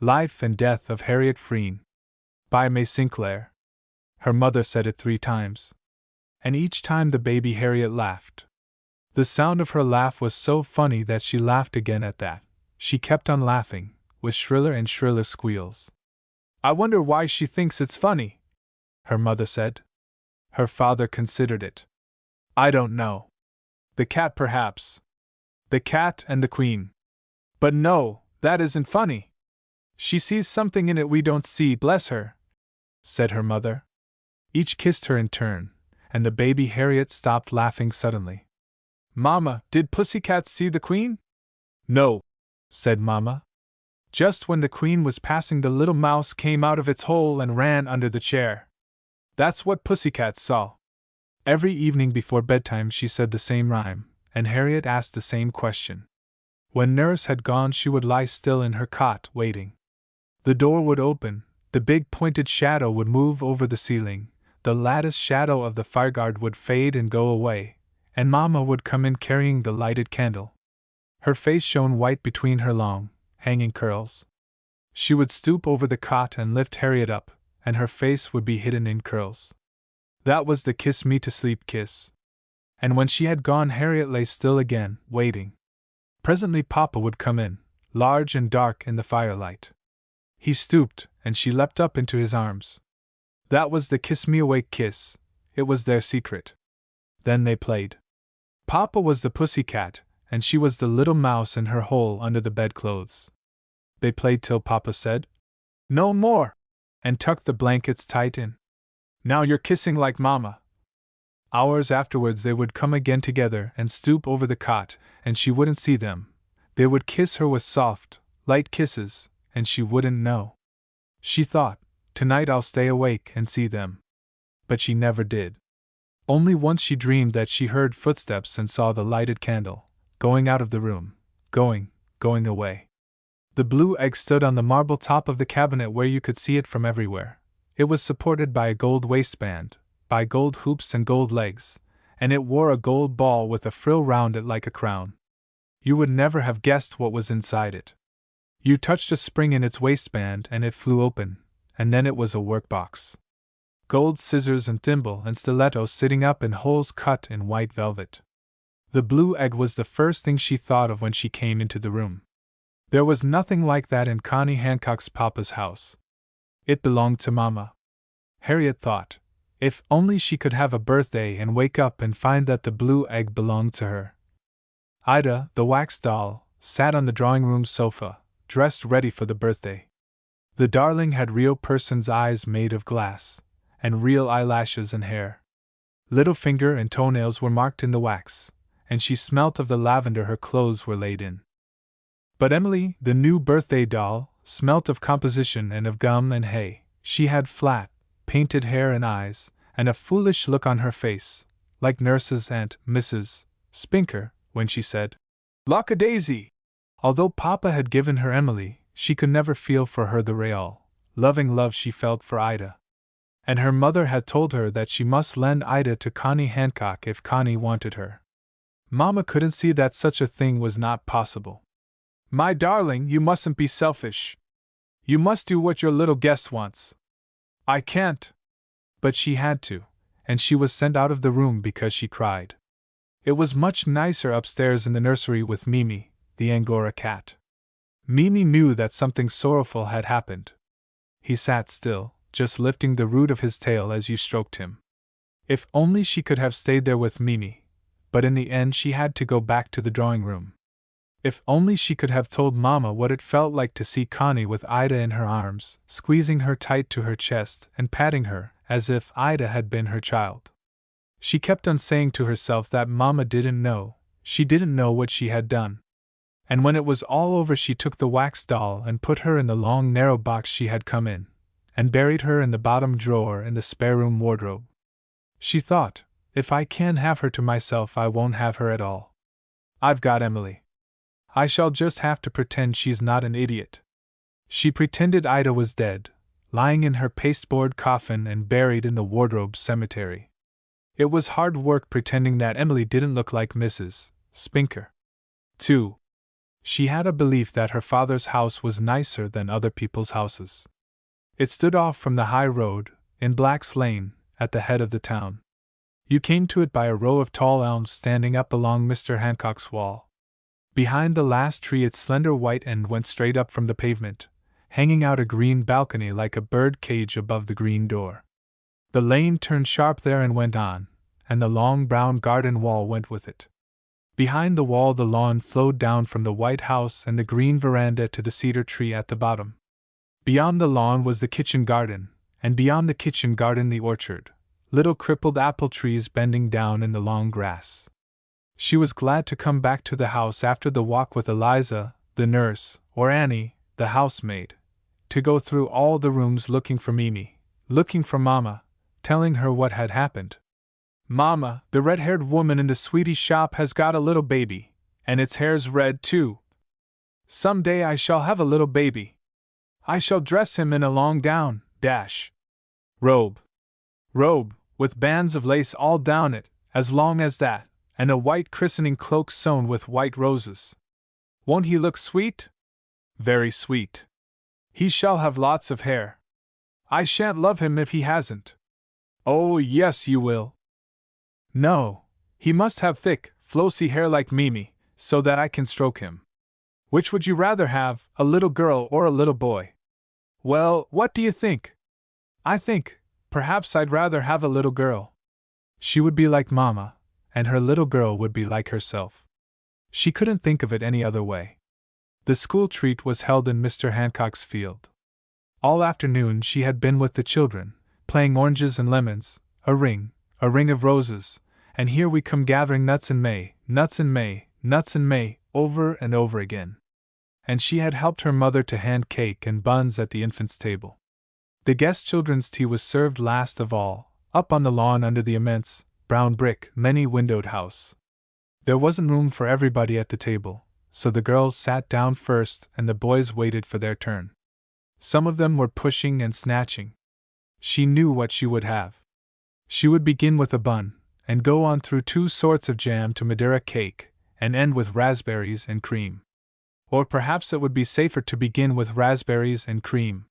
Life and Death of Harriett Frean. By May Sinclair. Her mother said it 3 times. And each time the baby Harriett laughed. The sound of her laugh was so funny that she laughed again at that. She kept on laughing, with shriller and shriller squeals. I wonder why she thinks it's funny, her mother said. Her father considered it. I don't know. The cat, perhaps. The cat and the queen. But no, that isn't funny. She sees something in it we don't see, bless her, said her mother. Each kissed her in turn, and the baby Harriett stopped laughing suddenly. Mama, did Pussycat see the queen? No, said Mama. Just when the queen was passing, the little mouse came out of its hole and ran under the chair. That's what Pussycat saw. Every evening before bedtime she said the same rhyme, and Harriett asked the same question. When Nurse had gone, she would lie still in her cot, waiting. The door would open, the big pointed shadow would move over the ceiling, the lattice shadow of the fireguard would fade and go away, and Mama would come in carrying the lighted candle. Her face shone white between her long, hanging curls. She would stoop over the cot and lift Harriett up, and her face would be hidden in curls. That was the kiss me to sleep kiss. And when she had gone, Harriett lay still again, waiting. Presently Papa would come in, large and dark in the firelight. He stooped, and she leapt up into his arms. That was the kiss me awake kiss. It was their secret. Then they played. Papa was the pussycat, and she was the little mouse in her hole under the bedclothes. They played till Papa said, "No more," and tucked the blankets tight in. Now you're kissing like Mama. Hours afterwards they would come again together and stoop over the cot, and she wouldn't see them. They would kiss her with soft, light kisses, and she wouldn't know. She thought, tonight I'll stay awake and see them. But she never did. Only once she dreamed that she heard footsteps and saw the lighted candle, going out of the room, going away. The blue egg stood on the marble top of the cabinet where you could see it from everywhere. It was supported by a gold waistband, by gold hoops and gold legs, and it wore a gold ball with a frill round it like a crown. You would never have guessed what was inside it. You touched a spring in its waistband and it flew open, and then it was a workbox. Gold scissors and thimble and stiletto sitting up in holes cut in white velvet. The blue egg was the first thing she thought of when she came into the room. There was nothing like that in Connie Hancock's papa's house. It belonged to Mama. Harriett thought, if only she could have a birthday and wake up and find that the blue egg belonged to her. Ida, the wax doll, sat on the drawing-room sofa, dressed ready for the birthday. The darling had real person's eyes made of glass, and real eyelashes and hair. Little finger and toenails were marked in the wax, and she smelt of the lavender her clothes were laid in. But Emily, the new birthday doll, smelt of composition and of gum and hay. She had flat, painted hair and eyes, and a foolish look on her face, like Nurse's Aunt Mrs. Spinker, when she said, "Lack-a-daisy!" Although Papa had given her Emily, she could never feel for her the real, loving love she felt for Ida. And her mother had told her that she must lend Ida to Connie Hancock if Connie wanted her. Mama couldn't see that such a thing was not possible. "My darling, you mustn't be selfish. You must do what your little guest wants." "I can't." But she had to, and she was sent out of the room because she cried. It was much nicer upstairs in the nursery with Mimi, the Angora cat. Mimi knew that something sorrowful had happened. He sat still, just lifting the root of his tail as you stroked him. If only she could have stayed there with Mimi, but in the end she had to go back to the drawing-room. If only she could have told Mama what it felt like to see Connie with Ida in her arms, squeezing her tight to her chest and patting her as if Ida had been her child. She kept on saying to herself that Mama didn't know, she didn't know what she had done. And when it was all over she took the wax doll and put her in the long narrow box she had come in, and buried her in the bottom drawer in the spare room wardrobe. She thought, if I can't have her to myself I won't have her at all. I've got Emily. I shall just have to pretend she's not an idiot. She pretended Ida was dead, lying in her pasteboard coffin and buried in the wardrobe cemetery. It was hard work pretending that Emily didn't look like Mrs. Spinker. 2. She had a belief that her father's house was nicer than other people's houses. It stood off from the high road, in Black's Lane, at the head of the town. You came to it by a row of tall elms standing up along Mr. Hancock's wall. Behind the last tree its slender white end went straight up from the pavement, hanging out a green balcony like a bird cage above the green door. The lane turned sharp there and went on, and the long brown garden wall went with it. Behind the wall the lawn flowed down from the white house and the green veranda to the cedar tree at the bottom. Beyond the lawn was the kitchen garden, and beyond the kitchen garden the orchard, little crippled apple trees bending down in the long grass. She was glad to come back to the house after the walk with Eliza, the nurse, or Annie, the housemaid, to go through all the rooms looking for Mimi, looking for Mama, telling her what had happened. Mama, the red-haired woman in the sweetie shop has got a little baby, and its hair's red too. Some day I shall have a little baby. I shall dress him in a long gown, robe, with bands of lace all down it, as long as that, and a white christening cloak sewn with white roses. Won't he look sweet? Very sweet. He shall have lots of hair. I shan't love him if he hasn't. Oh, yes, you will. No, he must have thick, flossy hair like Mimi, so that I can stroke him. Which would you rather have, a little girl or a little boy? Well, what do you think? I think, perhaps I'd rather have a little girl. She would be like Mama, and her little girl would be like herself. She couldn't think of it any other way. The school treat was held in Mr. Hancock's field. All afternoon she had been with the children, playing oranges and lemons, a ring of roses, and here we come gathering nuts in May, over and over again. And she had helped her mother to hand cake and buns at the infants' table. The guest children's tea was served last of all, up on the lawn under the immense, brown brick, many-windowed house. There wasn't room for everybody at the table, so the girls sat down first and the boys waited for their turn. Some of them were pushing and snatching. She knew what she would have. She would begin with a bun, and go on through 2 sorts of jam to Madeira cake, and end with raspberries and cream. Or perhaps it would be safer to begin with raspberries and cream.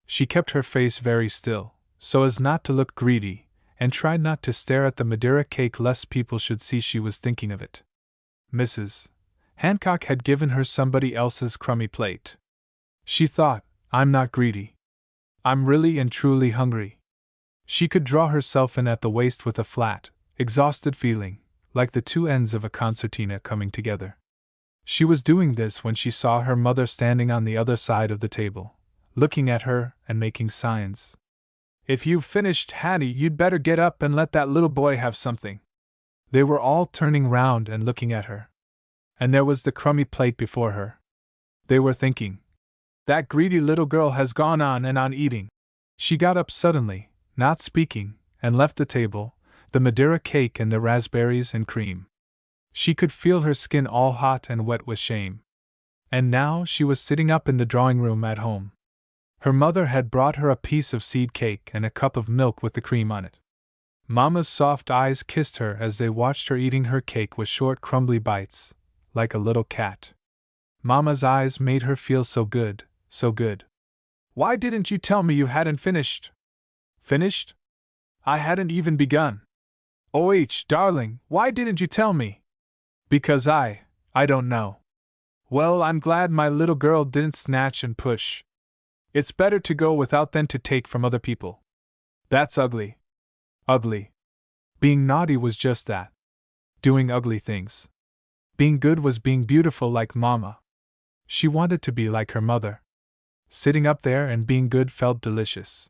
She kept her face very still, so as not to look greedy, and tried not to stare at the Madeira cake lest people should see she was thinking of it. Mrs. Hancock had given her somebody else's crummy plate. She thought, I'm not greedy. I'm really and truly hungry. She could draw herself in at the waist with a flat, exhausted feeling, like the 2 ends of a concertina coming together. She was doing this when she saw her mother standing on the other side of the table, looking at her and making signs. If you've finished, Hattie, you'd better get up and let that little boy have something. They were all turning round and looking at her. And there was the crummy plate before her. They were thinking, that greedy little girl has gone on and on eating. She got up suddenly, not speaking, and left the table, the Madeira cake and the raspberries and cream. She could feel her skin all hot and wet with shame. And now she was sitting up in the drawing room at home. Her mother had brought her a piece of seed cake and a cup of milk with the cream on it. Mama's soft eyes kissed her as they watched her eating her cake with short crumbly bites, like a little cat. Mama's eyes made her feel so good, so good. Why didn't you tell me you hadn't finished? Finished? I hadn't even begun. Darling, why didn't you tell me? Because I don't know. Well, I'm glad my little girl didn't snatch and push. It's better to go without than to take from other people. That's ugly. Ugly. Being naughty was just that. Doing ugly things. Being good was being beautiful like Mama. She wanted to be like her mother. Sitting up there and being good felt delicious.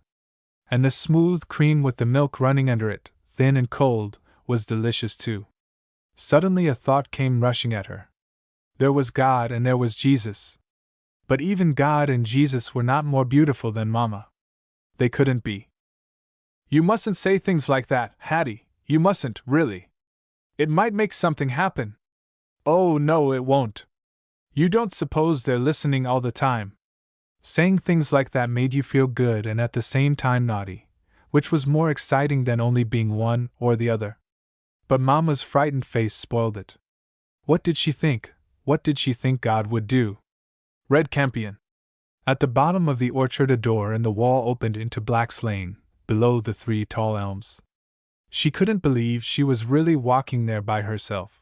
And the smooth cream with the milk running under it, thin and cold, was delicious too. Suddenly a thought came rushing at her. There was God and there was Jesus. But even God and Jesus were not more beautiful than Mama. They couldn't be. You mustn't say things like that, Hattie, you mustn't, really. It might make something happen. Oh, no, it won't. You don't suppose they're listening all the time. Saying things like that made you feel good and at the same time naughty, which was more exciting than only being one or the other. But Mama's frightened face spoiled it. What did she think? What did she think God would do? Red Campion. At the bottom of the orchard a door in the wall opened into Black's Lane, below the 3 tall elms. She couldn't believe she was really walking there by herself.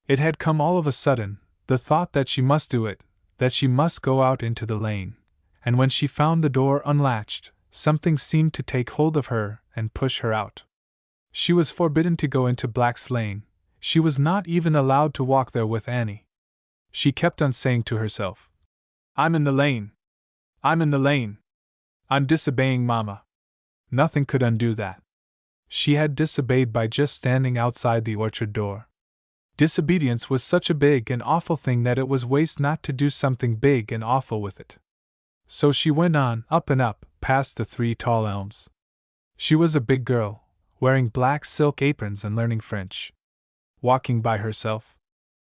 It had come all of a sudden, the thought that she must do it, that she must go out into the lane, and when she found the door unlatched, something seemed to take hold of her and push her out. She was forbidden to go into Black's Lane, she was not even allowed to walk there with Annie. She kept on saying to herself, "I'm in the lane. I'm in the lane. I'm disobeying Mama." Nothing could undo that. She had disobeyed by just standing outside the orchard door. Disobedience was such a big and awful thing that it was waste not to do something big and awful with it. So she went on, up and up, past the 3 tall elms. She was a big girl, wearing black silk aprons and learning French. Walking by herself.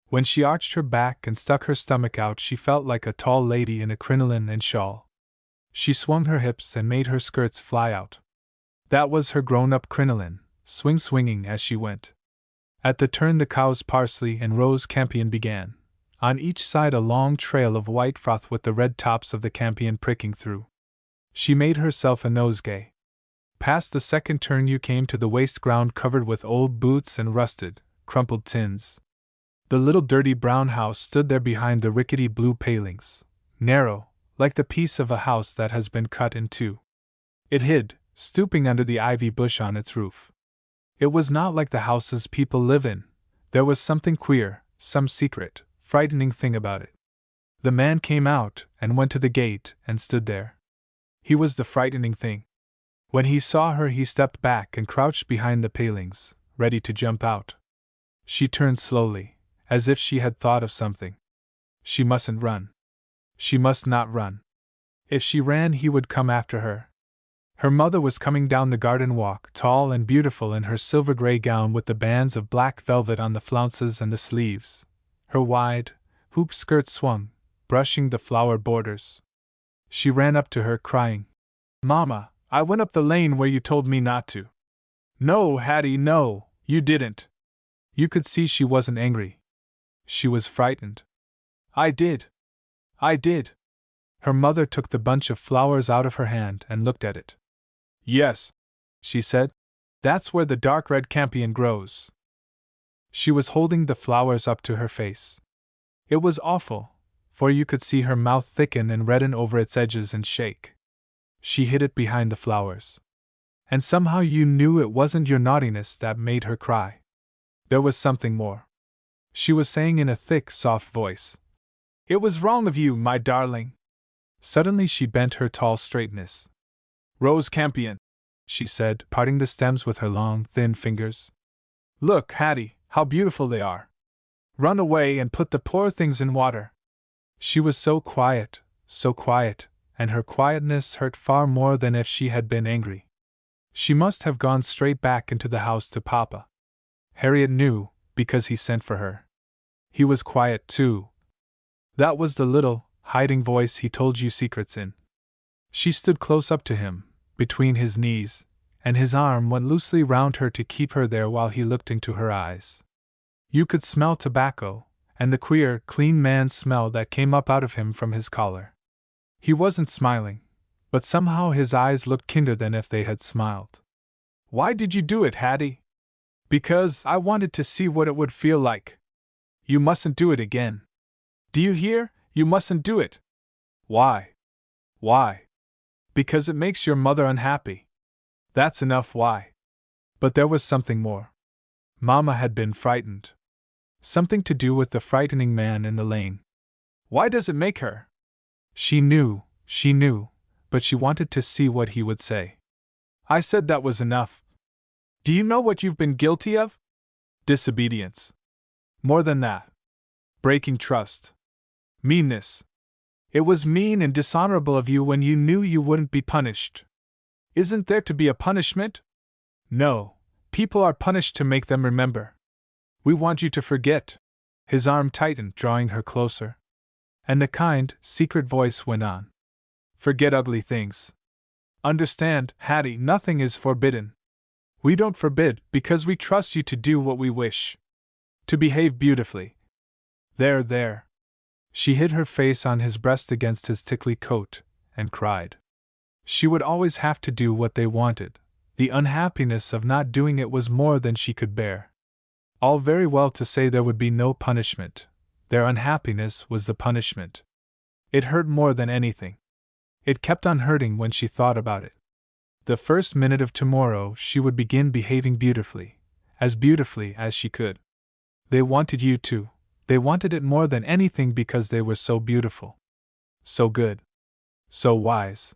When she arched her back and stuck her stomach out, she felt like a tall lady in a crinoline and shawl. She swung her hips and made her skirts fly out. That was her grown-up crinoline, swinging as she went. At the turn the cow's parsley and rose campion began. On each side a long trail of white froth with the red tops of the campion pricking through. She made herself a nosegay. Past the second turn you came to the waste ground covered with old boots and rusted, crumpled tins. The little dirty brown house stood there behind the rickety blue palings, narrow, like the piece of a house that has been cut in two. It hid, stooping under the ivy bush on its roof. It was not like the houses people live in. There was something queer, some secret, frightening thing about it. The man came out and went to the gate and stood there. He was the frightening thing. When he saw her he stepped back and crouched behind the palings, ready to jump out. She turned slowly, as if she had thought of something. She mustn't run. She must not run. If she ran he would come after her. Her mother was coming down the garden walk, tall and beautiful in her silver-gray gown with the bands of black velvet on the flounces and the sleeves. Her wide, hoop skirt swung, brushing the flower borders. She ran up to her, crying, "Mama, I went up the lane where you told me not to." "No, Hattie, no, you didn't." You could see she wasn't angry. She was frightened. "I did. I did." Her mother took the bunch of flowers out of her hand and looked at it. "Yes," she said, "that's where the dark red campion grows." She was holding the flowers up to her face. It was awful, for you could see her mouth thicken and redden over its edges and shake. She hid it behind the flowers. And somehow you knew it wasn't your naughtiness that made her cry. There was something more. She was saying in a thick, soft voice, "It was wrong of you, my darling." Suddenly she bent her tall straightness. "Rose campion," she said, parting the stems with her long, thin fingers. "Look, Hattie, how beautiful they are. Run away and put the poor things in water." She was so quiet, and her quietness hurt far more than if she had been angry. She must have gone straight back into the house to Papa. Harriet knew, because he sent for her. He was quiet too. That was the little, hiding voice he told you secrets in. She stood close up to him, between his knees, and his arm went loosely round her to keep her there while he looked into her eyes. You could smell tobacco, and the queer, clean man smell that came up out of him from his collar. He wasn't smiling, but somehow his eyes looked kinder than if they had smiled. "Why did you do it, Hattie?" "Because I wanted to see what it would feel like." "You mustn't do it again. Do you hear? You mustn't do it." "Why?" "Why?" "Because it makes your mother unhappy." "That's enough why." But there was something more. Mama had been frightened. Something to do with the frightening man in the lane. Why does it make her? She knew, but she wanted to see what he would say. "I said that was enough. Do you know what you've been guilty of?" "Disobedience." "More than that. Breaking trust. Meanness. It was mean and dishonorable of you when you knew you wouldn't be punished." "Isn't there to be a punishment?" "No, people are punished to make them remember. We want you to forget." His arm tightened, drawing her closer. And the kind, secret voice went on. "Forget ugly things. Understand, Hattie, nothing is forbidden. We don't forbid because we trust you to do what we wish. To behave beautifully. There, there! She hid her face on his breast against his tickly coat, and cried. She would always have to do what they wanted. The unhappiness of not doing it was more than she could bear. All very well to say there would be no punishment. Their unhappiness was the punishment. It hurt more than anything. It kept on hurting when she thought about it. The first minute of tomorrow she would begin behaving beautifully as she could. They wanted you too. They wanted it more than anything because they were so beautiful. So good. So wise.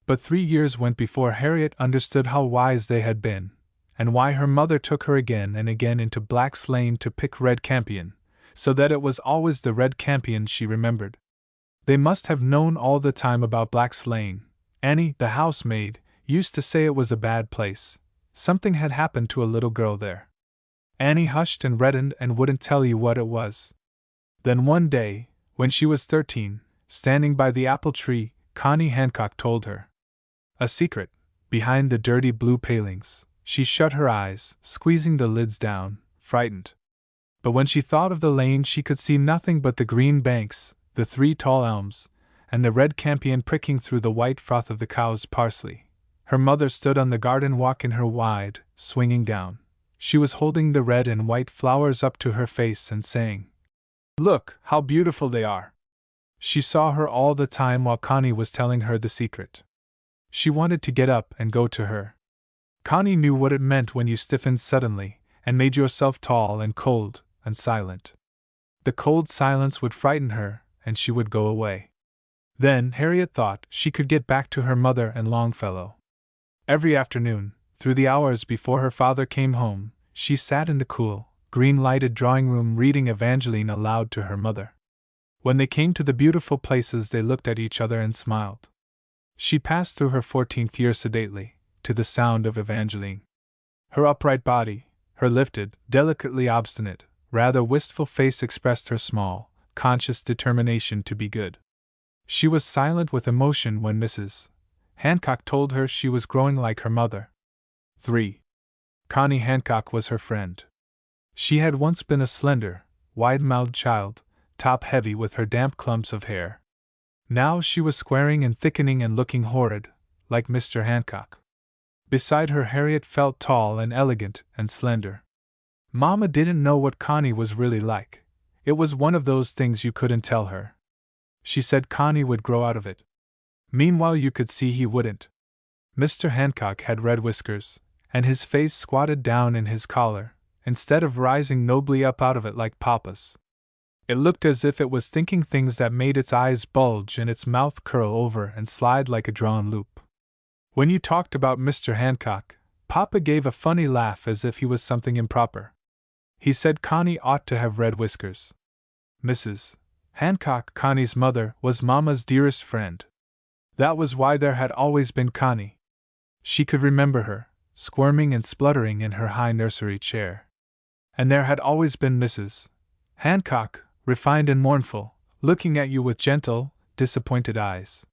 But 3 years went before Harriet understood how wise they had been, and why her mother took her again and again into Black's Lane to pick red campion, so that it was always the red campion she remembered. They must have known all the time about Black's Lane. Annie, the housemaid, used to say it was a bad place. Something had happened to a little girl there. Annie hushed and reddened and wouldn't tell you what it was. Then one day, when she was 13, standing by the apple tree, Connie Hancock told her a secret. Behind the dirty blue palings, she shut her eyes, squeezing the lids down, frightened. But when she thought of the lane, she could see nothing but the green banks, the 3 tall elms, and the red campion pricking through the white froth of the cow's parsley. Her mother stood on the garden walk in her wide, swinging gown. She was holding the red and white flowers up to her face and saying, "Look, how beautiful they are!" She saw her all the time while Connie was telling her the secret. She wanted to get up and go to her. Connie knew what it meant when you stiffened suddenly and made yourself tall and cold and silent. The cold silence would frighten her, and she would go away. Then Harriet thought she could get back to her mother and Longfellow. Every afternoon, through the hours before her father came home, she sat in the cool, green-lighted drawing-room reading Evangeline aloud to her mother. When they came to the beautiful places, they looked at each other and smiled. She passed through her 14th year sedately, to the sound of Evangeline. Her upright body, her lifted, delicately obstinate, rather wistful face expressed her small, conscious determination to be good. She was silent with emotion when Mrs. Hancock told her she was growing like her mother. 3. Connie Hancock was her friend. She had once been a slender, wide-mouthed child, top-heavy with her damp clumps of hair. Now she was squaring and thickening and looking horrid, like Mr. Hancock. Beside her Harriet felt tall and elegant and slender. Mama didn't know what Connie was really like. It was one of those things you couldn't tell her. She said Connie would grow out of it. Meanwhile you could see he wouldn't. Mr. Hancock had red whiskers, and his face squatted down in his collar, instead of rising nobly up out of it like Papa's. It looked as if it was thinking things that made its eyes bulge and its mouth curl over and slide like a drawn loop. When you talked about Mr. Hancock, Papa gave a funny laugh as if he was something improper. He said Connie ought to have red whiskers. Mrs. Hancock, Connie's mother, was Mama's dearest friend. That was why there had always been Connie. She could remember her, squirming and spluttering in her high nursery chair. And there had always been Mrs. Hancock, refined and mournful, looking at you with gentle, disappointed eyes.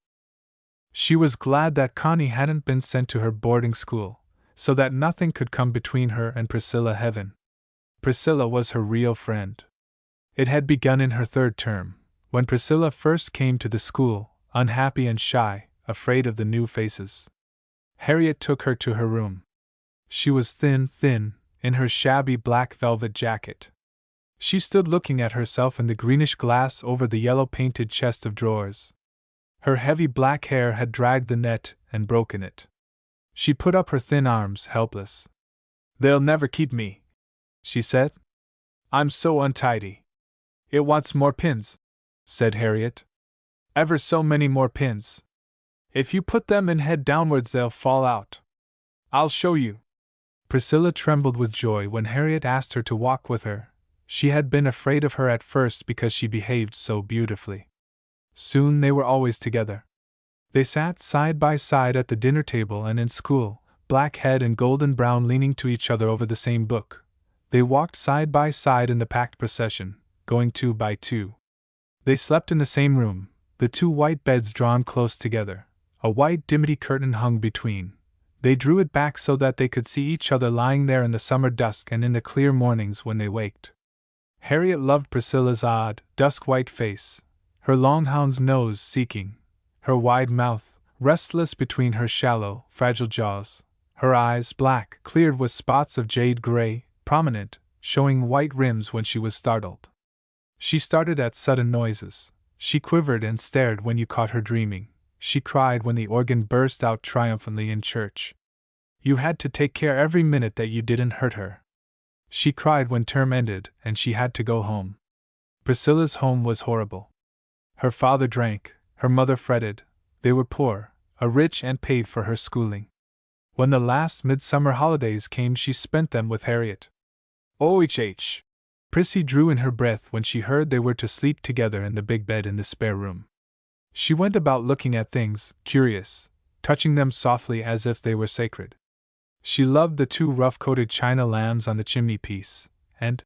She was glad that Connie hadn't been sent to her boarding school, so that nothing could come between her and Priscilla Heaven. Priscilla was her real friend. It had begun in her 3rd term, when Priscilla first came to the school, unhappy and shy, afraid of the new faces. Harriet took her to her room. She was thin, in her shabby black velvet jacket. She stood looking at herself in the greenish glass over the yellow-painted chest of drawers. Her heavy black hair had dragged the net and broken it. She put up her thin arms, helpless. "They'll never keep me," she said. "I'm so untidy." "It wants more pins," said Harriet. "Ever so many more pins. If you put them in head downwards they'll fall out. I'll show you." Priscilla trembled with joy when Harriet asked her to walk with her. She had been afraid of her at first because she behaved so beautifully. Soon they were always together. They sat side by side at the dinner table and in school, black-head and golden brown leaning to each other over the same book. They walked side by side in the packed procession, going 2 by 2. They slept in the same room, the 2 white beds drawn close together. A white dimity curtain hung between. They drew it back so that they could see each other lying there in the summer dusk and in the clear mornings when they waked. Harriett loved Priscilla's odd, dusk-white face, her long hound's nose seeking, her wide mouth, restless between her shallow, fragile jaws, her eyes black, cleared with spots of jade gray, prominent, showing white rims when she was startled. She started at sudden noises. She quivered and stared when you caught her dreaming. She cried when the organ burst out triumphantly in church. You had to take care every minute that you didn't hurt her. She cried when term ended and she had to go home. Priscilla's home was horrible. Her father drank, her mother fretted, they were poor, a rich aunt paid for her schooling. When the last midsummer holidays came, she spent them with Harriett. OHH! Prissy drew in her breath when she heard they were to sleep together in the big bed in the spare room. She went about looking at things, curious, touching them softly as if they were sacred. She loved the 2 rough-coated china lambs on the chimney-piece, and,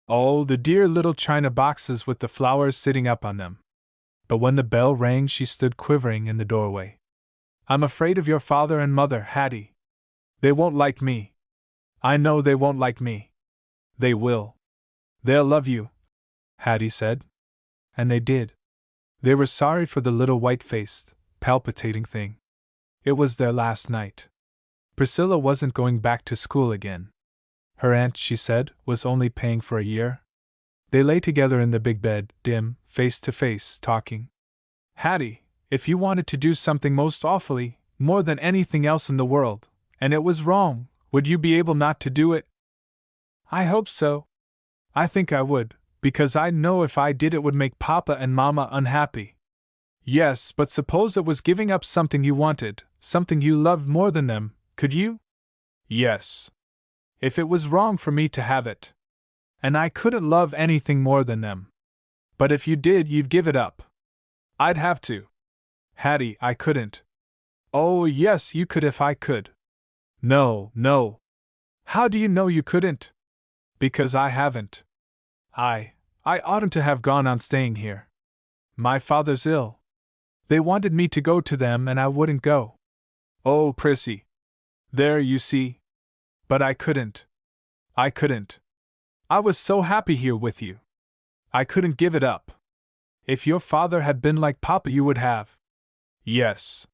oh, the dear little china boxes with the flowers sitting up on them. But when the bell rang, she stood quivering in the doorway. I'm afraid of your father and mother, Hattie. They won't like me. I know they won't like me. They will. They'll love you, Hattie said. And they did. They were sorry for the little white-faced, palpitating thing. It was their last night. Priscilla wasn't going back to school again. Her aunt, she said, was only paying for a year. They lay together in the big bed, dim, face to face, talking. Hattie, if you wanted to do something most awfully, more than anything else in the world, and it was wrong, would you be able not to do it? I hope so. I think I would, because I know if I did it would make Papa and Mama unhappy. Yes, but suppose it was giving up something you wanted, something you loved more than them, could you? Yes. If it was wrong for me to have it. And I couldn't love anything more than them. But if you did, you'd give it up. I'd have to. Hattie, I couldn't. Oh, yes, you could if I could. No, no. How do you know you couldn't? Because I haven't. I oughtn't to have gone on staying here. My father's ill. They wanted me to go to them and I wouldn't go. Oh, Prissy. There, you see. But I couldn't. I couldn't. I was so happy here with you. I couldn't give it up. If your father had been like Papa, you would have. Yes.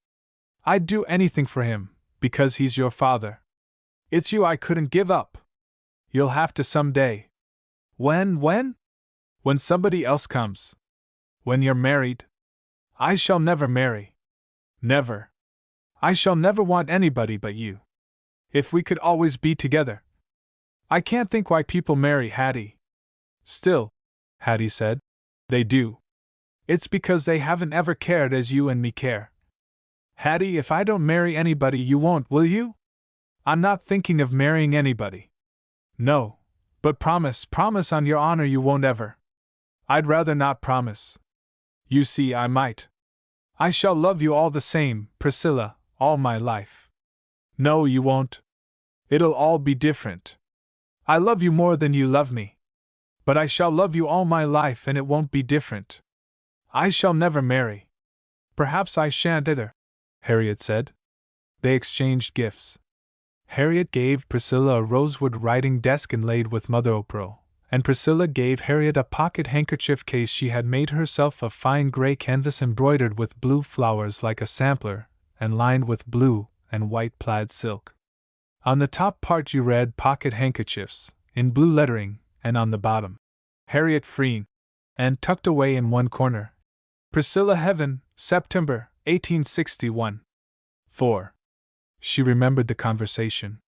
I'd do anything for him, because he's your father. It's you I couldn't give up. You'll have to someday. When? When somebody else comes. When you're married. I shall never marry. Never. I shall never want anybody but you. If we could always be together. I can't think why people marry, Hattie. Still, Hattie said, they do. It's because they haven't ever cared as you and me care. Hattie, if I don't marry anybody, you won't, will you? I'm not thinking of marrying anybody. No, but promise on your honor you won't ever. I'd rather not promise. You see, I might. I shall love you all the same, Priscilla, all my life. No, you won't. It'll all be different. I love you more than you love me. But I shall love you all my life and it won't be different. I shall never marry. Perhaps I shan't either, Harriett said. They exchanged gifts. Harriett gave Priscilla a rosewood writing desk inlaid with mother o' pearl, and Priscilla gave Harriett a pocket handkerchief case she had made herself of fine gray canvas embroidered with blue flowers like a sampler, and lined with blue and white plaid silk. On the top part you read pocket handkerchiefs, in blue lettering, and on the bottom, Harriett Frean, and tucked away in one corner, Priscilla Heaven, September, 1861. 4. She remembered the conversation.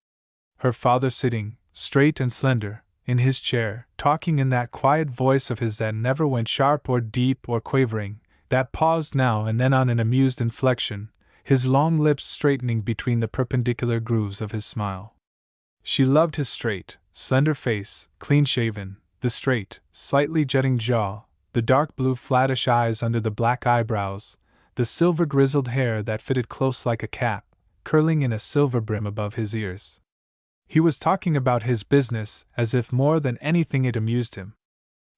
Her father sitting, straight and slender, in his chair, talking in that quiet voice of his that never went sharp or deep or quavering, that paused now and then on an amused inflection, his long lips straightening between the perpendicular grooves of his smile. She loved his straight, slender face, clean-shaven, the straight, slightly jutting jaw, the dark blue flattish eyes under the black eyebrows, the silver grizzled hair that fitted close like a cap, curling in a silver brim above his ears. He was talking about his business as if more than anything it amused him.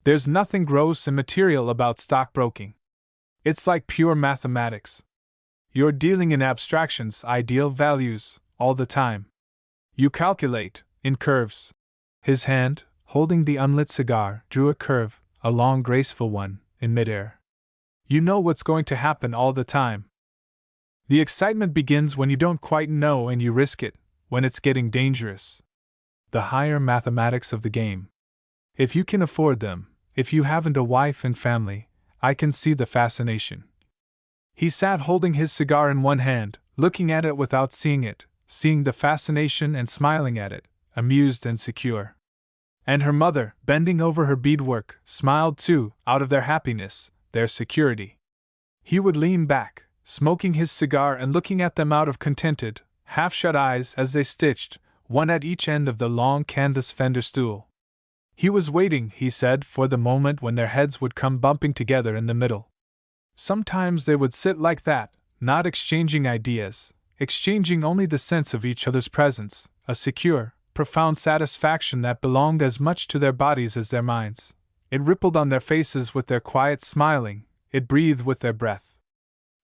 There's nothing gross and material about stockbroking. It's like pure mathematics. You're dealing in abstractions, ideal values, all the time. You calculate, in curves. His hand, holding the unlit cigar, drew a curve, a long graceful one, in midair. You know what's going to happen all the time. The excitement begins when you don't quite know and you risk it, when it's getting dangerous. The higher mathematics of the game. If you can afford them, if you haven't a wife and family, I can see the fascination. He sat holding his cigar in one hand, looking at it without seeing it, seeing the fascination and smiling at it, amused and secure. And her mother, bending over her beadwork, smiled too, out of their happiness, their security. He would lean back, smoking his cigar and looking at them out of contented, half-shut eyes as they stitched, one at each end of the long canvas fender stool. He was waiting, he said, for the moment when their heads would come bumping together in the middle. Sometimes they would sit like that, not exchanging ideas, exchanging only the sense of each other's presence, a secure, profound satisfaction that belonged as much to their bodies as their minds. It rippled on their faces with their quiet smiling, it breathed with their breath.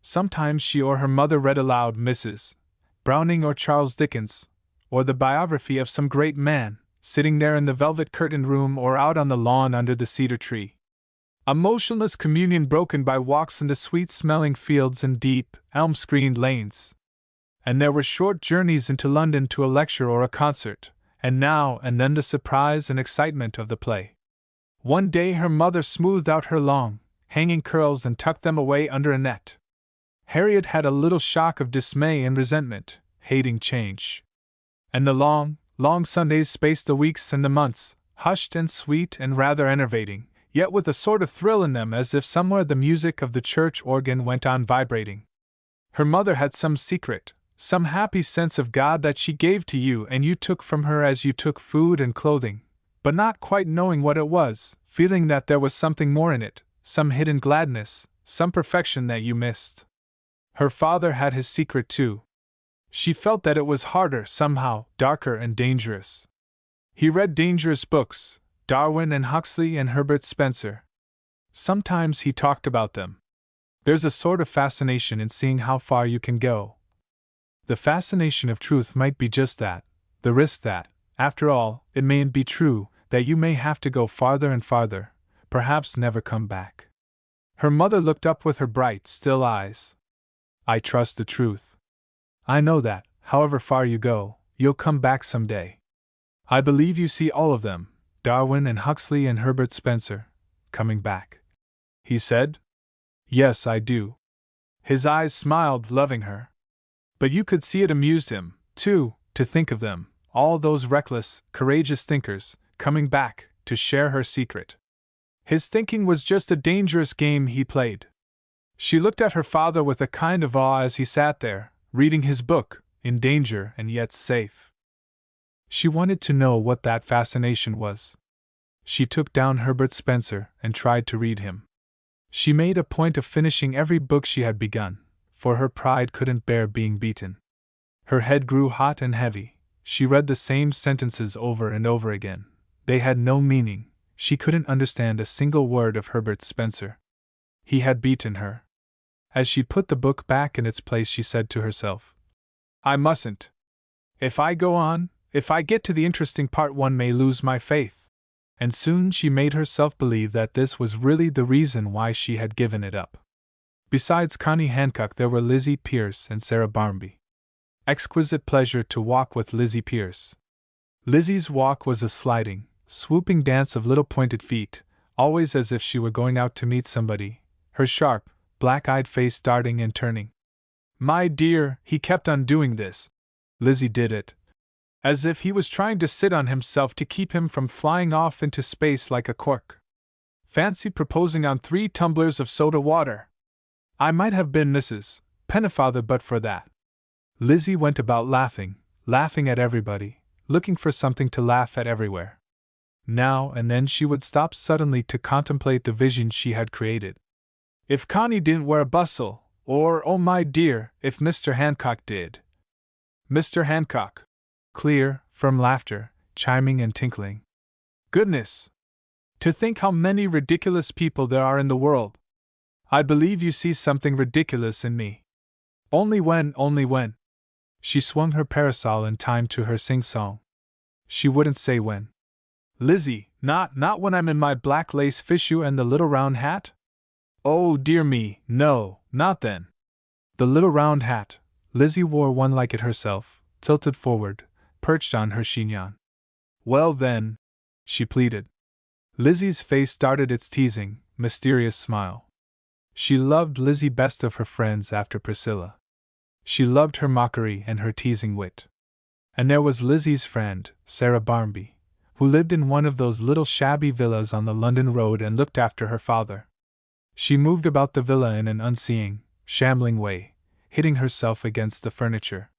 Sometimes she or her mother read aloud Mrs. Browning or Charles Dickens, or the biography of some great man, sitting there in the velvet-curtained room or out on the lawn under the cedar tree. A motionless communion broken by walks in the sweet-smelling fields and deep, elm-screened lanes. And there were short journeys into London to a lecture or a concert, and now and then the surprise and excitement of the play. One day her mother smoothed out her long, hanging curls and tucked them away under a net. Harriet had a little shock of dismay and resentment, hating change. And the long Sundays spaced the weeks and the months, hushed and sweet and rather enervating, yet with a sort of thrill in them as if somewhere the music of the church organ went on vibrating. Her mother had some secret, some happy sense of God that she gave to you and you took from her as you took food and clothing, but not quite knowing what it was, feeling that there was something more in it, some hidden gladness, some perfection that you missed. Her father had his secret too. She felt that it was harder somehow, darker and dangerous. He read dangerous books, Darwin and Huxley and Herbert Spencer. Sometimes he talked about them. There's a sort of fascination in seeing how far you can go. The fascination of truth might be just that, the risk that, after all, it mayn't be true, that you may have to go farther and farther, perhaps never come back. Her mother looked up with her bright, still eyes. I trust the truth. I know that, however far you go, you'll come back some day. I believe you see all of them, Darwin and Huxley and Herbert Spencer, coming back. He said. Yes, I do. His eyes smiled, loving her. But you could see it amused him, too, to think of them, all those reckless, courageous thinkers, coming back, to share her secret. His thinking was just a dangerous game he played. She looked at her father with a kind of awe as he sat there, reading his book, in danger and yet safe. She wanted to know what that fascination was. She took down Herbert Spencer and tried to read him. She made a point of finishing every book she had begun, for her pride couldn't bear being beaten. Her head grew hot and heavy. She read the same sentences over and over again. They had no meaning. She couldn't understand a single word of Herbert Spencer. He had beaten her. As she put the book back in its place, she said to herself, I mustn't. If I go on, if I get to the interesting part, one may lose my faith. And soon she made herself believe that this was really the reason why she had given it up. Besides Connie Hancock, there were Lizzie Pierce and Sarah Barmby. Exquisite pleasure to walk with Lizzie Pierce. Lizzie's walk was a sliding, swooping dance of little pointed feet, always as if she were going out to meet somebody, her sharp, black-eyed face darting and turning. My dear, he kept on doing this. Lizzie did it. As if he was trying to sit on himself to keep him from flying off into space like a cork. Fancy proposing on 3 tumblers of soda water! I might have been Mrs. Pennefather but for that. Lizzie went about laughing at everybody, looking for something to laugh at everywhere. Now and then she would stop suddenly to contemplate the vision she had created. If Connie didn't wear a bustle, or, oh my dear, if Mr. Hancock did. Mr. Hancock. Clear, firm laughter, chiming and tinkling. Goodness! To think how many ridiculous people there are in the world. I believe you see something ridiculous in me. Only when. She swung her parasol in time to her sing-song. She wouldn't say when. Lizzie, not when I'm in my black lace fichu and the little round hat? Oh, dear me, no, not then. The little round hat, Lizzie wore one like it herself, tilted forward, perched on her chignon. Well then, she pleaded. Lizzie's face darted its teasing, mysterious smile. She loved Lizzie best of her friends after Priscilla. She loved her mockery and her teasing wit. And there was Lizzie's friend, Sarah Barmby, who lived in one of those little shabby villas on the London road and looked after her father. She moved about the villa in an unseeing, shambling way, hitting herself against the furniture.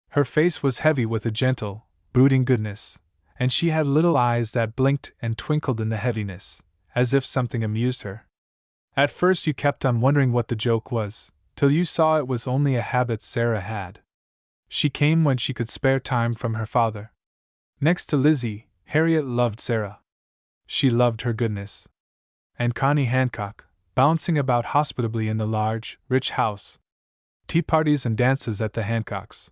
Her face was heavy with a gentle, brooding goodness, and she had little eyes that blinked and twinkled in the heaviness, as if something amused her. At first you kept on wondering what the joke was, till you saw it was only a habit Sarah had. She came when she could spare time from her father. Next to Lizzie, Harriet loved Sarah. She loved her goodness. And Connie Hancock, bouncing about hospitably in the large, rich house. Tea parties and dances at the Hancocks.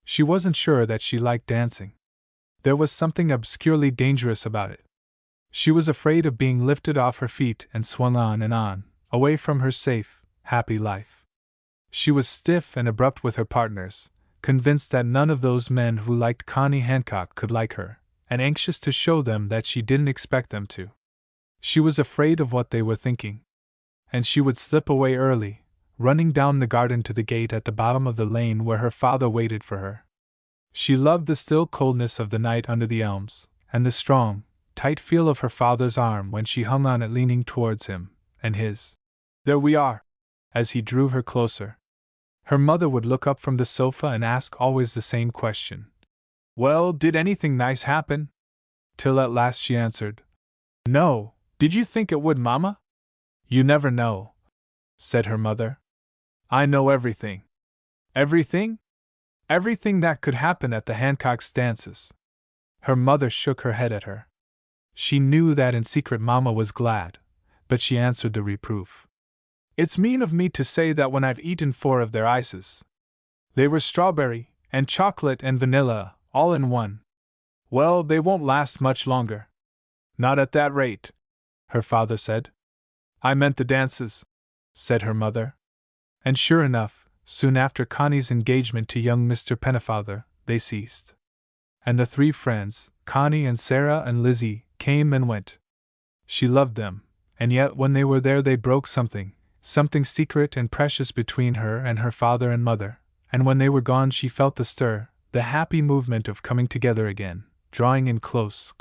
She wasn't sure that she liked dancing. There was something obscurely dangerous about it. She was afraid of being lifted off her feet and swung on and on, away from her safe, happy life. She was stiff and abrupt with her partners, convinced that none of those men who liked Connie Hancock could like her, and anxious to show them that she didn't expect them to. She was afraid of what they were thinking. And she would slip away early, running down the garden to the gate at the bottom of the lane where her father waited for her. She loved the still coldness of the night under the elms, and the strong, tight feel of her father's arm when she hung on it leaning towards him, and his "There we are," as he drew her closer. Her mother would look up from the sofa and ask always the same question. Well, did anything nice happen? Till at last she answered, No, did you think it would, Mama? You never know, said her mother. I know everything. Everything? Everything that could happen at the Hancocks' dances. Her mother shook her head at her. She knew that in secret Mama was glad, but she answered the reproof. It's mean of me to say that when I've eaten 4 of their ices. They were strawberry, and chocolate and vanilla, all in one. Well, they won't last much longer. Not at that rate, her father said. I meant the dances, said her mother. And sure enough, soon after Connie's engagement to young Mr. Pennefather, they ceased. And the 3 friends, Connie and Sarah and Lizzie, came and went. She loved them, and yet when they were there they broke something secret and precious between her and her father and mother, and when they were gone she felt the stir, the happy movement of coming together again, drawing in close,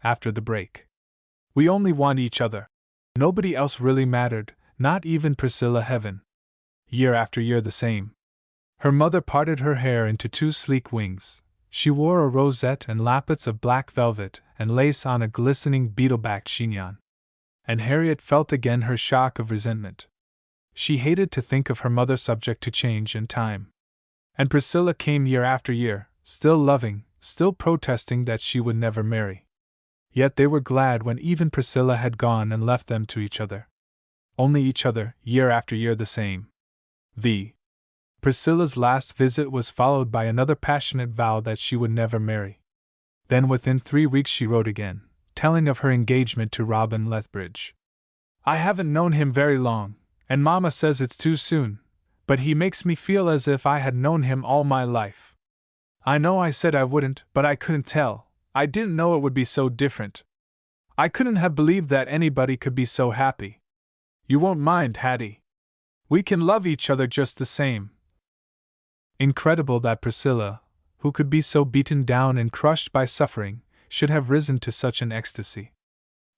after the break. We only want each other. Nobody else really mattered, not even Priscilla Heaven. Year after year the same. Her mother parted her hair into 2 sleek wings. She wore a rosette and lappets of black velvet and lace on a glistening beetle-backed chignon. And Harriet felt again her shock of resentment. She hated to think of her mother subject to change and time. And Priscilla came year after year, still loving, still protesting that she would never marry. Yet they were glad when even Priscilla had gone and left them to each other. Only each other, year after year the same. Priscilla's last visit was followed by another passionate vow that she would never marry. Then within 3 weeks she wrote again, telling of her engagement to Robin Lethbridge. I haven't known him very long, and Mama says it's too soon, but he makes me feel as if I had known him all my life. I know I said I wouldn't, but I couldn't tell. I didn't know it would be so different. I couldn't have believed that anybody could be so happy. You won't mind, Hattie. We can love each other just the same. Incredible that Priscilla, who could be so beaten down and crushed by suffering, should have risen to such an ecstasy.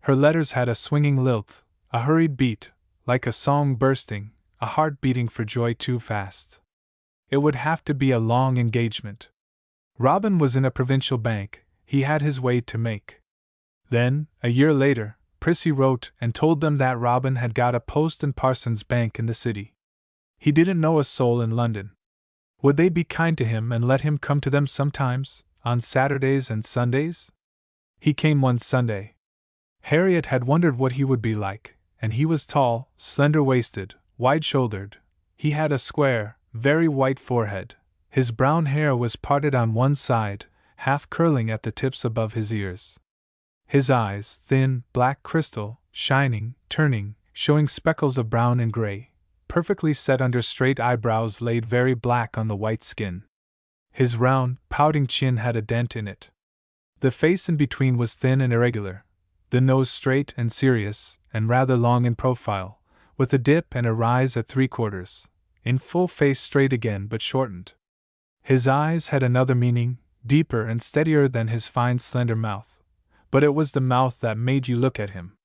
Her letters had a swinging lilt, a hurried beat, like a song bursting, a heart beating for joy too fast. It would have to be a long engagement. Robin was in a provincial bank, he had his way to make. Then, a year later, Prissy wrote and told them that Robin had got a post in Parsons' Bank in the city. He didn't know a soul in London. Would they be kind to him and let him come to them sometimes, on Saturdays and Sundays? He came one Sunday. Harriet had wondered what he would be like, and he was tall, slender-waisted, wide-shouldered. He had a square, very white forehead. His brown hair was parted on one side, half curling at the tips above his ears. His eyes, thin, black crystal, shining, turning, showing speckles of brown and gray, perfectly set under straight eyebrows laid very black on the white skin. His round, pouting chin had a dent in it. The face in between was thin and irregular, the nose straight and serious, and rather long in profile, with a dip and a rise at 3/4, in full face straight again but shortened. His eyes had another meaning, deeper and steadier than his fine slender mouth, but it was the mouth that made you look at him.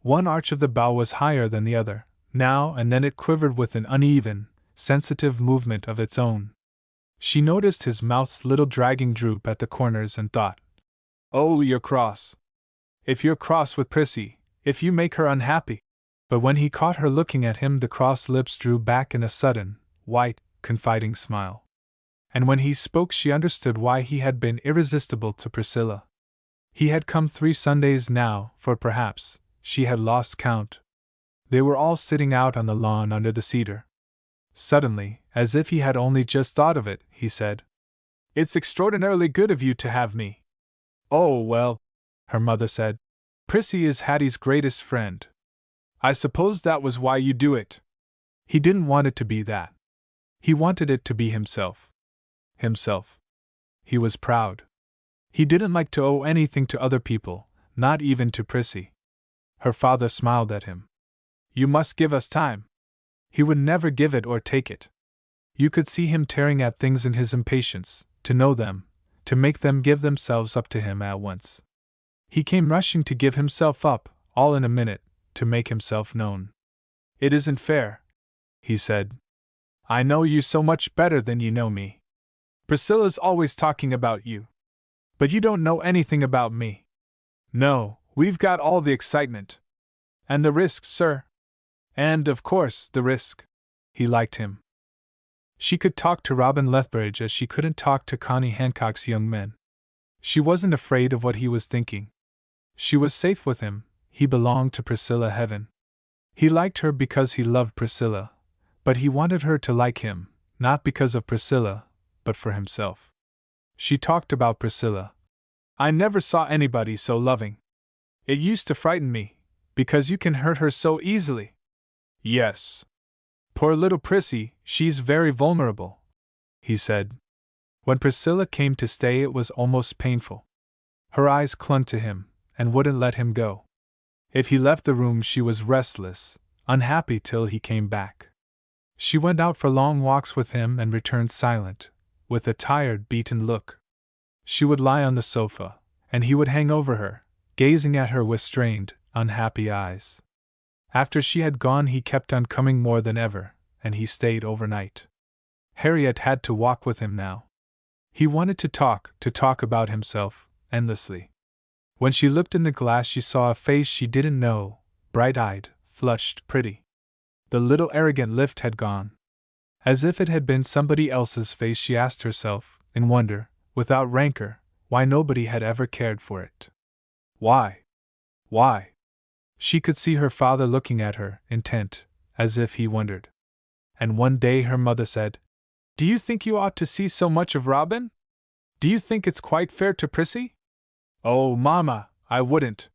One arch of the bow was higher than the other, now and then it quivered with an uneven, sensitive movement of its own. She noticed his mouth's little dragging droop at the corners and thought, "Oh, you're cross. If you're cross with Prissy, if you make her unhappy." But when he caught her looking at him, the cross lips drew back in a sudden, white, confiding smile. And when he spoke, she understood why he had been irresistible to Priscilla. He had come 3 Sundays now, for perhaps she had lost count. They were all sitting out on the lawn under the cedar. Suddenly, as if he had only just thought of it, he said, "It's extraordinarily good of you to have me." "Oh, well," her mother said, "Prissy is Hattie's greatest friend. I suppose that was why you do it." He didn't want it to be that. He wanted it to be himself. Himself. He was proud. He didn't like to owe anything to other people, not even to Prissy. Her father smiled at him. "You must give us time." He would never give it or take it. You could see him tearing at things in his impatience, to know them, to make them give themselves up to him at once. He came rushing to give himself up, all in a minute, to make himself known. "It isn't fair," he said. "I know you so much better than you know me. Priscilla's always talking about you. But you don't know anything about me. No, we've got all the excitement. And the risk, sir. And, of course, the risk." He liked him. She could talk to Robin Lethbridge as she couldn't talk to Connie Hancock's young men. She wasn't afraid of what he was thinking. She was safe with him. He belonged to Priscilla Heaven. He liked her because he loved Priscilla, but he wanted her to like him, not because of Priscilla, but for himself. She talked about Priscilla. "I never saw anybody so loving. It used to frighten me, because you can hurt her so easily." "Yes. Poor little Prissy, she's very vulnerable," he said. When Priscilla came to stay, it was almost painful. Her eyes clung to him, and wouldn't let him go. If he left the room, she was restless, unhappy till he came back. She went out for long walks with him and returned silent, with a tired, beaten look. She would lie on the sofa, and he would hang over her, gazing at her with strained, unhappy eyes. After she had gone, he kept on coming more than ever, and he stayed overnight. Harriett had to walk with him now. He wanted to talk about himself, endlessly. When she looked in the glass, she saw a face she didn't know, bright-eyed, flushed, pretty. The little arrogant lift had gone. As if it had been somebody else's face, she asked herself, in wonder, without rancor, why nobody had ever cared for it. Why? Why? She could see her father looking at her, intent, as if he wondered. And one day her mother said, "Do you think you ought to see so much of Robin? Do you think it's quite fair to Prissy?" "Oh, Mama, I wouldn't.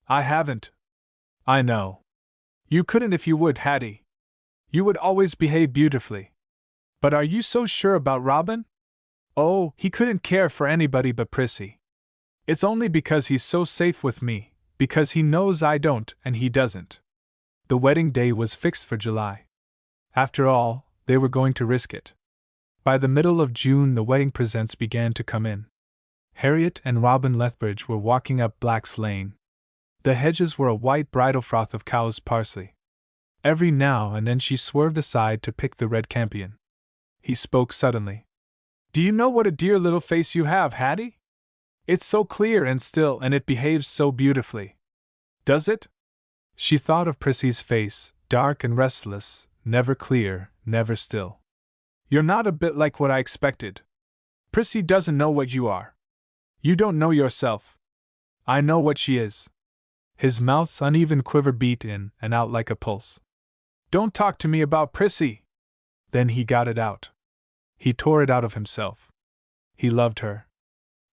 I haven't. I know. You couldn't if you would, Hattie. You would always behave beautifully. But are you so sure about Robin? Oh, he couldn't care for anybody but Prissy. It's only because he's so safe with me, because he knows I don't and he doesn't." The wedding day was fixed for July. After all, they were going to risk it. By the middle of June, the wedding presents began to come in. Harriett and Robin Lethbridge were walking up Black's Lane. The hedges were a white bridal froth of cow's parsley. Every now and then she swerved aside to pick the red campion. He spoke suddenly. "Do you know what a dear little face you have, Hattie? It's so clear and still, and it behaves so beautifully. Does it?" She thought of Prissy's face, dark and restless, never clear, never still. "You're not a bit like what I expected. Prissy doesn't know what you are. You don't know yourself. I know what she is." His mouth's uneven quiver beat in and out like a pulse. "Don't talk to me about Prissy!" Then he got it out. He tore it out of himself. He loved her.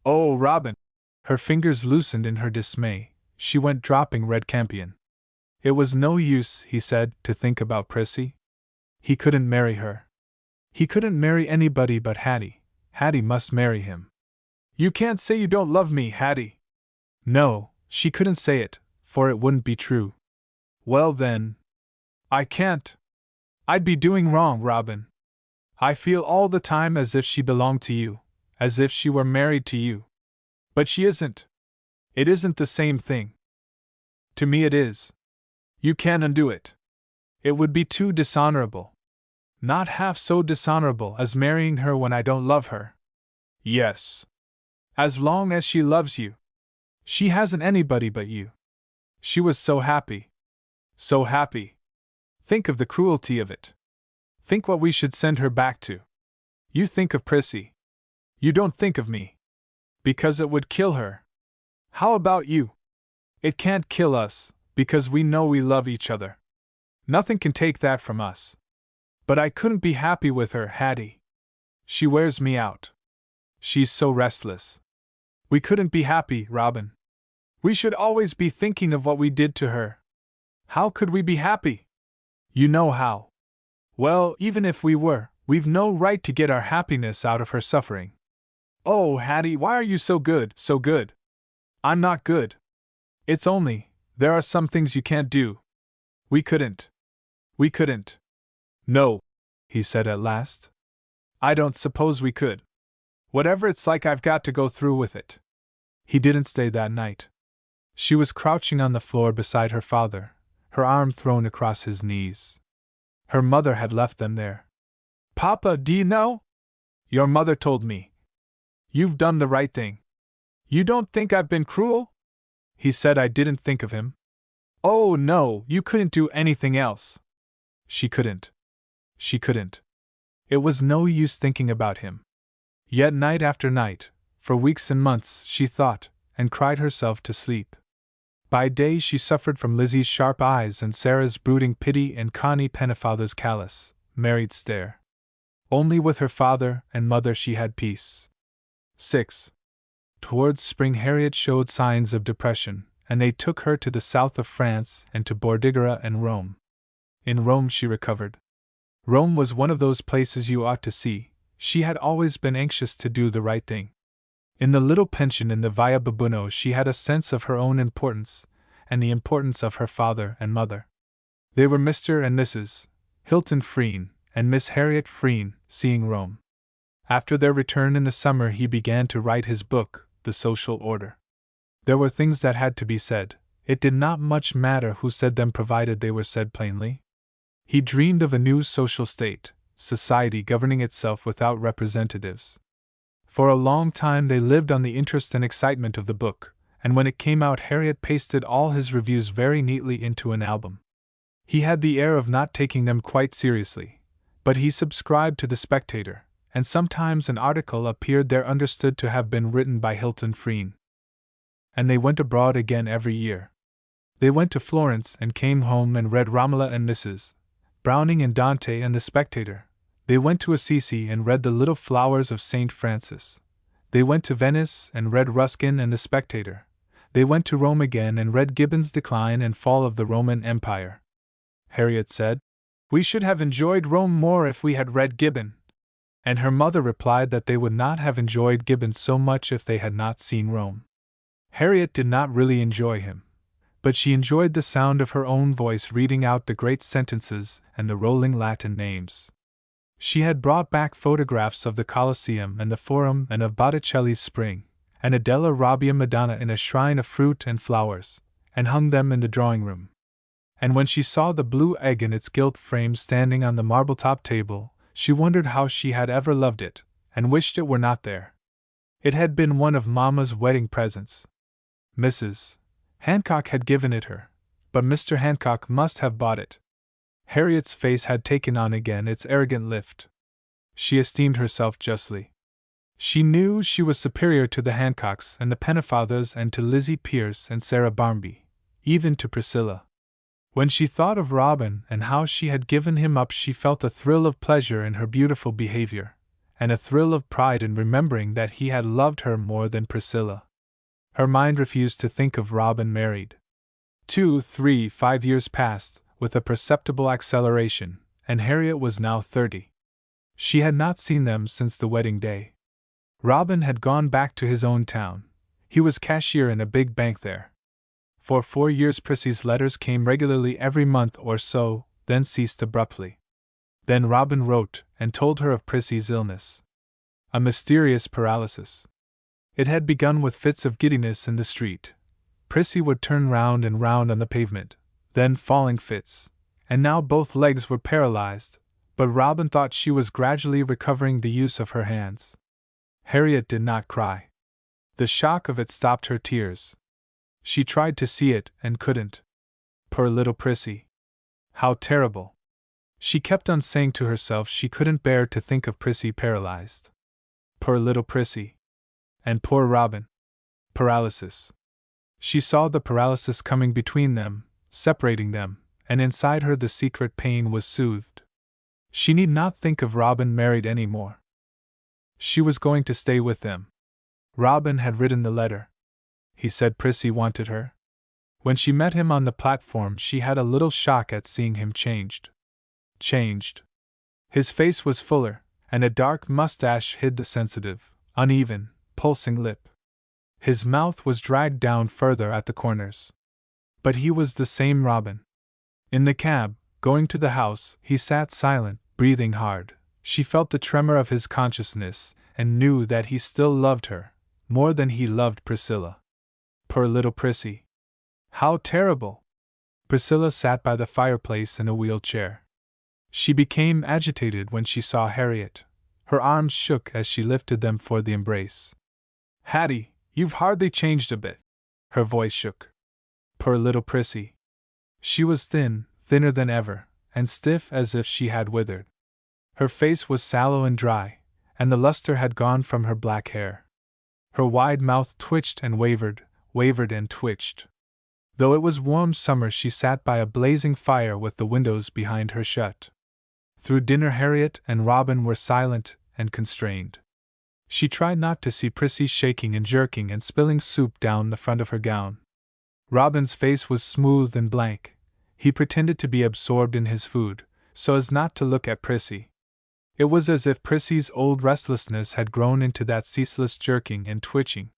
"Oh, Robin!" Her fingers loosened in her dismay. She went dropping red campion. It was no use, he said, to think about Prissy. He couldn't marry her. He couldn't marry anybody but Hattie. Hattie must marry him. You can't say you don't love me, Hattie. No, she couldn't say it, for it wouldn't be true. Well then, I can't. I'd be doing wrong, Robin. I feel all the time as if she belonged to you, as if she were married to you. But she isn't. It isn't the same thing. To me it is. You can't undo it. It would be too dishonorable. Not half so dishonorable as marrying her when I don't love her. Yes. As long as she loves you. She hasn't anybody but you. She was so happy. So happy. Think of the cruelty of it. Think what we should send her back to. You think of Prissy. You don't think of me. Because it would kill her. How about you? It can't kill us, because we know we love each other. Nothing can take that from us. But I couldn't be happy with her, Hattie. She wears me out. She's so restless. We couldn't be happy, Robin. We should always be thinking of what we did to her. How could we be happy? You know how. Well, even if we were, we've no right to get our happiness out of her suffering. Oh, Hattie, why are you so good, so good? I'm not good. It's only, there are some things you can't do. We couldn't. We couldn't. No, he said at last. I don't suppose we could. Whatever it's like, I've got to go through with it. He didn't stay that night. She was crouching on the floor beside her father, her arm thrown across his knees. Her mother had left them there. Papa, do you know? Your mother told me. You've done the right thing. You don't think I've been cruel? He said I didn't think of him. Oh, no, you couldn't do anything else. She couldn't. She couldn't. It was no use thinking about him. Yet night after night, for weeks and months, she thought, and cried herself to sleep. By day she suffered from Lizzie's sharp eyes and Sarah's brooding pity and Connie Pennefather's callous, married stare. Only with her father and mother she had peace. 6. Towards spring Harriet showed signs of depression, and they took her to the south of France and to Bordighera and Rome. In Rome she recovered. Rome was one of those places you ought to see. She had always been anxious to do the right thing. In the little pension in the Via Babuino she had a sense of her own importance, and the importance of her father and mother. They were Mr. and Mrs. Hilton Frean and Miss Harriett Frean, seeing Rome. After their return in the summer he began to write his book, The Social Order. There were things that had to be said. It did not much matter who said them provided they were said plainly. He dreamed of a new social state, society governing itself without representatives. For a long time they lived on the interest and excitement of the book, and when it came out Harriet pasted all his reviews very neatly into an album. He had the air of not taking them quite seriously, but he subscribed to The Spectator, and sometimes an article appeared there understood to have been written by Hilton Frean. And they went abroad again every year. They went to Florence and came home and read Romola and Mrs. Browning and Dante and The Spectator. They went to Assisi and read The Little Flowers of St. Francis. They went to Venice and read Ruskin and The Spectator. They went to Rome again and read Gibbon's Decline and Fall of the Roman Empire. Harriet said, "We should have enjoyed Rome more if we had read Gibbon." And her mother replied that they would not have enjoyed Gibbon so much if they had not seen Rome. Harriet did not really enjoy him, but she enjoyed the sound of her own voice reading out the great sentences and the rolling Latin names. She had brought back photographs of the Colosseum and the Forum and of Botticelli's Spring, and a Della Robbia Madonna in a shrine of fruit and flowers, and hung them in the drawing-room. And when she saw the blue egg in its gilt frame standing on the marble-top table, she wondered how she had ever loved it, and wished it were not there. It had been one of Mamma's wedding presents. Mrs. Hancock had given it her, but Mr. Hancock must have bought it. Harriet's face had taken on again its arrogant lift. She esteemed herself justly. She knew she was superior to the Hancocks and the Pennefathers and to Lizzie Pierce and Sarah Barmby, even to Priscilla. When she thought of Robin and how she had given him up, she felt a thrill of pleasure in her beautiful behavior, and a thrill of pride in remembering that he had loved her more than Priscilla. Her mind refused to think of Robin married. 2, 3, 5 years passed, with a perceptible acceleration, and Harriet was now 30. She had not seen them since the wedding day. Robin had gone back to his own town. He was cashier in a big bank there. For 4 years Prissy's letters came regularly every month or so, then ceased abruptly. Then Robin wrote and told her of Prissy's illness. A mysterious paralysis. It had begun with fits of giddiness in the street. Prissy would turn round and round on the pavement, then falling fits, and now both legs were paralyzed, but Robin thought she was gradually recovering the use of her hands. Harriet did not cry. The shock of it stopped her tears. She tried to see it and couldn't. Poor little Prissy. How terrible. She kept on saying to herself she couldn't bear to think of Prissy paralyzed. Poor little Prissy. And poor Robin. Paralysis. She saw the paralysis coming between them, separating them, and inside her the secret pain was soothed. She need not think of Robin married any more. She was going to stay with them. Robin had written the letter. He said Prissy wanted her. When she met him on the platform she had a little shock at seeing him changed. His face was fuller, and a dark mustache hid the sensitive, uneven, pulsing lip. His mouth was dragged down further at the corners. But he was the same Robin. In the cab, going to the house, he sat silent, breathing hard. She felt the tremor of his consciousness, and knew that he still loved her, more than he loved Priscilla. Poor little Prissy. How terrible! Priscilla sat by the fireplace in a wheelchair. She became agitated when she saw Harriet. Her arms shook as she lifted them for the embrace. Hattie, you've hardly changed a bit. Her voice shook. Poor little Prissy. She was thin, thinner than ever, and stiff as if she had withered. Her face was sallow and dry, and the luster had gone from her black hair. Her wide mouth twitched and wavered and twitched. Though it was warm summer she sat by a blazing fire with the windows behind her shut. Through dinner Harriet and Robin were silent and constrained. She tried not to see Prissy shaking and jerking and spilling soup down the front of her gown. Robin's face was smooth and blank. He pretended to be absorbed in his food, so as not to look at Prissy. It was as if Prissy's old restlessness had grown into that ceaseless jerking and twitching.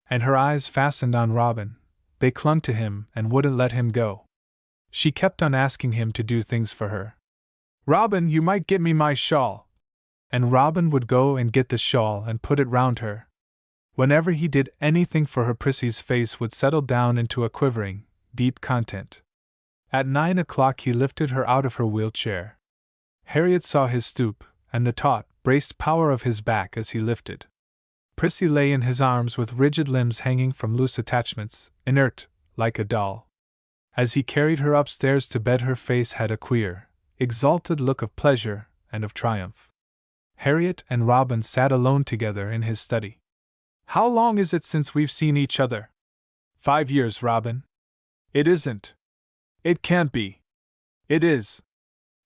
And her eyes fastened on Robin. They clung to him and wouldn't let him go. She kept on asking him to do things for her. Robin, you might get me my shawl. And Robin would go and get the shawl and put it round her. Whenever he did anything for her, Prissy's face would settle down into a quivering, deep content. At 9 o'clock he lifted her out of her wheelchair. Harriet saw his stoop, and the taut, braced power of his back as he lifted. Prissy lay in his arms with rigid limbs hanging from loose attachments, inert, like a doll. As he carried her upstairs to bed her face had a queer, exalted look of pleasure and of triumph. Harriet and Robin sat alone together in his study. How long is it since we've seen each other? 5 years, Robin. It isn't. It can't be. It is.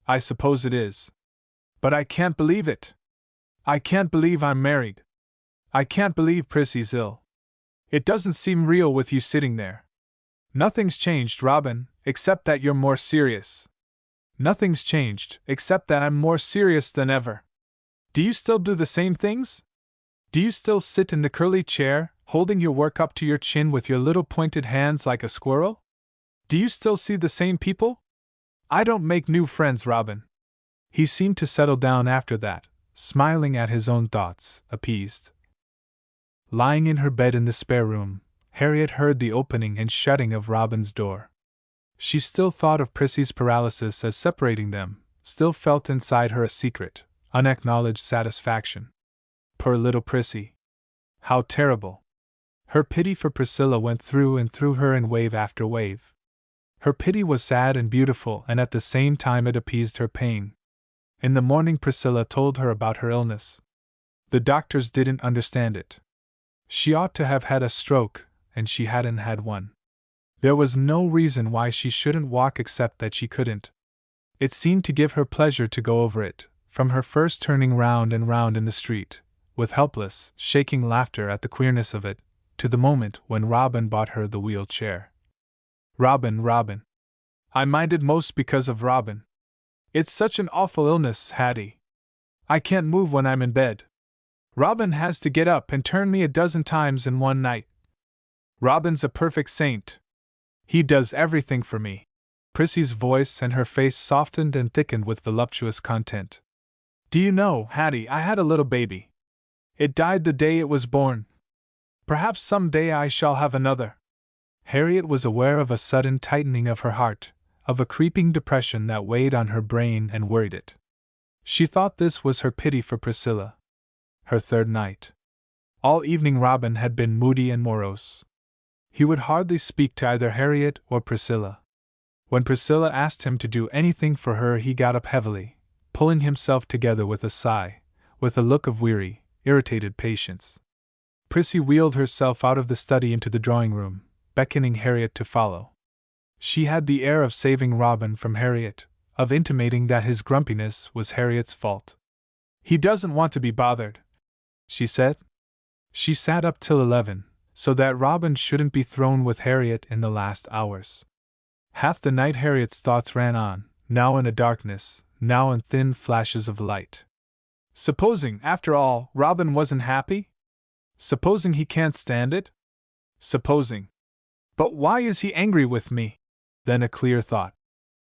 I suppose it is. But I can't believe it. I can't believe I'm married. I can't believe Prissy's ill. It doesn't seem real with you sitting there. Nothing's changed, Robin, except that you're more serious. Nothing's changed, except that I'm more serious than ever. Do you still do the same things? Do you still sit in the curly chair, holding your work up to your chin with your little pointed hands like a squirrel? Do you still see the same people? I don't make new friends, Robin. He seemed to settle down after that, smiling at his own thoughts, appeased. Lying in her bed in the spare room, Harriet heard the opening and shutting of Robin's door. She still thought of Prissy's paralysis as separating them, still felt inside her a secret, unacknowledged satisfaction. Poor little Prissy. How terrible. Her pity for Priscilla went through and through her in wave after wave. Her pity was sad and beautiful, and at the same time it appeased her pain. In the morning Priscilla told her about her illness. The doctors didn't understand it. She ought to have had a stroke, and she hadn't had one. There was no reason why she shouldn't walk except that she couldn't. It seemed to give her pleasure to go over it, from her first turning round and round in the street, with helpless, shaking laughter at the queerness of it, to the moment when Robin bought her the wheelchair. Robin. I minded most because of Robin. It's such an awful illness, Hattie. I can't move when I'm in bed. Robin has to get up and turn me a dozen times in one night. Robin's a perfect saint. He does everything for me. Prissy's voice and her face softened and thickened with voluptuous content. Do you know, Hattie, I had a little baby. It died the day it was born. Perhaps some day I shall have another. Harriet was aware of a sudden tightening of her heart, of a creeping depression that weighed on her brain and worried it. She thought this was her pity for Priscilla. Her third night. All evening Robin had been moody and morose. He would hardly speak to either Harriet or Priscilla. When Priscilla asked him to do anything for her, he got up heavily, pulling himself together with a sigh, with a look of weary, irritated patience. Prissy wheeled herself out of the study into the drawing-room, beckoning Harriet to follow. She had the air of saving Robin from Harriet, of intimating that his grumpiness was Harriet's fault. He doesn't want to be bothered, she said. She sat up till 11, so that Robin shouldn't be thrown with Harriet in the last hours. Half the night Harriet's thoughts ran on, now in a darkness, now in thin flashes of light. Supposing, after all, Robin wasn't happy? Supposing he can't stand it? Supposing. But why is he angry with me? Then a clear thought.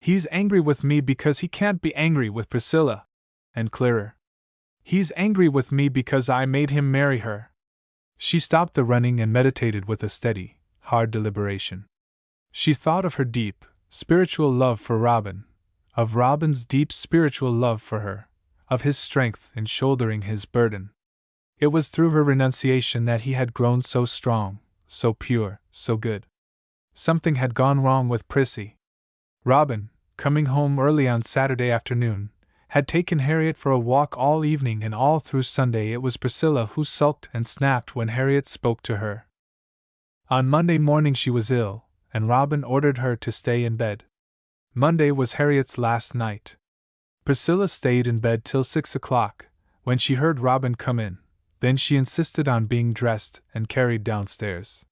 He's angry with me because he can't be angry with Priscilla. And clearer. He's angry with me because I made him marry her. She stopped the running and meditated with a steady, hard deliberation. She thought of her deep, spiritual love for Robin, of Robin's deep spiritual love for her, of his strength in shouldering his burden. It was through her renunciation that he had grown so strong, so pure, so good. Something had gone wrong with Prissy. Robin, coming home early on Saturday afternoon, had taken Harriet for a walk all evening, and all through Sunday it was Priscilla who sulked and snapped when Harriet spoke to her. On Monday morning she was ill, and Robin ordered her to stay in bed. Monday was Harriet's last night. Priscilla stayed in bed till 6 o'clock, when she heard Robin come in. Then she insisted on being dressed and carried downstairs.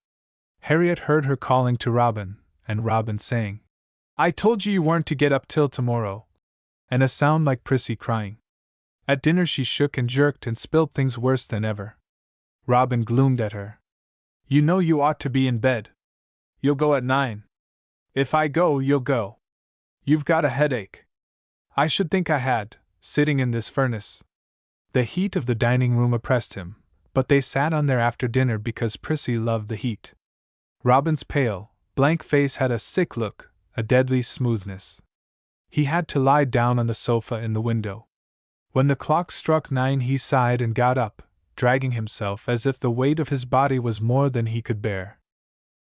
Harriet heard her calling to Robin, and Robin saying, "I told you weren't to get up till tomorrow," and a sound like Prissy crying. At dinner she shook and jerked and spilled things worse than ever. Robin gloomed at her. "You know you ought to be in bed. You'll go at 9. If I go, you'll go. You've got a headache." "I should think I had, sitting in this furnace." The heat of the dining room oppressed him, but they sat on there after dinner because Prissy loved the heat. Robin's pale, blank face had a sick look, a deadly smoothness. He had to lie down on the sofa in the window. When the clock struck 9 he sighed and got up, dragging himself as if the weight of his body was more than he could bear.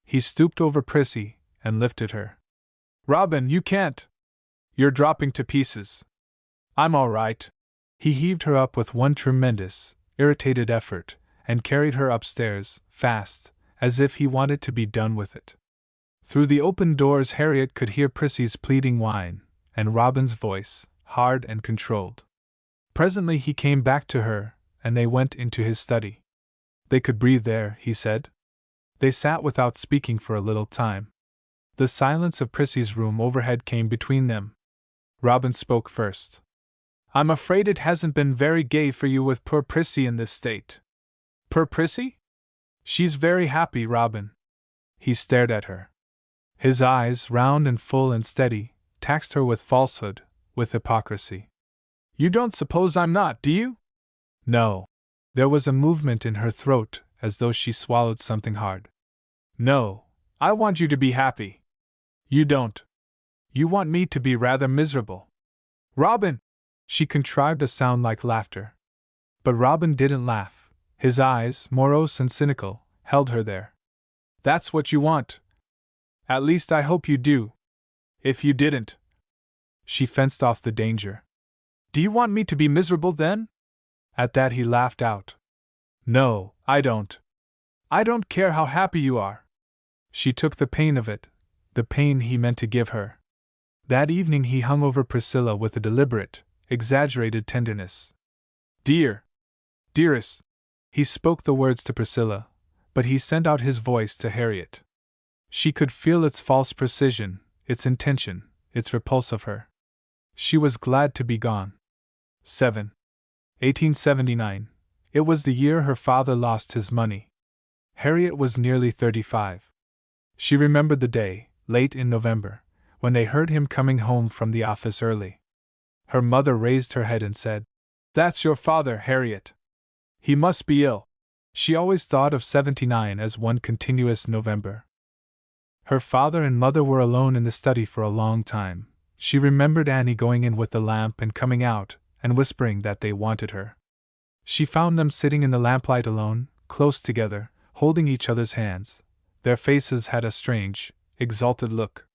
He stooped over Prissy and lifted her. "Robin, you can't! You're dropping to pieces." "I'm all right." He heaved her up with one tremendous, irritated effort, and carried her upstairs, fast, as if he wanted to be done with it. Through the open doors Harriet could hear Prissy's pleading whine, and Robin's voice, hard and controlled. Presently he came back to her, and they went into his study. They could breathe there, he said. They sat without speaking for a little time. The silence of Prissy's room overhead came between them. Robin spoke first. "I'm afraid it hasn't been very gay for you with poor Prissy in this state." "Poor Prissy? She's very happy, Robin." He stared at her. His eyes, round and full and steady, taxed her with falsehood, with hypocrisy. "You don't suppose I'm not, do you?" "No." There was a movement in her throat, as though she swallowed something hard. "No, I want you to be happy." "You don't. You want me to be rather miserable." "Robin!" She contrived a sound like laughter. But Robin didn't laugh. His eyes, morose and cynical, held her there. "That's what you want. At least I hope you do. If you didn't..." She fenced off the danger. "Do you want me to be miserable then?" At that he laughed out. "No, I don't. I don't care how happy you are." She took the pain of it, the pain he meant to give her. That evening he hung over Priscilla with a deliberate, exaggerated tenderness. "Dear! Dearest!" He spoke the words to Priscilla, but he sent out his voice to Harriet. She could feel its false precision, its intention, its repulse of her. She was glad to be gone. 7. 1879. It was the year her father lost his money. Harriet was nearly 35. She remembered the day, late in November, when they heard him coming home from the office early. Her mother raised her head and said, "That's your father, Harriet. He must be ill." She always thought of 79 as one continuous November. Her father and mother were alone in the study for a long time. She remembered Annie going in with the lamp and coming out, and whispering that they wanted her. She found them sitting in the lamplight alone, close together, holding each other's hands. Their faces had a strange, exalted look.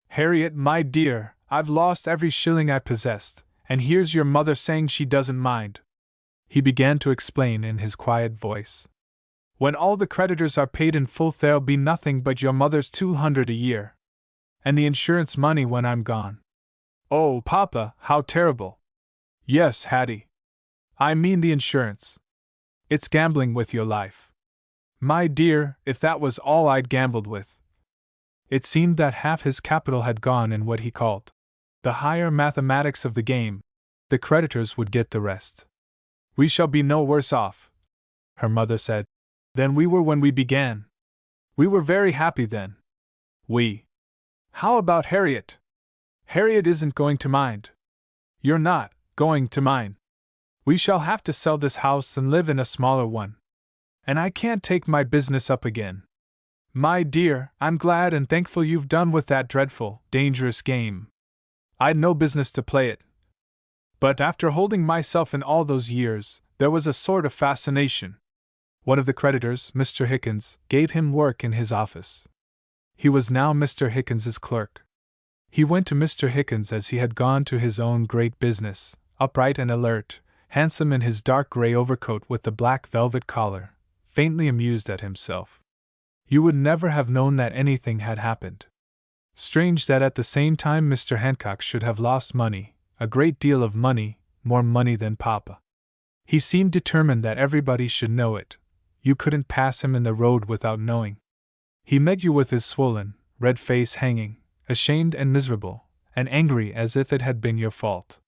"Harriet, my dear, I've lost every shilling I possessed, and here's your mother saying she doesn't mind," he began to explain in his quiet voice. "When all the creditors are paid in full there'll be nothing but your mother's 200 a year. And the insurance money when I'm gone. Oh, Papa, how terrible!" "Yes, Hattie. I mean the insurance. It's gambling with your life. My dear, if that was all I'd gambled with." It seemed that half his capital had gone in what he called the higher mathematics of the game. The creditors would get the rest. "We shall be no worse off," her mother said, "than we were when we began. We were very happy then. We. How about Harriet? Harriet isn't going to mind. You're not going to mind. We shall have to sell this house and live in a smaller one. And I can't take my business up again. My dear, I'm glad and thankful you've done with that dreadful, dangerous game. I'd no business to play it. But after holding myself in all those years, there was a sort of fascination." One of the creditors, Mr. Hickens, gave him work in his office. He was now Mr. Hickens's clerk. He went to Mr. Hickens as he had gone to his own great business, upright and alert, handsome in his dark gray overcoat with the black velvet collar, faintly amused at himself. You would never have known that anything had happened. Strange that at the same time Mr. Hancock should have lost money, a great deal of money, more money than Papa. He seemed determined that everybody should know it. You couldn't pass him in the road without knowing. He met you with his swollen, red face hanging, ashamed and miserable, and angry as if it had been your fault.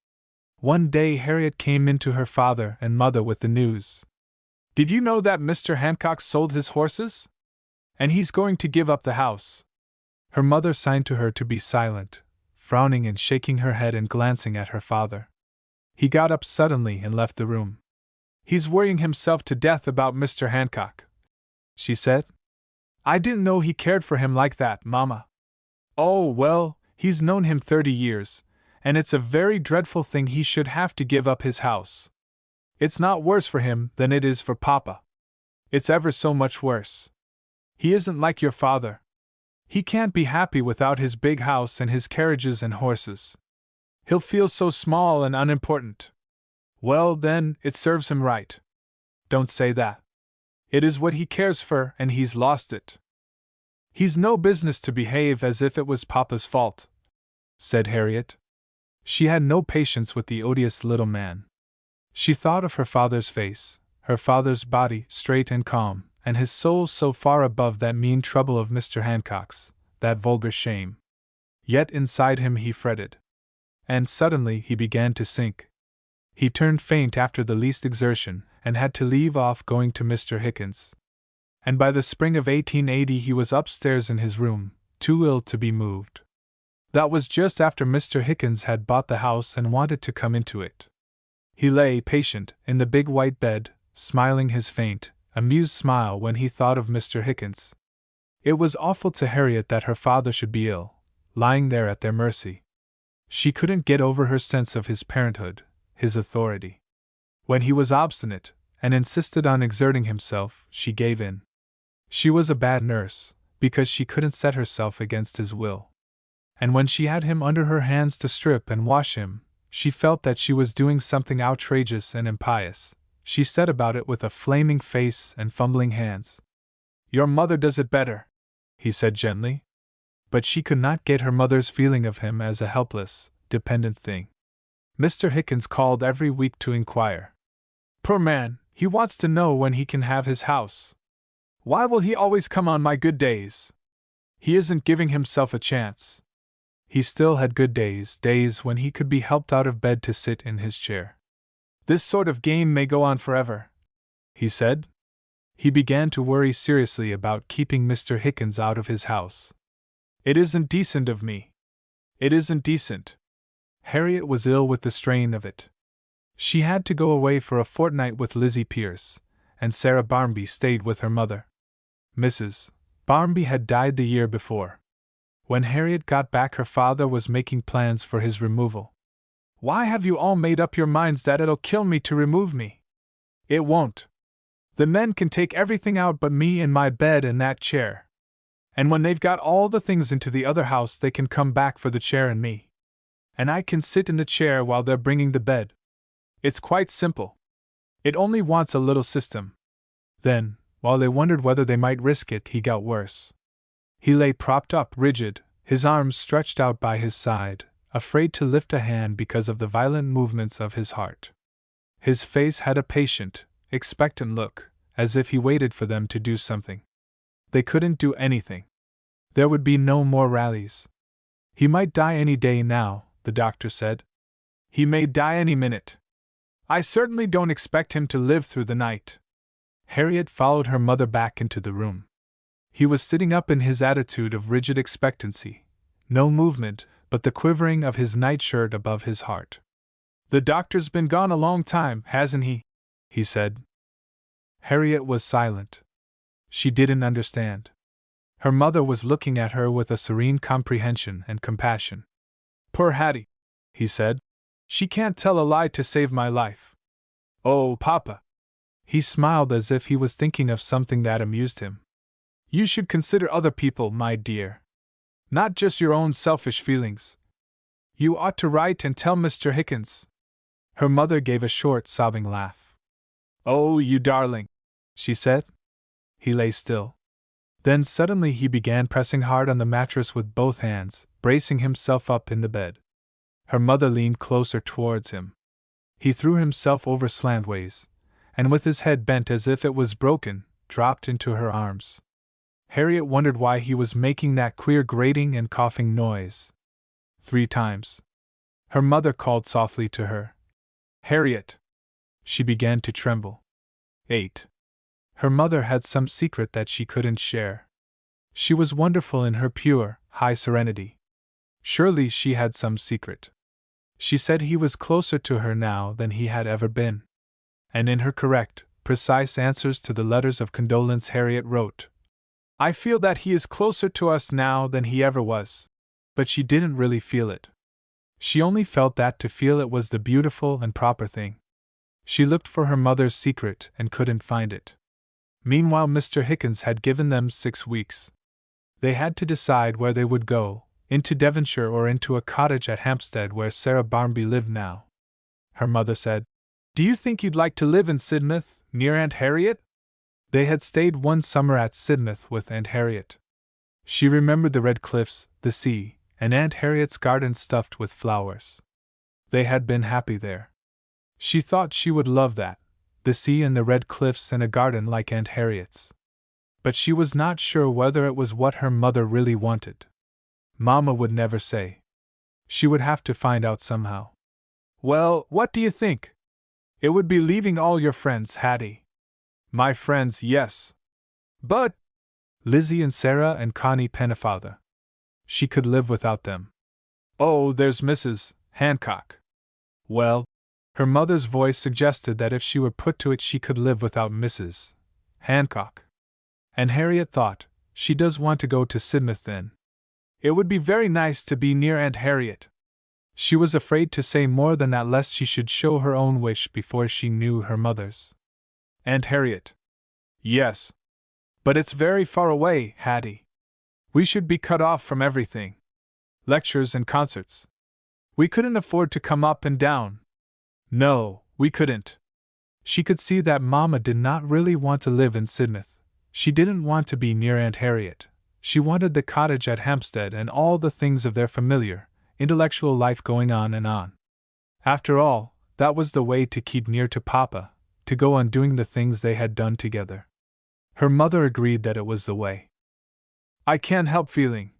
One day Harriet came in to her father and mother with the news. "Did you know that Mr. Hancock sold his horses? And he's going to give up the house." Her mother signed to her to be silent, frowning and shaking her head and glancing at her father. He got up suddenly and left the room. "He's worrying himself to death about Mr. Hancock," she said. "I didn't know he cared for him like that, Mama." "Oh, well, he's known him 30 years, and it's a very dreadful thing he should have to give up his house. It's not worse for him than it is for Papa. It's ever so much worse. He isn't like your father. He can't be happy without his big house and his carriages and horses. He'll feel so small and unimportant. Well, then, it serves him right." "Don't say that. It is what he cares for, and he's lost it. He's no business to behave as if it was Papa's fault," said Harriet. She had no patience with the odious little man. She thought of her father's face, her father's body straight and calm, and his soul so far above that mean trouble of Mr. Hancock's, that vulgar shame. Yet inside him he fretted. And suddenly he began to sink. He turned faint after the least exertion, and had to leave off going to Mr. Hickens. And by the spring of 1880 he was upstairs in his room, too ill to be moved. That was just after Mr. Hickens had bought the house and wanted to come into it. He lay patient in the big white bed, smiling his faint, amused smile when he thought of Mr. Hickens. It was awful to Harriet that her father should be ill, lying there at their mercy. She couldn't get over her sense of his parenthood, his authority. When he was obstinate, and insisted on exerting himself, she gave in. She was a bad nurse, because she couldn't set herself against his will. And when she had him under her hands to strip and wash him, she felt that she was doing something outrageous and impious. She set about it with a flaming face and fumbling hands. "Your mother does it better," he said gently. But she could not get her mother's feeling of him as a helpless, dependent thing. Mr. Hickens called every week to inquire. "Poor man, he wants to know when he can have his house." Why will he always come on my good days? He isn't giving himself a chance. He still had good days, days when he could be helped out of bed to sit in his chair. This sort of game may go on forever, he said. He began to worry seriously about keeping Mr. Hickens out of his house. It isn't decent of me. It isn't decent. Harriet was ill with the strain of it. She had to go away for a fortnight with Lizzie Pierce, and Sarah Barmby stayed with her mother. Mrs. Barmby had died the year before. When Harriet got back, her father was making plans for his removal. Why have you all made up your minds that it'll kill me to remove me? It won't. The men can take everything out but me and my bed and that chair. And when they've got all the things into the other house, they can come back for the chair and me. And I can sit in the chair while they're bringing the bed. It's quite simple. It only wants a little system. Then, while they wondered whether they might risk it, he got worse. He lay propped up, rigid, his arms stretched out by his side, afraid to lift a hand because of the violent movements of his heart. His face had a patient, expectant look, as if he waited for them to do something. They couldn't do anything. There would be no more rallies. He might die any day now, the doctor said. He may die any minute. I certainly don't expect him to live through the night. Harriet followed her mother back into the room. He was sitting up in his attitude of rigid expectancy, no movement but the quivering of his nightshirt above his heart. The doctor's been gone a long time, hasn't he? He said. Harriet was silent. She didn't understand. Her mother was looking at her with a serene comprehension and compassion. Poor Hattie, he said. She can't tell a lie to save my life. Oh, Papa! He smiled as if he was thinking of something that amused him. You should consider other people, my dear. Not just your own selfish feelings. You ought to write and tell Mr. Hickens. Her mother gave a short, sobbing laugh. Oh, you darling, she said. He lay still. Then suddenly he began pressing hard on the mattress with both hands, bracing himself up in the bed. Her mother leaned closer towards him. He threw himself over slantways, and with his head bent as if it was broken, dropped into her arms. Harriet wondered why he was making that queer grating and coughing noise. 3 times. Her mother called softly to her. Harriet! She began to tremble. 8. Her mother had some secret that she couldn't share. She was wonderful in her pure, high serenity. Surely she had some secret. She said he was closer to her now than he had ever been. And in her correct, precise answers to the letters of condolence Harriet wrote, I feel that he is closer to us now than he ever was. But she didn't really feel it. She only felt that to feel it was the beautiful and proper thing. She looked for her mother's secret and couldn't find it. Meanwhile, Mr. Hickens had given them 6 weeks. They had to decide where they would go, into Devonshire or into a cottage at Hampstead where Sarah Barmby lived now. Her mother said, Do you think you'd like to live in Sidmouth, near Aunt Harriet? They had stayed one summer at Sidmouth with Aunt Harriet. She remembered the red cliffs, the sea, and Aunt Harriet's garden stuffed with flowers. They had been happy there. She thought she would love that, the sea and the red cliffs and a garden like Aunt Harriet's. But she was not sure whether it was what her mother really wanted. Mama would never say. She would have to find out somehow. Well, what do you think? It would be leaving all your friends, Hattie. My friends, yes. But Lizzie and Sarah and Connie Pennefather. She could live without them. Oh, there's Mrs. Hancock. Well, her mother's voice suggested that if she were put to it she could live without Mrs. Hancock. And Harriet thought, she does want to go to Sidmouth then. It would be very nice to be near Aunt Harriet. She was afraid to say more than that lest she should show her own wish before she knew her mother's. Aunt Harriet. Yes. But it's very far away, Hattie. We should be cut off from everything. Lectures and concerts. We couldn't afford to come up and down. No, we couldn't. She could see that Mama did not really want to live in Sidmouth. She didn't want to be near Aunt Harriet. She wanted the cottage at Hampstead and all the things of their familiar, intellectual life going on and on. After all, that was the way to keep near to Papa, to go on doing the things they had done together. Her mother agreed that it was the way. "I can't help feeling,"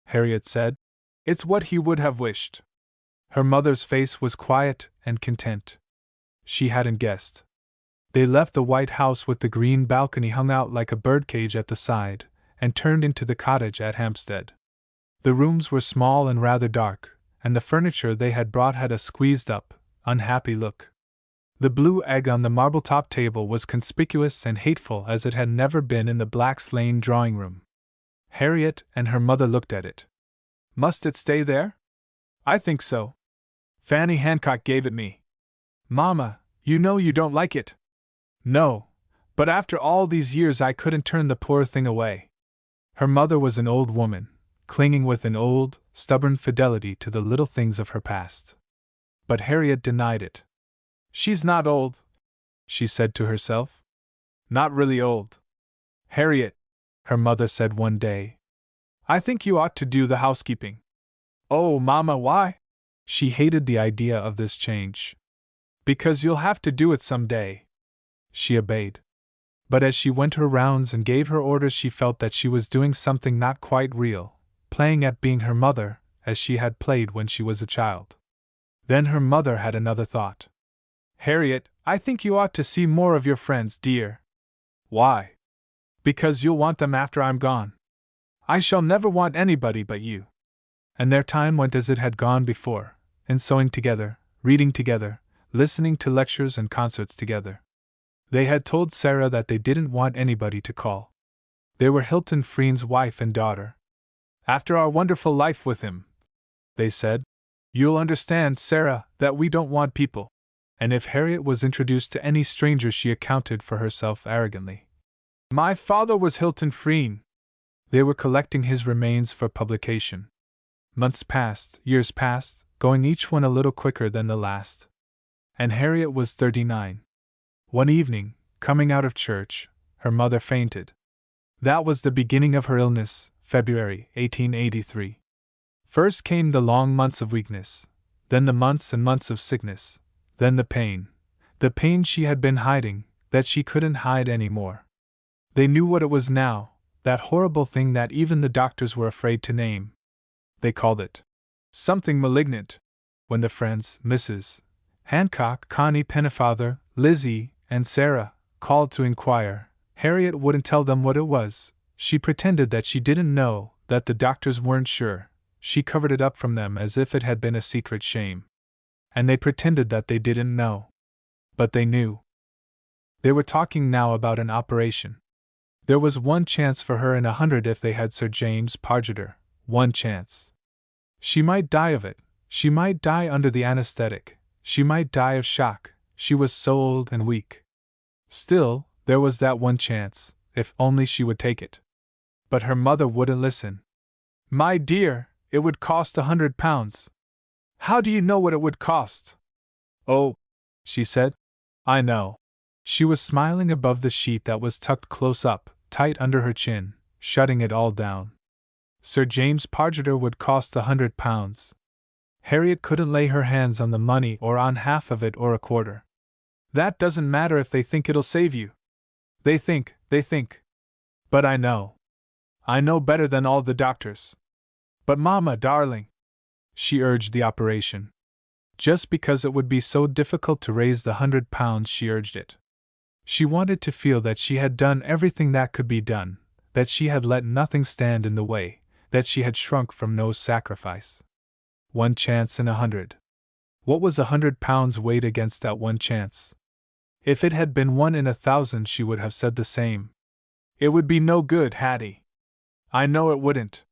Harriett said. "It's what he would have wished." Her mother's face was quiet and content. She hadn't guessed. They left the white house with the green balcony hung out like a birdcage at the side, and turned into the cottage at Hampstead. The rooms were small and rather dark, and the furniture they had brought had a squeezed-up, unhappy look. The blue egg on the marble-top table was conspicuous and hateful as it had never been in the Black's Lane drawing-room. Harriett and her mother looked at it. "Must it stay there?" "I think so. Fanny Hancock gave it me." "Mama, you know you don't like it." "No, but after all these years I couldn't turn the poor thing away." Her mother was an old woman, clinging with an old, stubborn fidelity to the little things of her past. But Harriett denied it. "She's not old," she said to herself. "Not really old. Harriett," her mother said one day, "I think you ought to do the housekeeping." "Oh, Mama, why?" She hated the idea of this change. "Because you'll have to do it some day." She obeyed. But as she went her rounds and gave her orders, she felt that she was doing something not quite real, playing at being her mother, as she had played when she was a child. Then her mother had another thought. "Harriett, I think you ought to see more of your friends, dear." "Why?" "Because you'll want them after I'm gone." "I shall never want anybody but you." And their time went as it had gone before, in sewing together, reading together, listening to lectures and concerts together. They had told Sarah that they didn't want anybody to call. They were Hilton Frean's wife and daughter. "After our wonderful life with him," they said, "you'll understand, Sarah, that we don't want people." And if Harriett was introduced to any stranger, she accounted for herself arrogantly. "My father was Hilton Frean." They were collecting his remains for publication. Months passed, years passed, going each one a little quicker than the last. And Harriett was 39. One evening, coming out of church, her mother fainted. That was the beginning of her illness, February 1883. First came the long months of weakness, then the months and months of sickness, then the pain she had been hiding, that she couldn't hide any more. They knew what it was now, that horrible thing that even the doctors were afraid to name. They called it something malignant. When the friends, Mrs. Hancock, Connie Pennefather, Lizzie, and Sarah, called to inquire, Harriett wouldn't tell them what it was. She pretended that she didn't know, that the doctors weren't sure. She covered it up from them as if it had been a secret shame. And they pretended that they didn't know. But they knew. They were talking now about an operation. There was one chance for her in 100 if they had Sir James Pargeter. One chance. She might die of it. She might die under the anesthetic. She might die of shock. She was so old and weak. Still, there was that one chance, if only she would take it. But her mother wouldn't listen. "My dear, it would cost £100. How do you know what it would cost?" "Oh," she said, "I know." She was smiling above the sheet that was tucked close up, tight under her chin, shutting it all down. Sir James Pargeter would cost £100. Harriett couldn't lay her hands on the money or on half of it or a quarter. "That doesn't matter if they think it'll save you." They think. But I know. I know better than all the doctors." "But Mama, darling," she urged the operation. Just because it would be so difficult to raise the £100, she urged it. She wanted to feel that she had done everything that could be done, that she had let nothing stand in the way, that she had shrunk from no sacrifice. One chance in 100. What was £100 weighed against that one chance? If it had been 1 in 1,000, she would have said the same. "It would be no good, Hattie." "I know it wouldn't.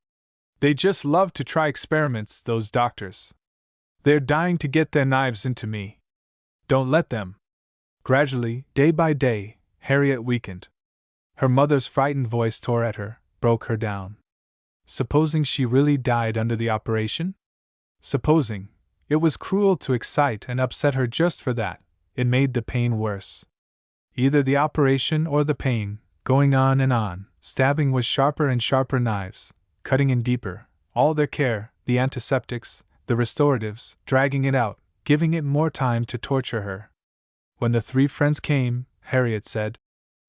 They just love to try experiments, those doctors. They're dying to get their knives into me." "Don't let them." Gradually, day by day, Harriett weakened. Her mother's frightened voice tore at her, broke her down. Supposing she really died under the operation? Supposing. It was cruel to excite and upset her just for that. It made the pain worse. Either the operation or the pain, going on and on, stabbing with sharper and sharper knives, cutting in deeper, all their care, the antiseptics, the restoratives, dragging it out, giving it more time to torture her. When the three friends came, Harriett said,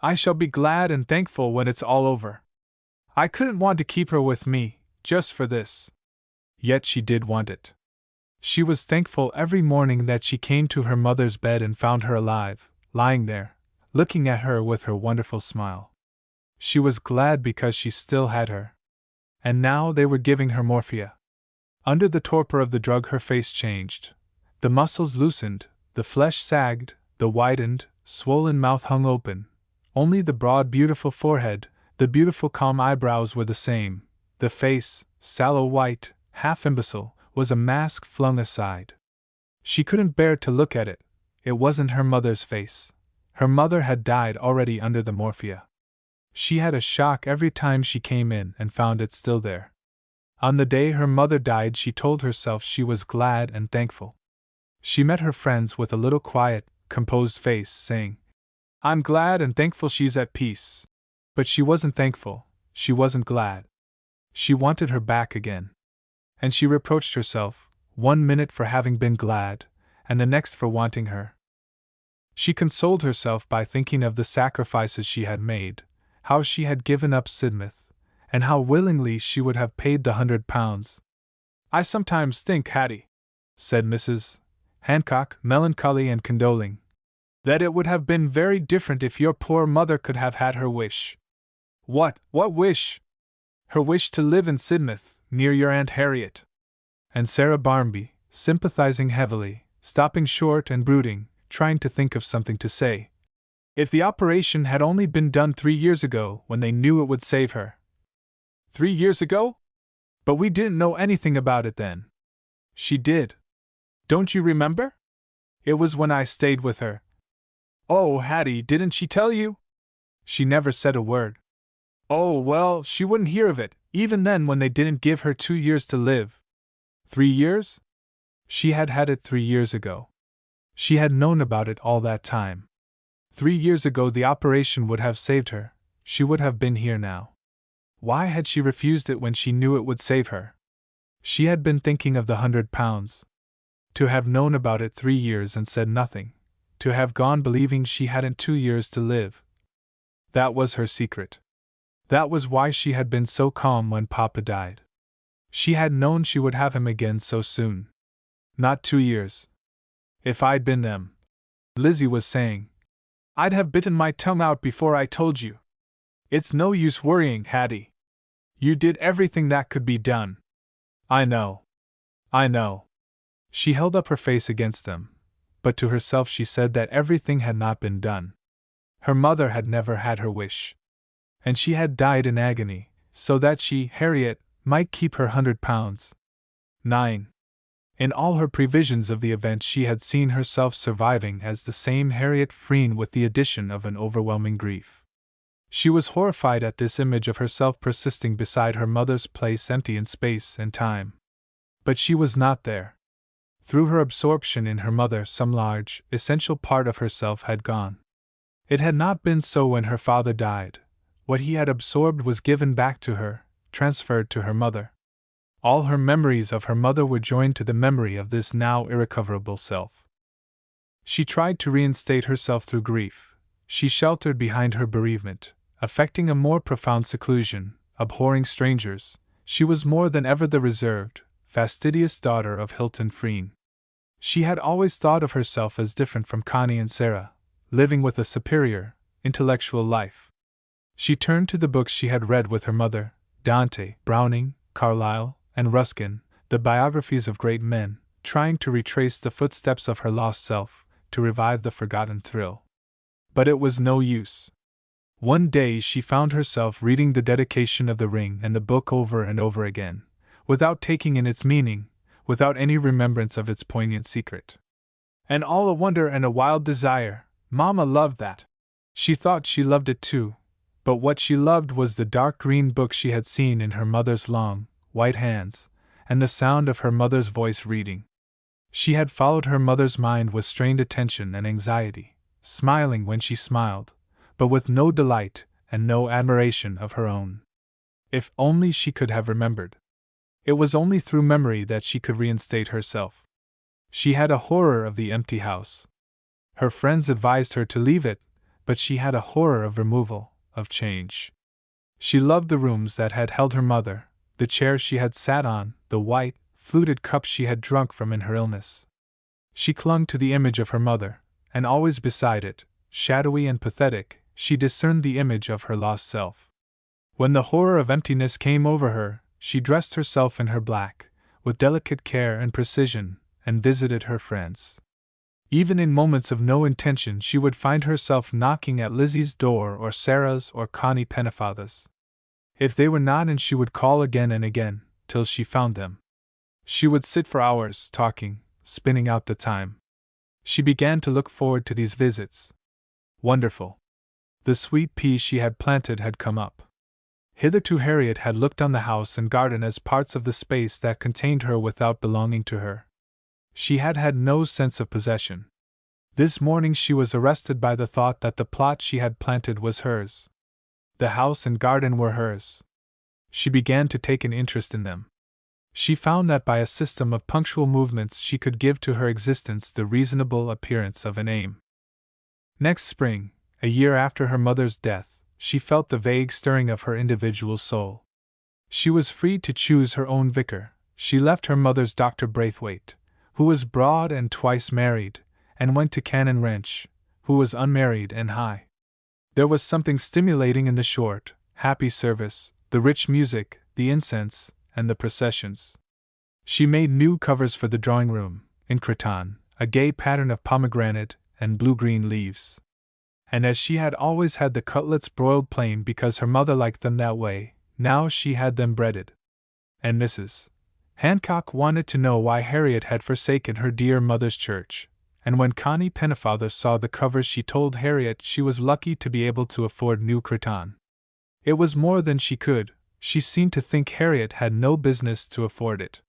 I shall be glad and thankful when it's all over. I couldn't want to keep her with me, just for this. Yet she did want it. She was thankful every morning that she came to her mother's bed and found her alive, lying there, looking at her with her wonderful smile. She was glad because she still had her. And now they were giving her morphia. Under the torpor of the drug her face changed. The muscles loosened, the flesh sagged, the widened, swollen mouth hung open. Only the broad, beautiful forehead, the beautiful calm eyebrows were the same. The face, sallow white, half imbecile, was a mask flung aside. She couldn't bear to look at it. It wasn't her mother's face. Her mother had died already under the morphia. She had a shock every time she came in and found it still there. On the day her mother died, she told herself she was glad and thankful. She met her friends with a little quiet, composed face, saying, "I'm glad and thankful she's at peace." But she wasn't thankful, she wasn't glad. She wanted her back again. And she reproached herself, one minute for having been glad, and the next for wanting her. She consoled herself by thinking of the sacrifices she had made, how she had given up Sidmouth, and how willingly she would have paid the £100. "I sometimes think, Hattie," said Mrs. Hancock, melancholy and condoling, "that it would have been very different if your poor mother could have had her wish." What wish?" "Her wish to live in Sidmouth, near your Aunt Harriet." And Sarah Barmby, sympathizing heavily, stopping short and brooding, trying to think of something to say. "If the operation had only been done 3 years ago, when they knew it would save her." 3 years ago? But we didn't know anything about it then. She did. Don't you remember? It was when I stayed with her. Oh, Hattie, didn't she tell you? She never said a word. Oh, well, she wouldn't hear of it, even then when they didn't give her 2 years to live. 3 years? She had had it 3 years ago. She had known about it all that time. 3 years ago the operation would have saved her. She would have been here now. Why had she refused it when she knew it would save her? She had been thinking of the £100. To have known about it 3 years and said nothing. To have gone believing she hadn't 2 years to live. That was her secret. That was why she had been so calm when Papa died. She had known she would have him again so soon. Not 2 years. If I'd been them, Lizzie was saying, I'd have bitten my tongue out before I told you. It's no use worrying, Hattie. You did everything that could be done. I know. She held up her face against them, but to herself she said that everything had not been done. Her mother had never had her wish. And she had died in agony, so that she, Harriet, might keep her £100. 9. In all her previsions of the event she had seen herself surviving as the same Harriett Frean with the addition of an overwhelming grief. She was horrified at this image of herself persisting beside her mother's place empty in space and time. But she was not there. Through her absorption in her mother some large, essential part of herself had gone. It had not been so when her father died. What he had absorbed was given back to her, transferred to her mother. All her memories of her mother were joined to the memory of this now irrecoverable self. She tried to reinstate herself through grief. She sheltered behind her bereavement, affecting a more profound seclusion, abhorring strangers. She was more than ever the reserved, fastidious daughter of Hilton Frean. She had always thought of herself as different from Connie and Sarah, living with a superior, intellectual life. She turned to the books she had read with her mother, Dante, Browning, Carlyle, and Ruskin, the biographies of great men, trying to retrace the footsteps of her lost self, to revive the forgotten thrill. But it was no use. One day she found herself reading the dedication of the ring and the book over and over again, without taking in its meaning, without any remembrance of its poignant secret. And all a wonder and a wild desire. Mama loved that. She thought she loved it too, but what she loved was the dark green book she had seen in her mother's long, white hands, and the sound of her mother's voice reading. She had followed her mother's mind with strained attention and anxiety, smiling when she smiled, but with no delight and no admiration of her own. If only she could have remembered. It was only through memory that she could reinstate herself. She had a horror of the empty house. Her friends advised her to leave it, but she had a horror of removal, of change. She loved the rooms that had held her mother, the chairs she had sat on, the white, fluted cups she had drunk from in her illness. She clung to the image of her mother, and always beside it, shadowy and pathetic, she discerned the image of her lost self. When the horror of emptiness came over her, she dressed herself in her black, with delicate care and precision, and visited her friends. Even in moments of no intention she would find herself knocking at Lizzie's door or Sarah's or Connie Pennefather's. If they were not in, she would call again and again, till she found them. She would sit for hours, talking, spinning out the time. She began to look forward to these visits. Wonderful! The sweet peas she had planted had come up. Hitherto Harriett had looked on the house and garden as parts of the space that contained her without belonging to her. She had had no sense of possession. This morning she was arrested by the thought that the plot she had planted was hers. The house and garden were hers. She began to take an interest in them. She found that by a system of punctual movements she could give to her existence the reasonable appearance of an aim. Next spring, a year after her mother's death, she felt the vague stirring of her individual soul. She was free to choose her own vicar. She left her mother's Dr. Braithwaite, who was broad and twice married, and went to Canon Wrench, who was unmarried and high. There was something stimulating in the short, happy service, the rich music, the incense, and the processions. She made new covers for the drawing room, in cretonne, a gay pattern of pomegranate and blue-green leaves. And as she had always had the cutlets broiled plain because her mother liked them that way, now she had them breaded. And Mrs. Hancock wanted to know why Harriett had forsaken her dear mother's church, and when Connie Pennefather saw the covers she told Harriett she was lucky to be able to afford new cretonne. It was more than she could. She seemed to think Harriett had no business to afford it.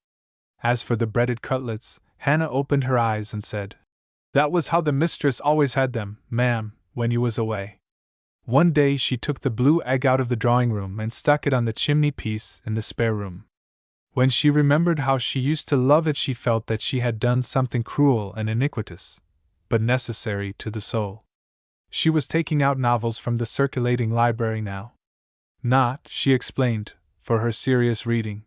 As for the breaded cutlets, Hannah opened her eyes and said, "That was how the mistress always had them, ma'am, when you was away." One day she took the blue egg out of the drawing room and stuck it on the chimney piece in the spare room. When she remembered how she used to love it, she felt that she had done something cruel and iniquitous, but necessary to the soul. She was taking out novels from the circulating library now. Not, she explained, for her serious reading.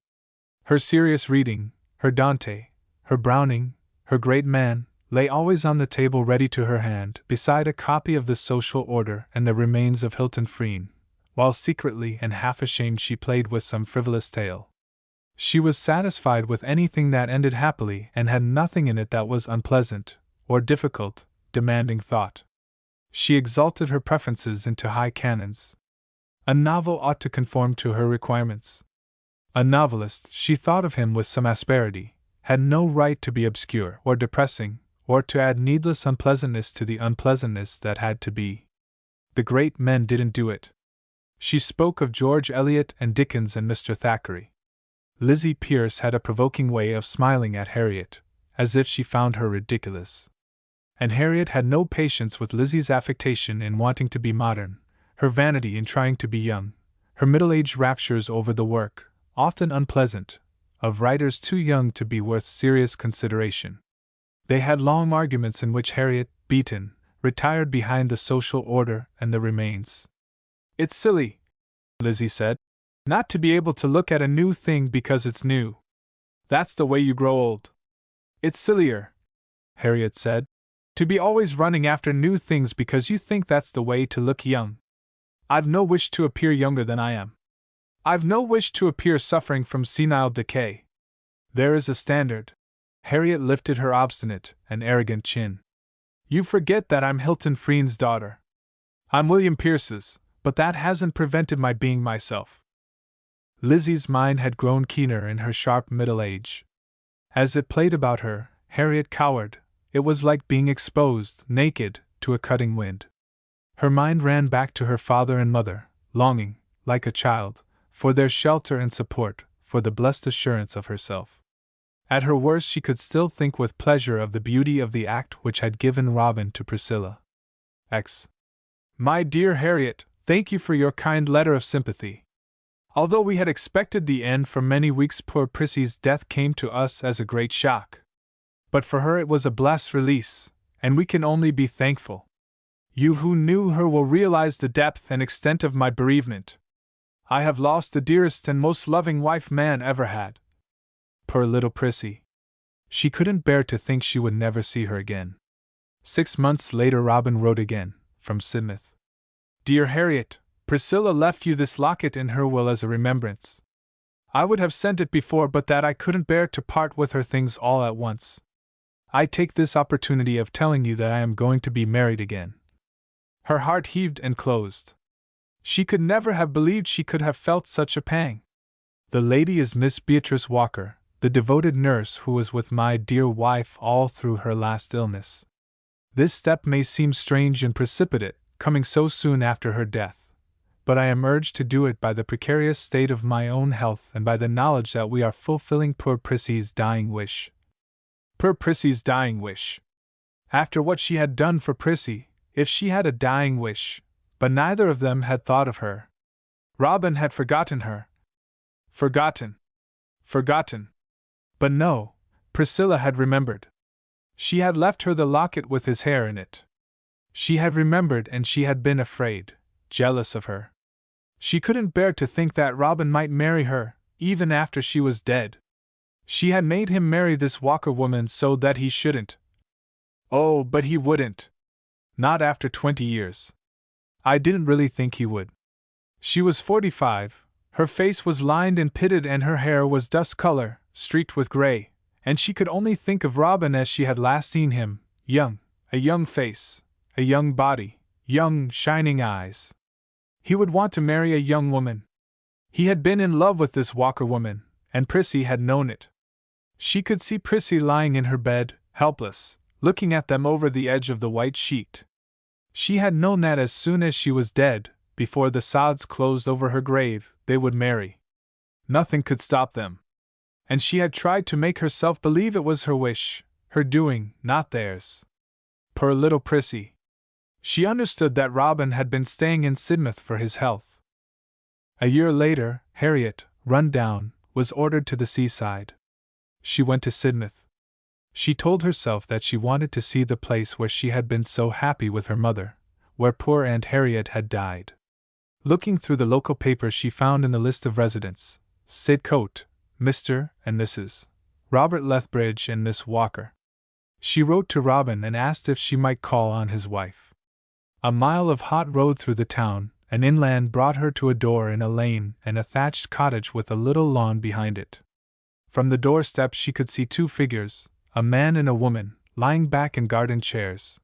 Her serious reading, her Dante, her Browning, her great man, lay always on the table ready to her hand, beside a copy of The Social Order and the remains of Hilton Frean, while secretly and half ashamed she played with some frivolous tale. She was satisfied with anything that ended happily and had nothing in it that was unpleasant, or difficult, demanding thought. She exalted her preferences into high canons. A novel ought to conform to her requirements. A novelist, she thought of him with some asperity, had no right to be obscure or depressing, or to add needless unpleasantness to the unpleasantness that had to be. The great men didn't do it. She spoke of George Eliot and Dickens and Mr. Thackeray. Lizzie Pierce had a provoking way of smiling at Harriett, as if she found her ridiculous. And Harriett had no patience with Lizzie's affectation in wanting to be modern, her vanity in trying to be young, her middle-aged raptures over the work, often unpleasant, of writers too young to be worth serious consideration. They had long arguments in which Harriett, beaten, retired behind The Social Order and the remains. "It's silly," Lizzie said, "not to be able to look at a new thing because it's new. That's the way you grow old." "It's sillier," Harriett said, "to be always running after new things because you think that's the way to look young. I've no wish to appear younger than I am. I've no wish to appear suffering from senile decay. There is a standard." Harriett lifted her obstinate and arrogant chin. "You forget that I'm Hilton Frean's daughter. I'm William Pierce's, but that hasn't prevented my being myself." Lizzie's mind had grown keener in her sharp middle age. As it played about her, Harriett cowered. It was like being exposed, naked, to a cutting wind. Her mind ran back to her father and mother, longing, like a child, for their shelter and support, for the blessed assurance of herself. At her worst she could still think with pleasure of the beauty of the act which had given Robin to Priscilla. X. My dear Harriett, thank you for your kind letter of sympathy. Although we had expected the end for many weeks, poor Prissy's death came to us as a great shock. But for her it was a blessed release, and we can only be thankful. You who knew her will realize the depth and extent of my bereavement. I have lost the dearest and most loving wife man ever had. Poor little Prissy. She couldn't bear to think she would never see her again. 6 months later Robin wrote again, from Sidmouth. Dear Harriet, Priscilla left you this locket in her will as a remembrance. I would have sent it before, but that I couldn't bear to part with her things all at once. I take this opportunity of telling you that I am going to be married again. Her heart heaved and closed. She could never have believed she could have felt such a pang. The lady is Miss Beatrice Walker, the devoted nurse who was with my dear wife all through her last illness. This step may seem strange and precipitate, coming so soon after her death, but I am urged to do it by the precarious state of my own health and by the knowledge that we are fulfilling poor Prissy's dying wish. Poor Prissy's dying wish. After what she had done for Prissy, if she had a dying wish, but neither of them had thought of her. Robin had forgotten her. Forgotten. But no, Priscilla had remembered. She had left her the locket with his hair in it. She had remembered, and she had been afraid, jealous of her. She couldn't bear to think that Robin might marry her, even after she was dead. She had made him marry this Walker woman so that he shouldn't. Oh, but he wouldn't. Not after 20 years. I didn't really think he would. She was 45, her face was lined and pitted and her hair was dust color, streaked with gray, and she could only think of Robin as she had last seen him, young, a young face, a young body, young, shining eyes. He would want to marry a young woman. He had been in love with this Walker woman, and Prissy had known it. She could see Prissy lying in her bed, helpless, looking at them over the edge of the white sheet. She had known that as soon as she was dead, before the sods closed over her grave, they would marry. Nothing could stop them. And she had tried to make herself believe it was her wish, her doing, not theirs. Poor little Prissy. She understood that Robin had been staying in Sidmouth for his health. A year later, Harriet, run down, was ordered to the seaside. She went to Sidmouth. She told herself that she wanted to see the place where she had been so happy with her mother, where poor Aunt Harriet had died. Looking through the local papers she found in the list of residents, Sidcote, Mr. and Mrs. Robert Lethbridge and Miss Walker. She wrote to Robin and asked if she might call on his wife. A mile of hot road through the town, and inland brought her to a door in a lane and a thatched cottage with a little lawn behind it. From the doorstep she could see 2 figures, a man and a woman, lying back in garden chairs.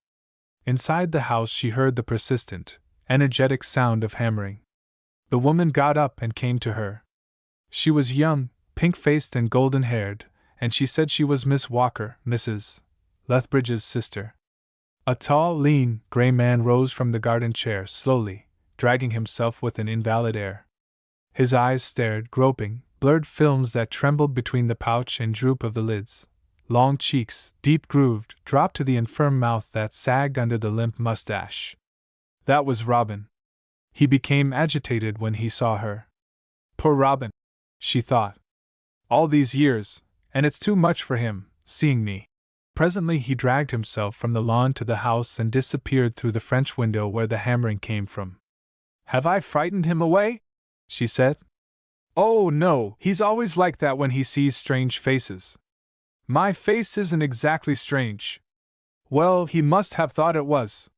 Inside the house she heard the persistent, energetic sound of hammering. The woman got up and came to her. She was young, pink-faced and golden-haired, and she said she was Miss Walker, Mrs. Lethbridge's sister. A tall, lean, gray man rose from the garden chair slowly, dragging himself with an invalid air. His eyes stared, groping, blurred films that trembled between the pouch and droop of the lids. Long cheeks, deep-grooved, dropped to the infirm mouth that sagged under the limp mustache. That was Robin. He became agitated when he saw her. Poor Robin, she thought. All these years, and it's too much for him, seeing me. Presently he dragged himself from the lawn to the house and disappeared through the French window where the hammering came from. Have I frightened him away? She said. Oh, no, he's always like that when he sees strange faces. My face isn't exactly strange. Well, he must have thought it was.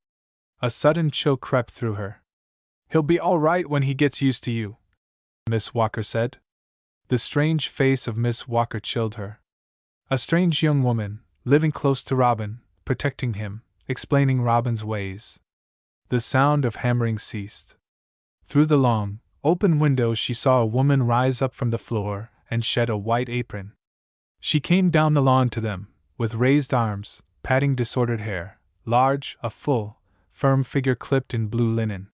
A sudden chill crept through her. He'll be all right when he gets used to you, Miss Walker said. The strange face of Miss Walker chilled her. A strange young woman, living close to Robin, protecting him, explaining Robin's ways. The sound of hammering ceased. Through the long, open window she saw a woman rise up from the floor and shed a white apron. She came down the lawn to them, with raised arms, patting disordered hair, large, a full, firm figure clipped in blue linen.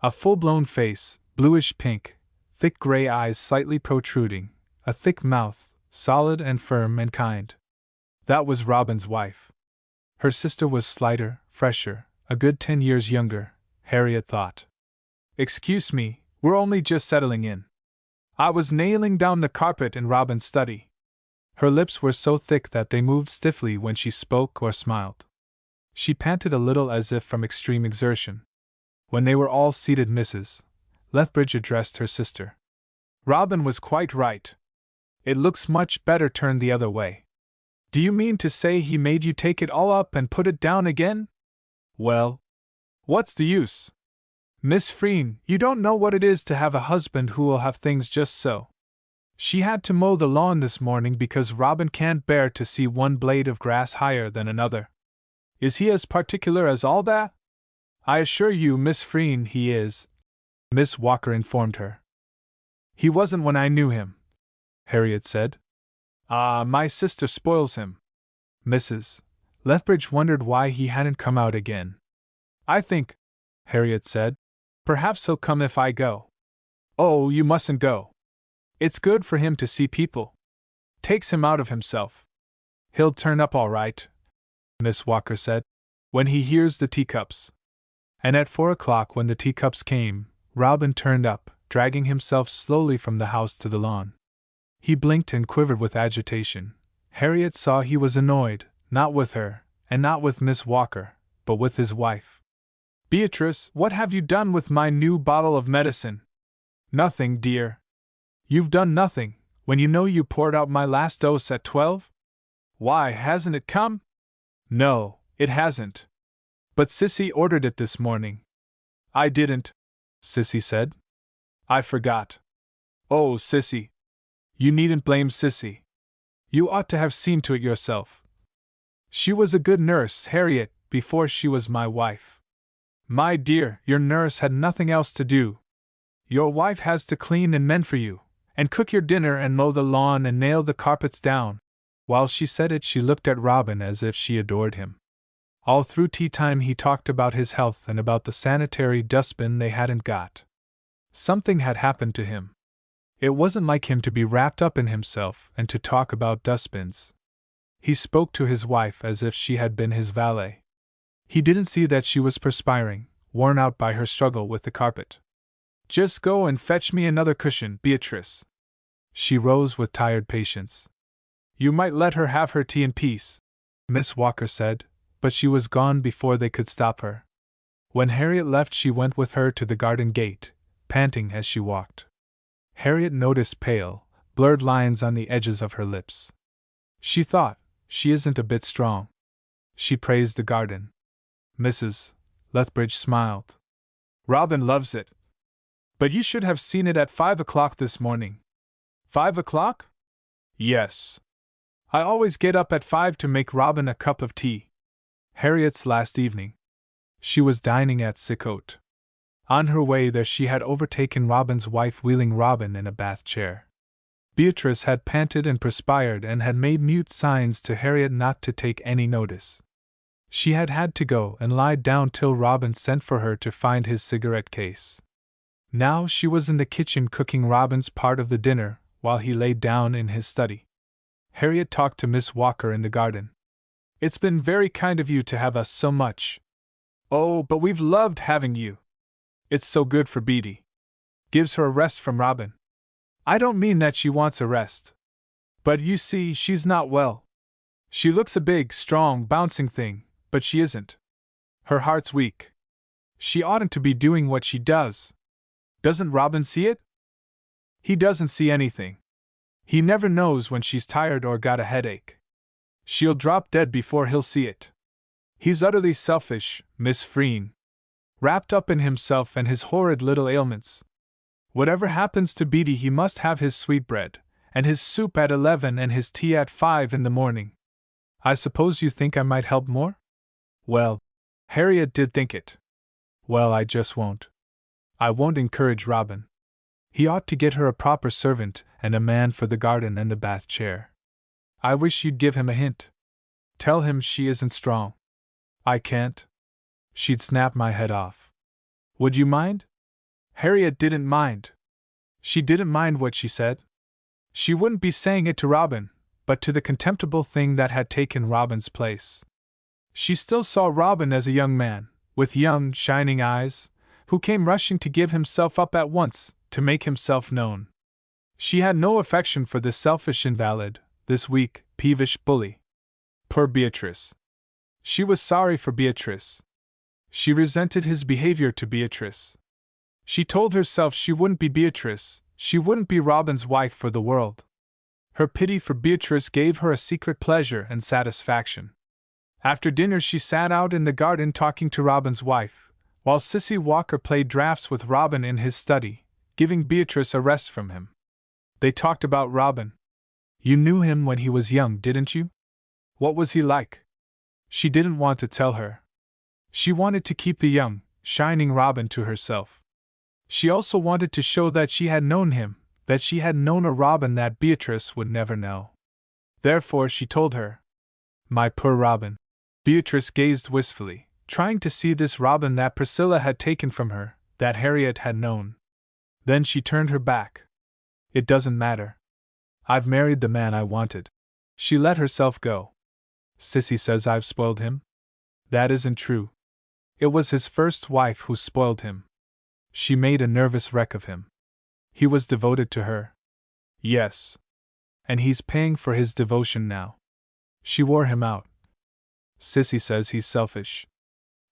A full-blown face, bluish-pink, thick gray eyes slightly protruding, a thick mouth, solid and firm and kind. That was Robin's wife. Her sister was slighter, fresher, a good 10 years younger, Harriet thought. Excuse me, we're only just settling in. I was nailing down the carpet in Robin's study. Her lips were so thick that they moved stiffly when she spoke or smiled. She panted a little as if from extreme exertion. When they were all seated, Mrs. Lethbridge addressed her sister. Robin was quite right. It looks much better turned the other way. Do you mean to say he made you take it all up and put it down again? Well, what's the use? Miss Frean, you don't know what it is to have a husband who will have things just so. She had to mow the lawn this morning because Robin can't bear to see one blade of grass higher than another. Is he as particular as all that? I assure you, Miss Frean, he is, Miss Walker informed her. He wasn't when I knew him, Harriett said. Ah, my sister spoils him. Mrs. Lethbridge wondered why he hadn't come out again. I think, Harriett said, perhaps he'll come if I go. Oh, you mustn't go. It's good for him to see people. Takes him out of himself. He'll turn up all right, Miss Walker said, when he hears the teacups. And at 4 o'clock, when the teacups came, Robin turned up, dragging himself slowly from the house to the lawn. He blinked and quivered with agitation. Harriett saw he was annoyed, not with her, and not with Miss Walker, but with his wife. Beatrice, what have you done with my new bottle of medicine? Nothing, dear. You've done nothing, when you know you poured out my last dose at 12? Why, hasn't it come? No, it hasn't. But Sissy ordered it this morning. I didn't, Sissy said. I forgot. Oh, Sissy. You needn't blame Sissy. You ought to have seen to it yourself. She was a good nurse, Harriet, before she was my wife. My dear, your nurse had nothing else to do. Your wife has to clean and mend for you, and cook your dinner and mow the lawn and nail the carpets down. While she said it, she looked at Robin as if she adored him. All through tea time he talked about his health and about the sanitary dustbin they hadn't got. Something had happened to him. It wasn't like him to be wrapped up in himself and to talk about dustbins. He spoke to his wife as if she had been his valet. He didn't see that she was perspiring, worn out by her struggle with the carpet. Just go and fetch me another cushion, Beatrice. She rose with tired patience. You might let her have her tea in peace, Miss Walker said, but she was gone before they could stop her. When Harriet left, she went with her to the garden gate, panting as she walked. Harriet noticed pale, blurred lines on the edges of her lips. She thought, she isn't a bit strong. She praised the garden. Mrs. Lethbridge smiled. Robin loves it. But you should have seen it at 5 o'clock this morning. 5 o'clock? Yes. I always get up at 5 to make Robin a cup of tea. Harriet's last evening. She was dining at Sicote. On her way there she had overtaken Robin's wife wheeling Robin in a bath chair. Beatrice had panted and perspired and had made mute signs to Harriet not to take any notice. She had had to go and lie down till Robin sent for her to find his cigarette case. Now she was in the kitchen cooking Robin's part of the dinner while he lay down in his study. Harriet talked to Miss Walker in the garden. It's been very kind of you to have us so much. Oh, but we've loved having you. It's so good for Beatie. Gives her a rest from Robin. I don't mean that she wants a rest. But you see, she's not well. She looks a big, strong, bouncing thing, but she isn't. Her heart's weak. She oughtn't to be doing what she does. Doesn't Robin see it? He doesn't see anything. He never knows when she's tired or got a headache. She'll drop dead before he'll see it. He's utterly selfish, Miss Frean. Wrapped up in himself and his horrid little ailments. Whatever happens to Beatie, he must have his sweetbread, and his soup at 11 and his tea at 5 in the morning. I suppose you think I might help more? Well, Harriet did think it. Well, I just won't. I won't encourage Robin. He ought to get her a proper servant and a man for the garden and the bath chair. I wish you'd give him a hint. Tell him she isn't strong. I can't. She'd snap my head off. Would you mind? Harriet didn't mind. She didn't mind what she said. She wouldn't be saying it to Robin, but to the contemptible thing that had taken Robin's place. She still saw Robin as a young man, with young, shining eyes, who came rushing to give himself up at once, to make himself known. She had no affection for this selfish invalid, this weak, peevish bully. Poor Beatrice. She was sorry for Beatrice. She resented his behavior to Beatrice. She told herself she wouldn't be Beatrice, she wouldn't be Robin's wife for the world. Her pity for Beatrice gave her a secret pleasure and satisfaction. After dinner she sat out in the garden talking to Robin's wife, while Sissy Walker played draughts with Robin in his study, giving Beatrice a rest from him. They talked about Robin. You knew him when he was young, didn't you? What was he like? She didn't want to tell her. She wanted to keep the young, shining Robin to herself. She also wanted to show that she had known him, that she had known a Robin that Beatrice would never know. Therefore she told her. My poor Robin. Beatrice gazed wistfully, trying to see this Robin that Priscilla had taken from her, that Harriett had known. Then she turned her back. It doesn't matter. I've married the man I wanted. She let herself go. Sissy says I've spoiled him? That isn't true. It was his first wife who spoiled him. She made a nervous wreck of him. He was devoted to her. Yes. And he's paying for his devotion now. She wore him out. Sissy says he's selfish.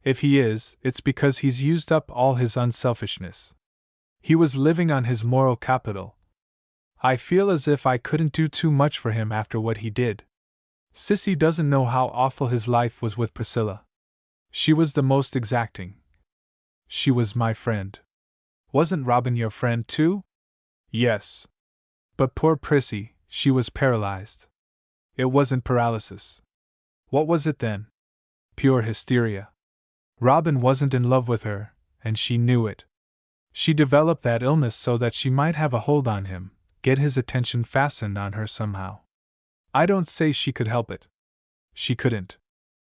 If he is, it's because he's used up all his unselfishness. He was living on his moral capital. I feel as if I couldn't do too much for him after what he did. Sissy doesn't know how awful his life was with Priscilla. She was the most exacting. She was my friend. Wasn't Robin your friend too? Yes. But poor Prissy, she was paralyzed. It wasn't paralysis. What was it then? Pure hysteria. Robin wasn't in love with her, and she knew it. She developed that illness so that she might have a hold on him, get his attention fastened on her somehow. I don't say she could help it. She couldn't.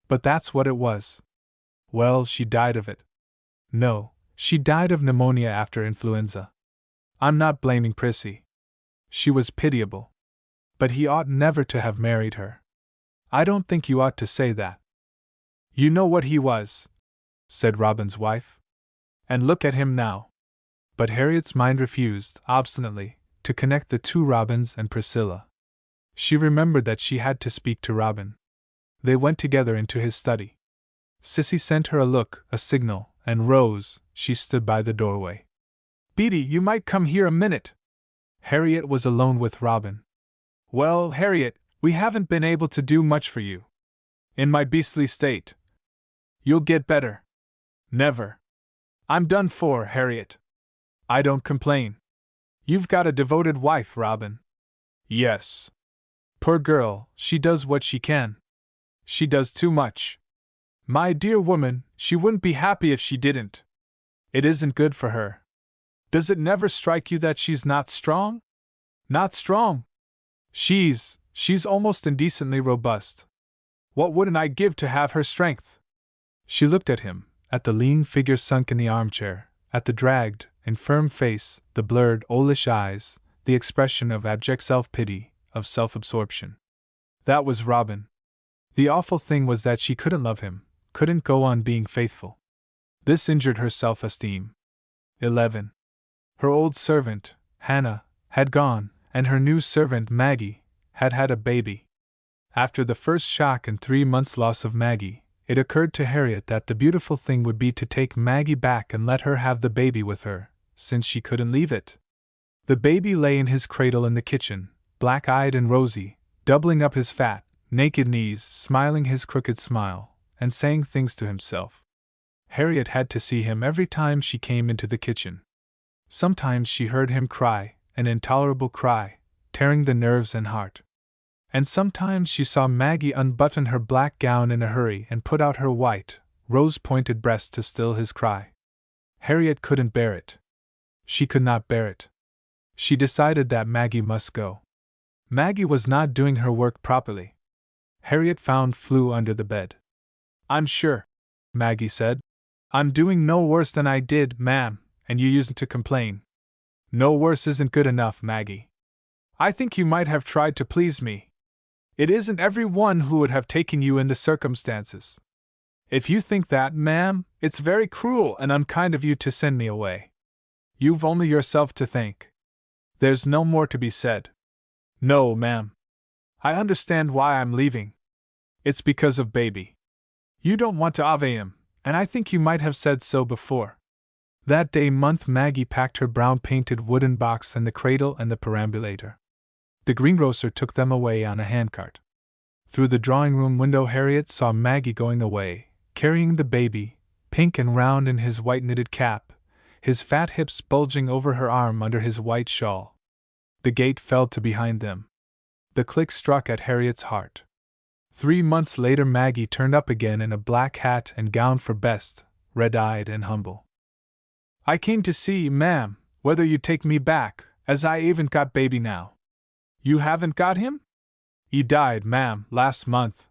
But that's what it was. Well, she died of it. No, she died of pneumonia after influenza. I'm not blaming Prissy. She was pitiable. But he ought never to have married her. I don't think you ought to say that. You know what he was, said Robin's wife. And look at him now. But Harriet's mind refused, obstinately, to connect the two Robins and Priscilla. She remembered that she had to speak to Robin. They went together into his study. Sissy sent her a look, a signal, and rose. She stood by the doorway. Beatie, you might come here a minute. Harriet was alone with Robin. Well, Harriet, we haven't been able to do much for you. In my beastly state. You'll get better. Never. I'm done for, Harriet. I don't complain. You've got a devoted wife, Robin. Yes. Poor girl, she does what she can. She does too much. My dear woman, she wouldn't be happy if she didn't. It isn't good for her. Does it never strike you that she's not strong? Not strong. She's almost indecently robust. What wouldn't I give to have her strength? She looked at him, at the lean figure sunk in the armchair, at the dragged, infirm face, the blurred, owlish eyes, the expression of abject self-pity, of self-absorption. That was Robin. The awful thing was that she couldn't love him, couldn't go on being faithful. This injured her self-esteem. 11. Her old servant, Hannah, had gone, and her new servant, Maggie, had had a baby. After the first shock and 3 months' loss of Maggie, it occurred to Harriet that the beautiful thing would be to take Maggie back and let her have the baby with her, since she couldn't leave it. The baby lay in his cradle in the kitchen, black-eyed and rosy, doubling up his fat, naked knees, smiling his crooked smile, and saying things to himself. Harriet had to see him every time she came into the kitchen. Sometimes she heard him cry, an intolerable cry, tearing the nerves and heart. And sometimes she saw Maggie unbutton her black gown in a hurry and put out her white, rose-pointed breast to still his cry. Harriet couldn't bear it. She could not bear it. She decided that Maggie must go. Maggie was not doing her work properly. Harriet found flew under the bed. I'm sure, Maggie said. I'm doing no worse than I did, ma'am, and you usedn't to complain. No worse isn't good enough, Maggie. I think you might have tried to please me. It isn't every one who would have taken you in the circumstances. If you think that, ma'am, it's very cruel and unkind of you to send me away. You've only yourself to thank. There's no more to be said. No, ma'am. I understand why I'm leaving. It's because of baby. You don't want to ave him, and I think you might have said so before. That day month Maggie packed her brown-painted wooden box and the cradle and the perambulator. The greengrocer took them away on a handcart. Through the drawing-room window Harriet saw Maggie going away, carrying the baby, pink and round in his white knitted cap, his fat hips bulging over her arm under his white shawl. The gate fell to behind them. The click struck at Harriet's heart. 3 months later Maggie turned up again in a black hat and gown for best, red-eyed and humble. I came to see, ma'am, whether you'd take me back, as I haven't got baby now. You haven't got him? He died, ma'am, last month.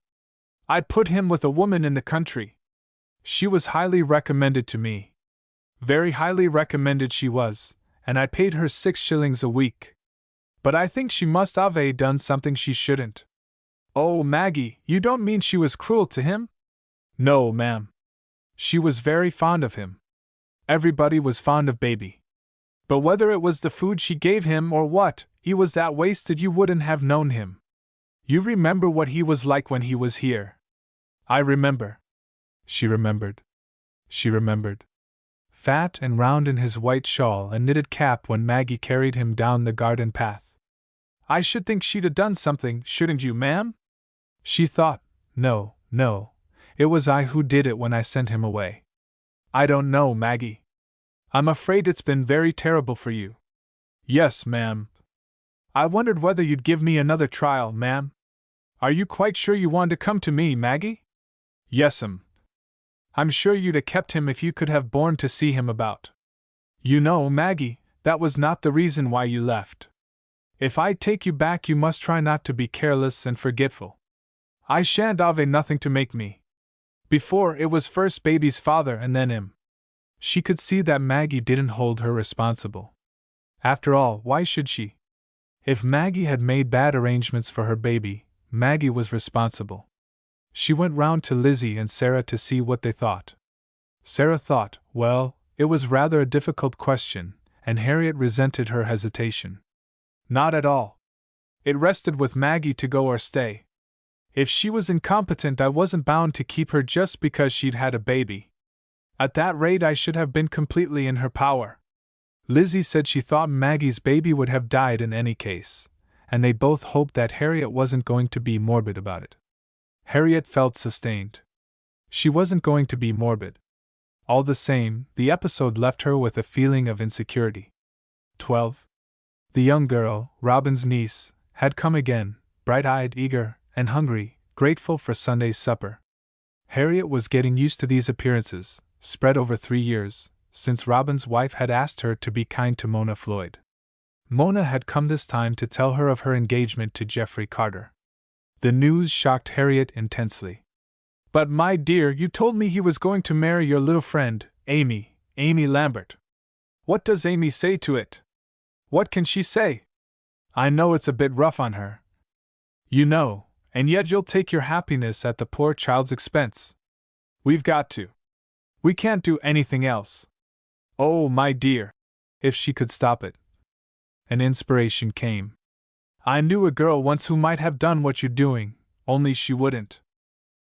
I'd put him with a woman in the country. She was highly recommended to me. Very highly recommended she was, and I paid her 6 shillings a week. But I think she must have done something she shouldn't. Oh, Maggie, you don't mean she was cruel to him? No, ma'am. She was very fond of him. Everybody was fond of baby. But whether it was the food she gave him or what, he was that wasted you wouldn't have known him. You remember what he was like when he was here. I remember. She remembered. She remembered. Fat and round in his white shawl and knitted cap when Maggie carried him down the garden path. I should think she'd have done something, shouldn't you, ma'am? She thought, no, it was I who did it when I sent him away. I don't know, Maggie. I'm afraid it's been very terrible for you. Yes, ma'am. I wondered whether you'd give me another trial, ma'am. Are you quite sure you want to come to me, Maggie? Yes'm. I'm sure you'd have kept him if you could have borne to see him about. You know, Maggie, that was not the reason why you left. If I take you back you must try not to be careless and forgetful. I shan't have nothing to make me. Before, it was first baby's father and then him. She could see that Maggie didn't hold her responsible. After all, why should she? If Maggie had made bad arrangements for her baby, Maggie was responsible. She went round to Lizzie and Sarah to see what they thought. Sarah thought, well, it was rather a difficult question, and Harriet resented her hesitation. Not at all. It rested with Maggie to go or stay. If she was incompetent, I wasn't bound to keep her just because she'd had a baby. At that rate, I should have been completely in her power. Lizzie said she thought Maggie's baby would have died in any case, and they both hoped that Harriet wasn't going to be morbid about it. Harriet felt sustained. She wasn't going to be morbid. All the same, the episode left her with a feeling of insecurity. 12. The young girl, Robin's niece, had come again, bright-eyed, eager, and hungry, grateful for Sunday's supper. Harriet was getting used to these appearances, spread over 3 years, since Robin's wife had asked her to be kind to Mona Floyd. Mona had come this time to tell her of her engagement to Geoffrey Carter. The news shocked Harriet intensely. But my dear, you told me he was going to marry your little friend, Amy Lambert. What does Amy say to it? What can she say? I know it's a bit rough on her. You know, and yet you'll take your happiness at the poor child's expense. We've got to. We can't do anything else. Oh, my dear. If she could stop it. An inspiration came. I knew a girl once who might have done what you're doing, only she wouldn't.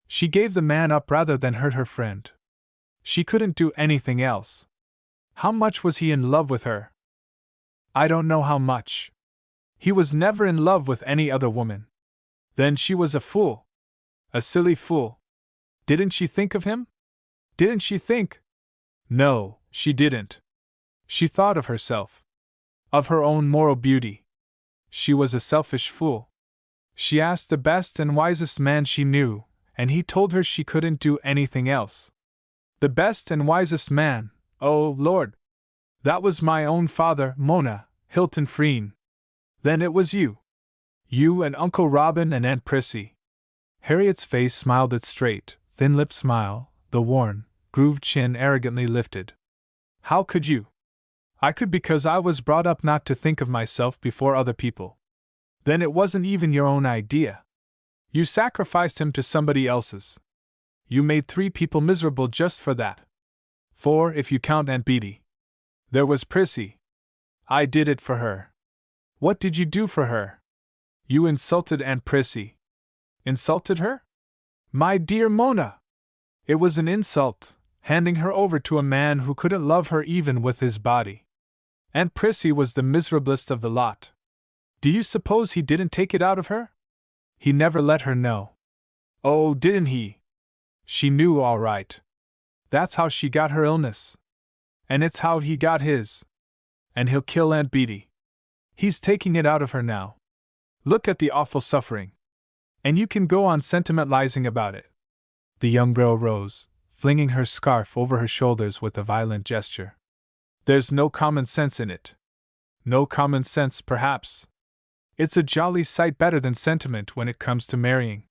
She gave the man up rather than hurt her friend. She couldn't do anything else. How much was he in love with her? I don't know how much. He was never in love with any other woman. Then she was a fool. A silly fool. Didn't she think of him? Didn't she think? No, she didn't. She thought of herself. Of her own moral beauty. She was a selfish fool. She asked the best and wisest man she knew, and he told her she couldn't do anything else. The best and wisest man, oh Lord! That was my own father, Mona, Hilton Frean. Then it was you. You and Uncle Robin and Aunt Prissy. Harriet's face smiled its straight, thin-lipped smile, the worn, grooved chin arrogantly lifted. How could you? I could because I was brought up not to think of myself before other people. Then it wasn't even your own idea. You sacrificed him to somebody else's. You made 3 people miserable just for that. 4 if you count Aunt Beatty. There was Prissy. I did it for her. What did you do for her? You insulted Aunt Prissy. Insulted her? My dear Mona! It was an insult, handing her over to a man who couldn't love her even with his body. Aunt Prissy was the miserablest of the lot. Do you suppose he didn't take it out of her? He never let her know. Oh, didn't he? She knew all right. That's how she got her illness. And it's how he got his. And he'll kill Aunt Beatty. He's taking it out of her now. Look at the awful suffering. And you can go on sentimentalizing about it. The young girl rose, flinging her scarf over her shoulders with a violent gesture. There's no common sense in it. No common sense, perhaps. It's a jolly sight better than sentiment when it comes to marrying.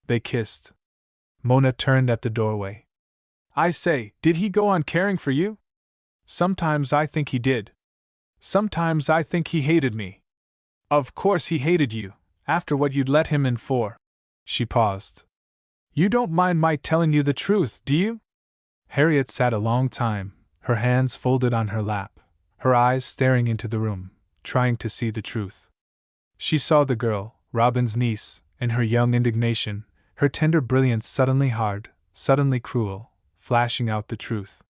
They kissed. Mona turned at the doorway. I say, did he go on caring for you? Sometimes I think he did. Sometimes I think he hated me. Of course he hated you, after what you'd let him in for. She paused. You don't mind my telling you the truth, do you? Harriet sat a long time, her hands folded on her lap, her eyes staring into the room, trying to see the truth. She saw the girl, Robin's niece, in her young indignation, her tender brilliance suddenly hard, suddenly cruel, flashing out the truth.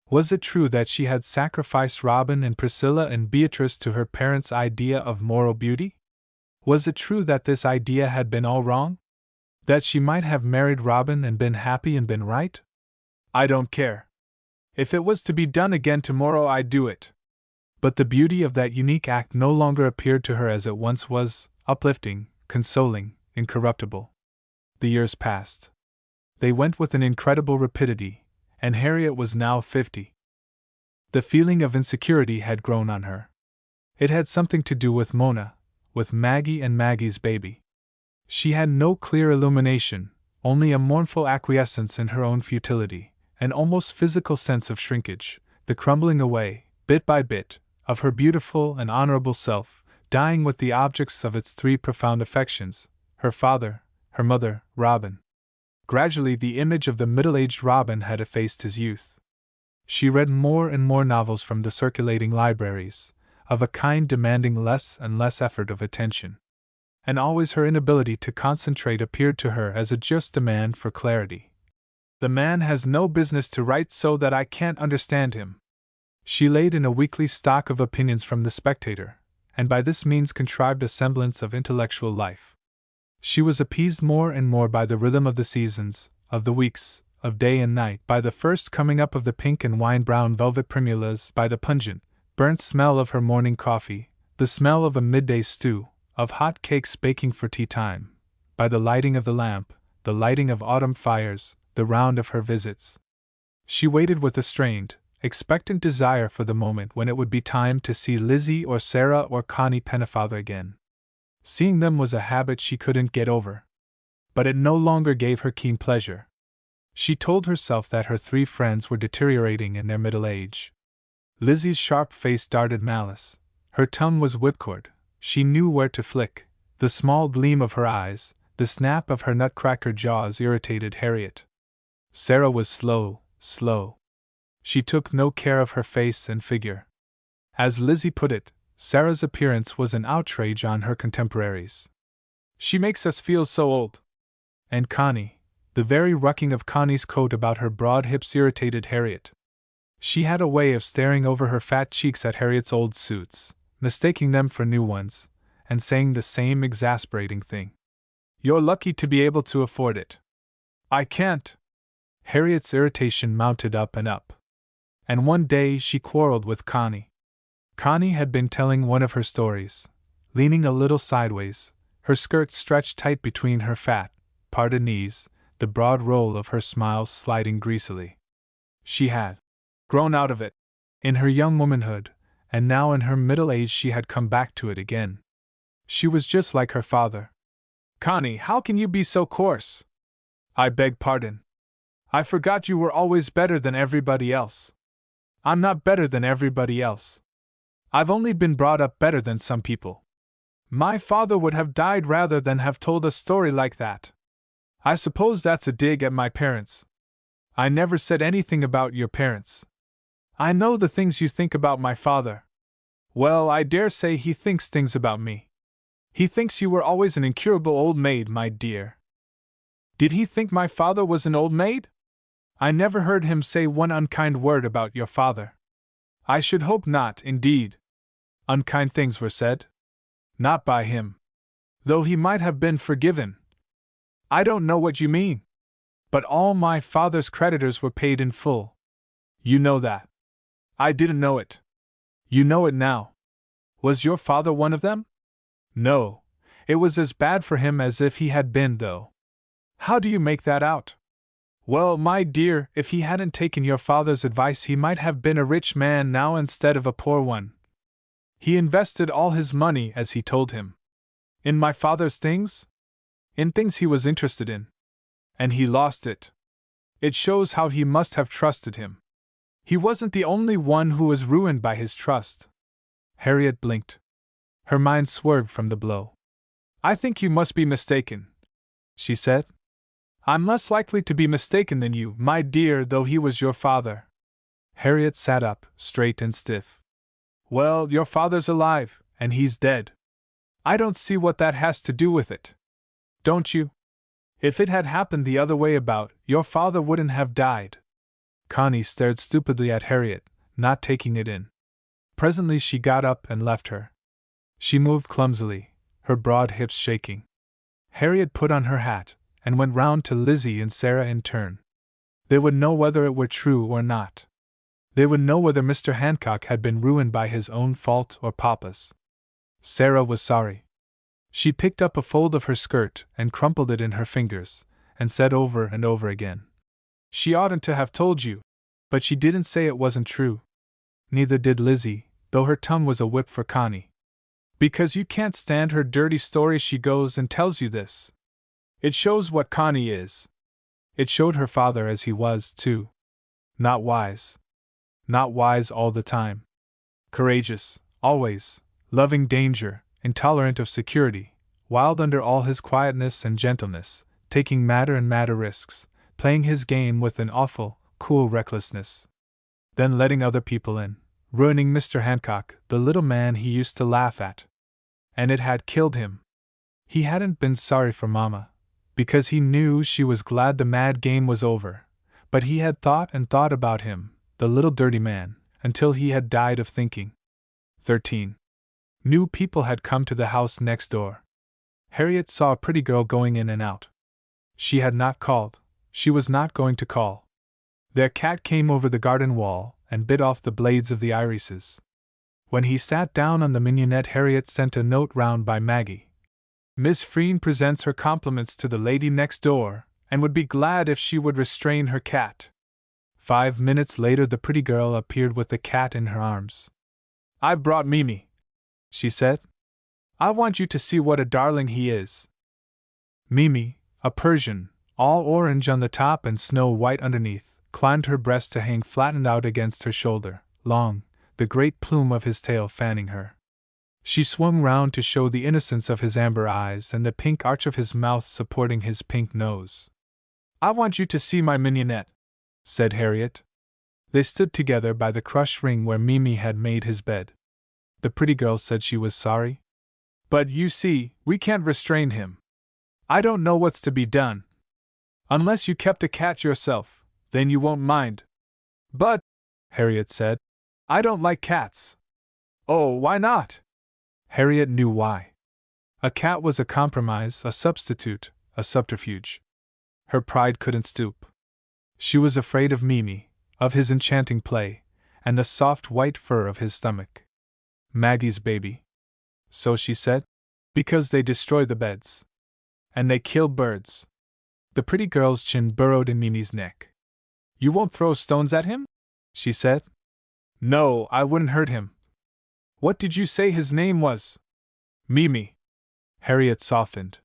Was it true that she had sacrificed Robin and Priscilla and Beatrice to her parents' idea of moral beauty? Was it true that this idea had been all wrong? That she might have married Robin and been happy and been right? I don't care. If it was to be done again tomorrow, I'd do it. But the beauty of that unique act no longer appeared to her as it once was, uplifting, consoling, incorruptible. The years passed. They went with an incredible rapidity, and Harriet was now 50. The feeling of insecurity had grown on her. It had something to do with Mona, with Maggie and Maggie's baby. She had no clear illumination, only a mournful acquiescence in her own futility, an almost physical sense of shrinkage, the crumbling away, bit by bit, of her beautiful and honorable self, dying with the objects of its three profound affections, her father, her mother, Robin. Gradually the image of the middle-aged Robin had effaced his youth. She read more and more novels from the circulating libraries, of a kind demanding less and less effort of attention. And always her inability to concentrate appeared to her as a just demand for clarity. The man has no business to write so that I can't understand him. She laid in a weekly stock of opinions from The Spectator, and by this means contrived a semblance of intellectual life. She was appeased more and more by the rhythm of the seasons, of the weeks, of day and night, by the first coming up of the pink and wine-brown velvet primulas, by the pungent, burnt smell of her morning coffee, the smell of a midday stew, of hot cakes baking for tea time, by the lighting of the lamp, the lighting of autumn fires, the round of her visits. She waited with a strained, expectant desire for the moment when it would be time to see Lizzie or Sarah or Connie Pennefather again. Seeing them was a habit she couldn't get over. But it no longer gave her keen pleasure. She told herself that her three friends were deteriorating in their middle age. Lizzie's sharp face darted malice. Her tongue was whipcord. She knew where to flick. The small gleam of her eyes, the snap of her nutcracker jaws irritated Harriet. Sarah was slow. She took no care of her face and figure. As Lizzie put it, Sarah's appearance was an outrage on her contemporaries. She makes us feel so old. And Connie, the very rucking of Connie's coat about her broad hips irritated Harriet. She had a way of staring over her fat cheeks at Harriet's old suits, mistaking them for new ones, and saying the same exasperating thing. You're lucky to be able to afford it. I can't. Harriet's irritation mounted up and up. And one day she quarreled with Connie. Connie had been telling one of her stories, leaning a little sideways, her skirt stretched tight between her fat, parted knees, the broad roll of her smile sliding greasily. She had grown out of it, in her young womanhood, and now in her middle age she had come back to it again. She was just like her father. Connie, how can you be so coarse? I beg pardon. I forgot you were always better than everybody else. I'm not better than everybody else. I've only been brought up better than some people. My father would have died rather than have told a story like that. I suppose that's a dig at my parents. I never said anything about your parents. I know the things you think about my father. Well, I dare say he thinks things about me. He thinks you were always an incurable old maid, my dear. Did he think my father was an old maid? I never heard him say one unkind word about your father. I should hope not, indeed. Unkind things were said? Not by him. Though he might have been forgiven. I don't know what you mean. But all my father's creditors were paid in full. You know that. I didn't know it. You know it now. Was your father one of them? No. It was as bad for him as if he had been, though. How do you make that out? Well, my dear, if he hadn't taken your father's advice, he might have been a rich man now instead of a poor one. He invested all his money, as he told him. In my father's things? In things he was interested in. And he lost it. It shows how he must have trusted him. He wasn't the only one who was ruined by his trust. Harriet blinked. Her mind swerved from the blow. I think you must be mistaken, she said. I'm less likely to be mistaken than you, my dear, though he was your father. Harriet sat up, straight and stiff. Well, your father's alive, and he's dead. I don't see what that has to do with it. Don't you? If it had happened the other way about, your father wouldn't have died. Connie stared stupidly at Harriet, not taking it in. Presently she got up and left her. She moved clumsily, her broad hips shaking. Harriet put on her hat, and went round to Lizzie and Sarah in turn. They would know whether it were true or not. They would know whether Mr. Hancock had been ruined by his own fault or Papa's. Sarah was sorry. She picked up a fold of her skirt and crumpled it in her fingers, and said over and over again, She oughtn't to have told you, but she didn't say it wasn't true. Neither did Lizzie, though her tongue was a whip for Connie. Because you can't stand her dirty stories, she goes and tells you this. It shows what Connie is. It showed her father as he was, too. Not wise. Not wise all the time. Courageous, always, loving danger, intolerant of security, wild under all his quietness and gentleness, taking madder and madder risks, playing his game with an awful, cool recklessness. Then letting other people in, ruining Mr. Hancock, the little man he used to laugh at. And it had killed him. He hadn't been sorry for Mama, because he knew she was glad the mad game was over, but he had thought and thought about him, the little dirty man, until he had died of thinking. 13. New people had come to the house next door. Harriet saw a pretty girl going in and out. She had not called, she was not going to call. Their cat came over the garden wall and bit off the blades of the irises. When he sat down on the mignonette, Harriet sent a note round by Maggie. Miss Frean presents her compliments to the lady next door, and would be glad if she would restrain her cat. 5 minutes later the pretty girl appeared with the cat in her arms. I've brought Mimi, she said. I want you to see what a darling he is. Mimi, a Persian, all orange on the top and snow white underneath, climbed her breast to hang flattened out against her shoulder, long, the great plume of his tail fanning her. She swung round to show the innocence of his amber eyes and the pink arch of his mouth supporting his pink nose. I want you to see my mignonette, said Harriet. They stood together by the crushed ring where Mimi had made his bed. The pretty girl said she was sorry. But you see, we can't restrain him. I don't know what's to be done. Unless you kept a cat yourself, then you won't mind. But, Harriet said, I don't like cats. Oh, why not? Harriet knew why. A cat was a compromise, a substitute, a subterfuge. Her pride couldn't stoop. She was afraid of Mimi, of his enchanting play, and the soft white fur of his stomach. Maggie's baby. So she said. Because they destroy the beds. And they kill birds. The pretty girl's chin burrowed in Mimi's neck. You won't throw stones at him? She said. No, I wouldn't hurt him. What did you say his name was? Mimi. Harriet softened.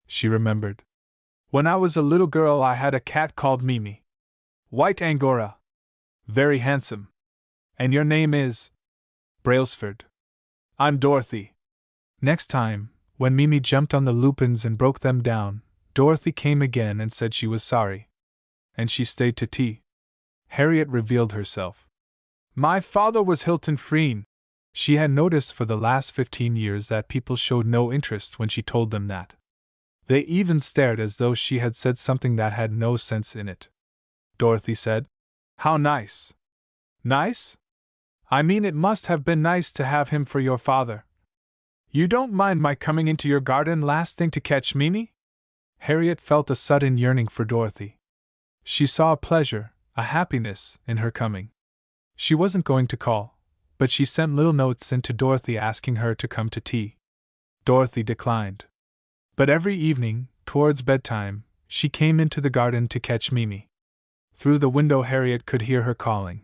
She remembered. When I was a little girl I had a cat called Mimi. White Angora. Very handsome. And your name is? Brailsford. I'm Dorothy. Next time, when Mimi jumped on the lupins and broke them down, Dorothy came again and said she was sorry. And she stayed to tea. Harriet revealed herself. My father was Hilton Frean. She had noticed for the last 15 years that people showed no interest when she told them that. They even stared as though she had said something that had no sense in it. Dorothy said. How nice. Nice? I mean, it must have been nice to have him for your father. You don't mind my coming into your garden last thing to catch Mimi? Harriet felt a sudden yearning for Dorothy. She saw a pleasure, a happiness, in her coming. She wasn't going to call, but she sent little notes in to Dorothy asking her to come to tea. Dorothy declined. But every evening, towards bedtime, she came into the garden to catch Mimi. Through the window Harriet could hear her calling.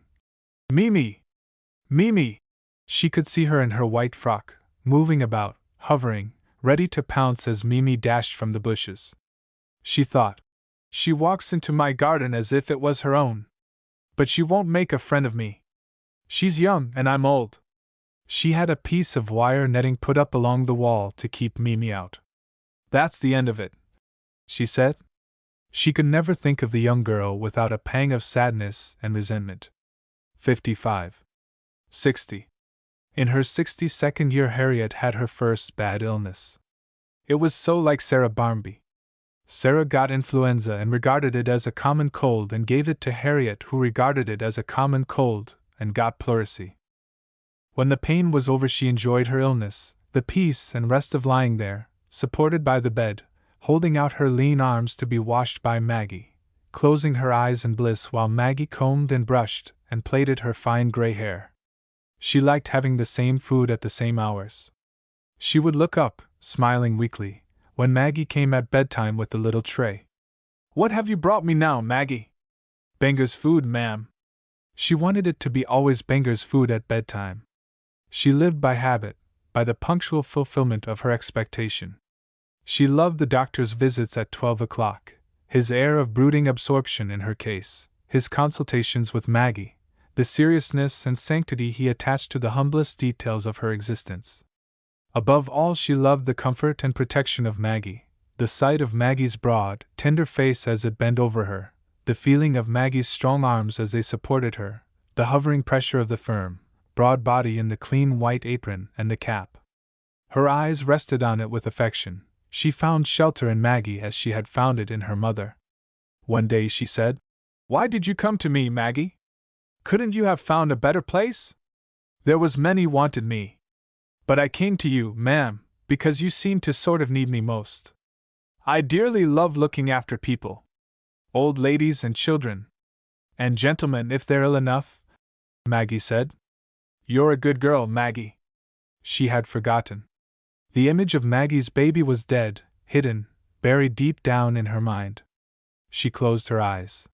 Mimi! Mimi! She could see her in her white frock, moving about, hovering, ready to pounce as Mimi dashed from the bushes. She thought, she walks into my garden as if it was her own. But she won't make a friend of me. She's young and I'm old. She had a piece of wire netting put up along the wall to keep Mimi out. That's the end of it, she said. She could never think of the young girl without a pang of sadness and resentment. 55. 60. In her 62nd year Harriet had her first bad illness. It was so like Sarah Barmby. Sarah got influenza and regarded it as a common cold and gave it to Harriet, who regarded it as a common cold and got pleurisy. When the pain was over she enjoyed her illness, the peace and rest of lying there, supported by the bed, holding out her lean arms to be washed by Maggie, closing her eyes in bliss while Maggie combed and brushed and plaited her fine gray hair. She liked having the same food at the same hours. She would look up, smiling weakly, when Maggie came at bedtime with the little tray. What have you brought me now, Maggie? Banger's food, ma'am. She wanted it to be always Banger's food at bedtime. She lived by habit, by the punctual fulfillment of her expectation. She loved the doctor's visits at 12 o'clock, his air of brooding absorption in her case, his consultations with Maggie, the seriousness and sanctity he attached to the humblest details of her existence. Above all, she loved the comfort and protection of Maggie, the sight of Maggie's broad, tender face as it bent over her, the feeling of Maggie's strong arms as they supported her, the hovering pressure of the firm, broad body in the clean white apron and the cap. Her eyes rested on it with affection. She found shelter in Maggie as she had found it in her mother. One day she said, "Why did you come to me, Maggie? Couldn't you have found a better place? There was many wanted me. But I came to you, ma'am, because you seemed to sort of need me most. I dearly love looking after people. Old ladies and children. And gentlemen if they're ill enough," Maggie said. "You're a good girl, Maggie." She had forgotten. The image of Maggie's baby was dead, hidden, buried deep down in her mind. She closed her eyes.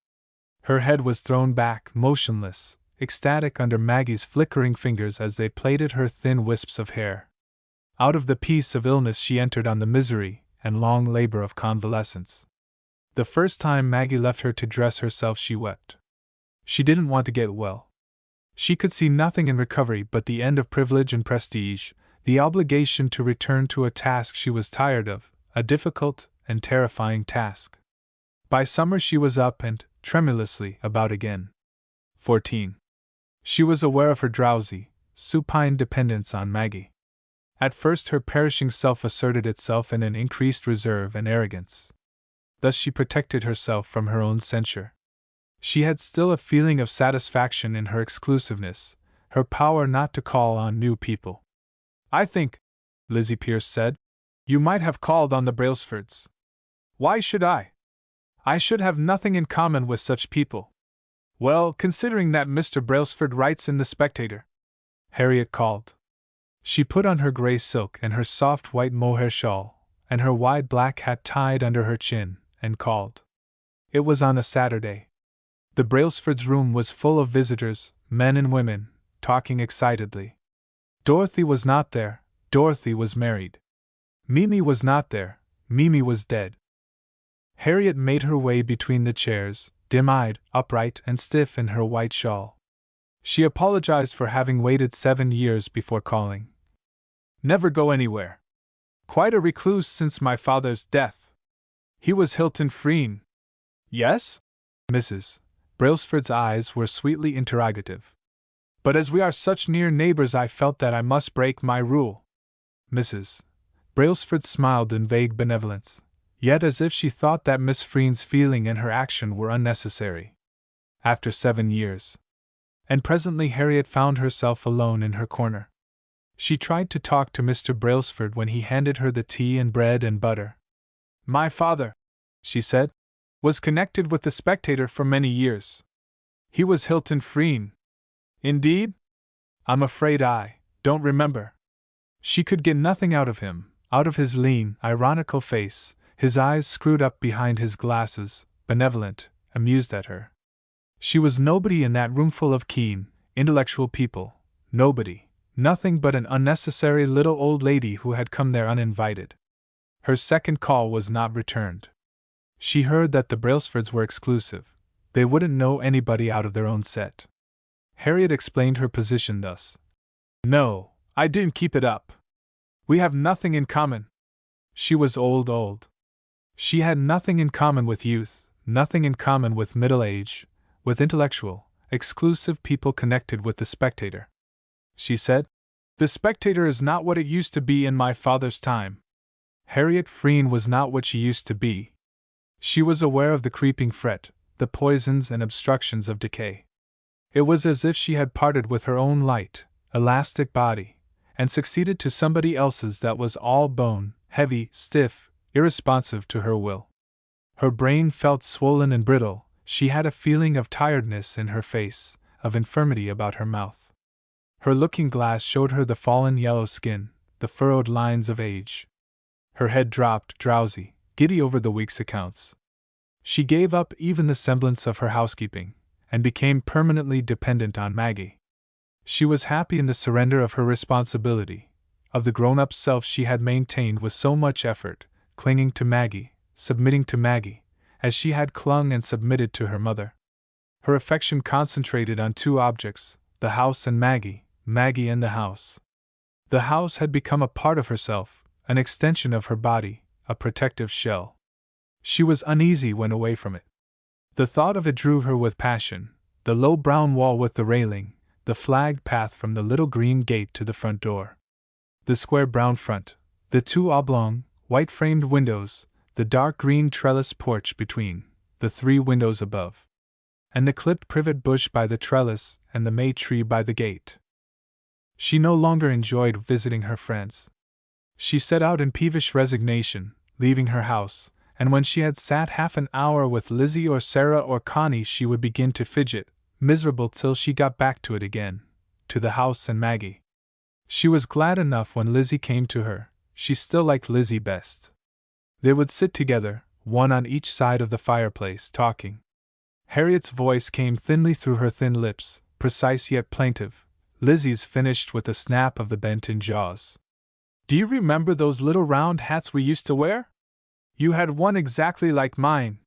Her head was thrown back, motionless, ecstatic under Maggie's flickering fingers as they plaited her thin wisps of hair. Out of the peace of illness she entered on the misery and long labor of convalescence. The first time Maggie left her to dress herself she wept. She didn't want to get well. She could see nothing in recovery but the end of privilege and prestige, the obligation to return to a task she was tired of, a difficult and terrifying task. By summer she was up and, tremulously, about again. 14. She was aware of her drowsy, supine dependence on Maggie. At first her perishing self asserted itself in an increased reserve and arrogance. Thus she protected herself from her own censure. She had still a feeling of satisfaction in her exclusiveness, her power not to call on new people. "I think," Lizzie Pierce said, "you might have called on the Brailsfords." "Why should I? I should have nothing in common with such people." "Well, considering that Mr. Brailsford writes in The Spectator," Harriet called. She put on her gray silk and her soft white mohair shawl, and her wide black hat tied under her chin, and called. It was on a Saturday. The Brailsfords' room was full of visitors, men and women, talking excitedly. Dorothy was not there, Dorothy was married. Mimi was not there, Mimi was dead. Harriet made her way between the chairs, dim-eyed, upright, and stiff in her white shawl. She apologized for having waited 7 years before calling. "Never go anywhere. Quite a recluse since my father's death. He was Hilton Frean." "Yes?" Mrs. Brailsford's eyes were sweetly interrogative. "But as we are such near neighbors I felt that I must break my rule." Mrs. Brailsford smiled in vague benevolence, yet as if she thought that Miss Frean's feeling and her action were unnecessary. after 7 years. And presently Harriet found herself alone in her corner. She tried to talk to Mr. Brailsford when he handed her the tea and bread and butter. "My father," she said, "was connected with the Spectator for many years. He was Hilton Frean." "Indeed? I'm afraid I don't remember." She could get nothing out of him, out of his lean, ironical face, his eyes screwed up behind his glasses, benevolent, amused at her. She was nobody in that roomful of keen, intellectual people, nobody, nothing but an unnecessary little old lady who had come there uninvited. Her second call was not returned. She heard that the Brailsfords were exclusive. They wouldn't know anybody out of their own set. Harriet explained her position thus. "No, I didn't keep it up. We have nothing in common." She was old. She had nothing in common with youth, nothing in common with middle age, with intellectual, exclusive people connected with the Spectator. She said, "The Spectator is not what it used to be in my father's time." Harriett Frean was not what she used to be. She was aware of the creeping fret, the poisons and obstructions of decay. It was as if she had parted with her own light, elastic body, and succeeded to somebody else's that was all bone, heavy, stiff, irresponsive to her will. Her brain felt swollen and brittle. She had a feeling of tiredness in her face, of infirmity about her mouth. Her looking-glass showed her the fallen yellow skin, the furrowed lines of age. Her head dropped, drowsy, giddy over the week's accounts. She gave up even the semblance of her housekeeping, and became permanently dependent on Maggie. She was happy in the surrender of her responsibility, of the grown-up self she had maintained with so much effort, clinging to Maggie, submitting to Maggie, as she had clung and submitted to her mother. Her affection concentrated on two objects, the house and Maggie, Maggie and the house. The house had become a part of herself, an extension of her body, a protective shell. She was uneasy when away from it. The thought of it drew her with passion, the low brown wall with the railing, the flagged path from the little green gate to the front door. The square brown front, the two oblong, white-framed windows, the dark green trellis porch between, the 3 windows above, and the clipped privet bush by the trellis and the may tree by the gate. She no longer enjoyed visiting her friends. She set out in peevish resignation, leaving her house, and when she had sat half an hour with Lizzie or Sarah or Connie she would begin to fidget, miserable till she got back to it again, to the house and Maggie. She was glad enough when Lizzie came to her. She still liked Lizzie best. They would sit together, one on each side of the fireplace, talking. Harriet's voice came thinly through her thin lips, precise yet plaintive. Lizzie's finished with a snap of the bent-in jaws. "Do you remember those little round hats we used to wear? You had one exactly like mine.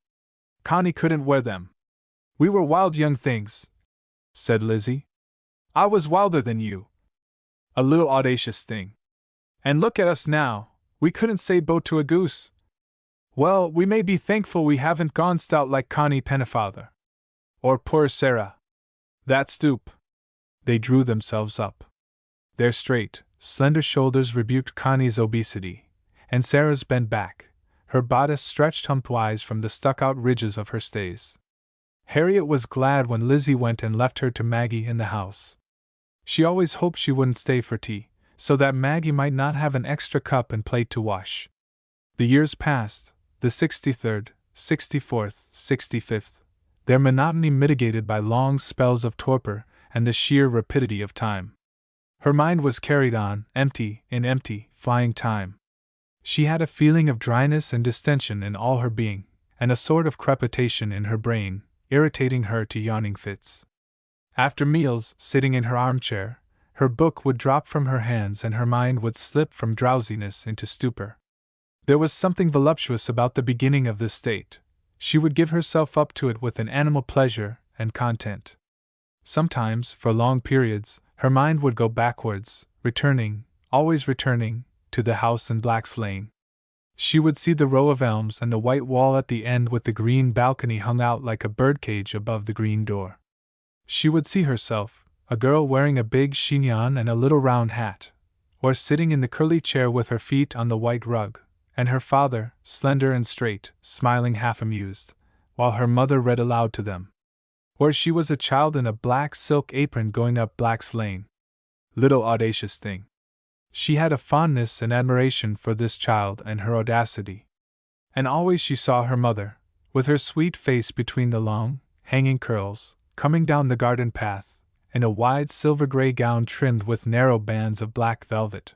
Connie couldn't wear them. We were wild young things," said Lizzie. "I was wilder than you. A little audacious thing. And look at us now, we couldn't say bo to a goose. Well, we may be thankful we haven't gone stout like Connie Pennefather. Or poor Sarah. That stoop." They drew themselves up. Their straight, slender shoulders rebuked Connie's obesity, and Sarah's bent back, her bodice stretched humpwise from the stuck-out ridges of her stays. Harriet was glad when Lizzie went and left her to Maggie in the house. She always hoped she wouldn't stay for tea, so that Maggie might not have an extra cup and plate to wash. The years passed, the 63rd, 64th, 65th, their monotony mitigated by long spells of torpor and the sheer rapidity of time. Her mind was carried on, empty, in empty, flying time. She had a feeling of dryness and distension in all her being, and a sort of crepitation in her brain, irritating her to yawning fits. After meals, sitting in her armchair, her book would drop from her hands and her mind would slip from drowsiness into stupor. There was something voluptuous about the beginning of this state. She would give herself up to it with an animal pleasure and content. Sometimes, for long periods, her mind would go backwards, returning, always returning, to the house in Black's Lane. She would see the row of elms and the white wall at the end with the green balcony hung out like a birdcage above the green door. She would see herself, a girl wearing a big chignon and a little round hat, or sitting in the curly chair with her feet on the white rug, and her father, slender and straight, smiling half amused, while her mother read aloud to them. Or she was a child in a black silk apron going up Black's Lane. Little audacious thing. She had a fondness and admiration for this child and her audacity. And always she saw her mother, with her sweet face between the long, hanging curls, coming down the garden path, in a wide silver-gray gown trimmed with narrow bands of black velvet.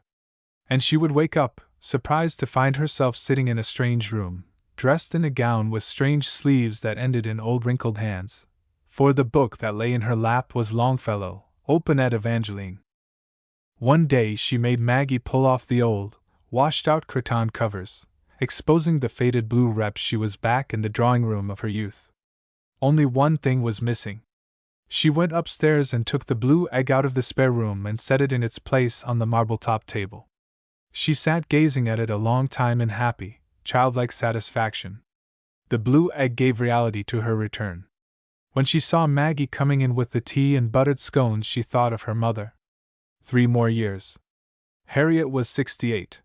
And she would wake up, surprised to find herself sitting in a strange room, dressed in a gown with strange sleeves that ended in old wrinkled hands, for the book that lay in her lap was Longfellow, open at Evangeline. One day she made Maggie pull off the old, washed-out cretonne covers, exposing the faded blue rep. She was back in the drawing-room of her youth. Only one thing was missing. She went upstairs and took the blue egg out of the spare room and set it in its place on the marble-top table. She sat gazing at it a long time in happy, childlike satisfaction. The blue egg gave reality to her return. When she saw Maggie coming in with the tea and buttered scones, she thought of her mother. 3 more years. Harriet was 68.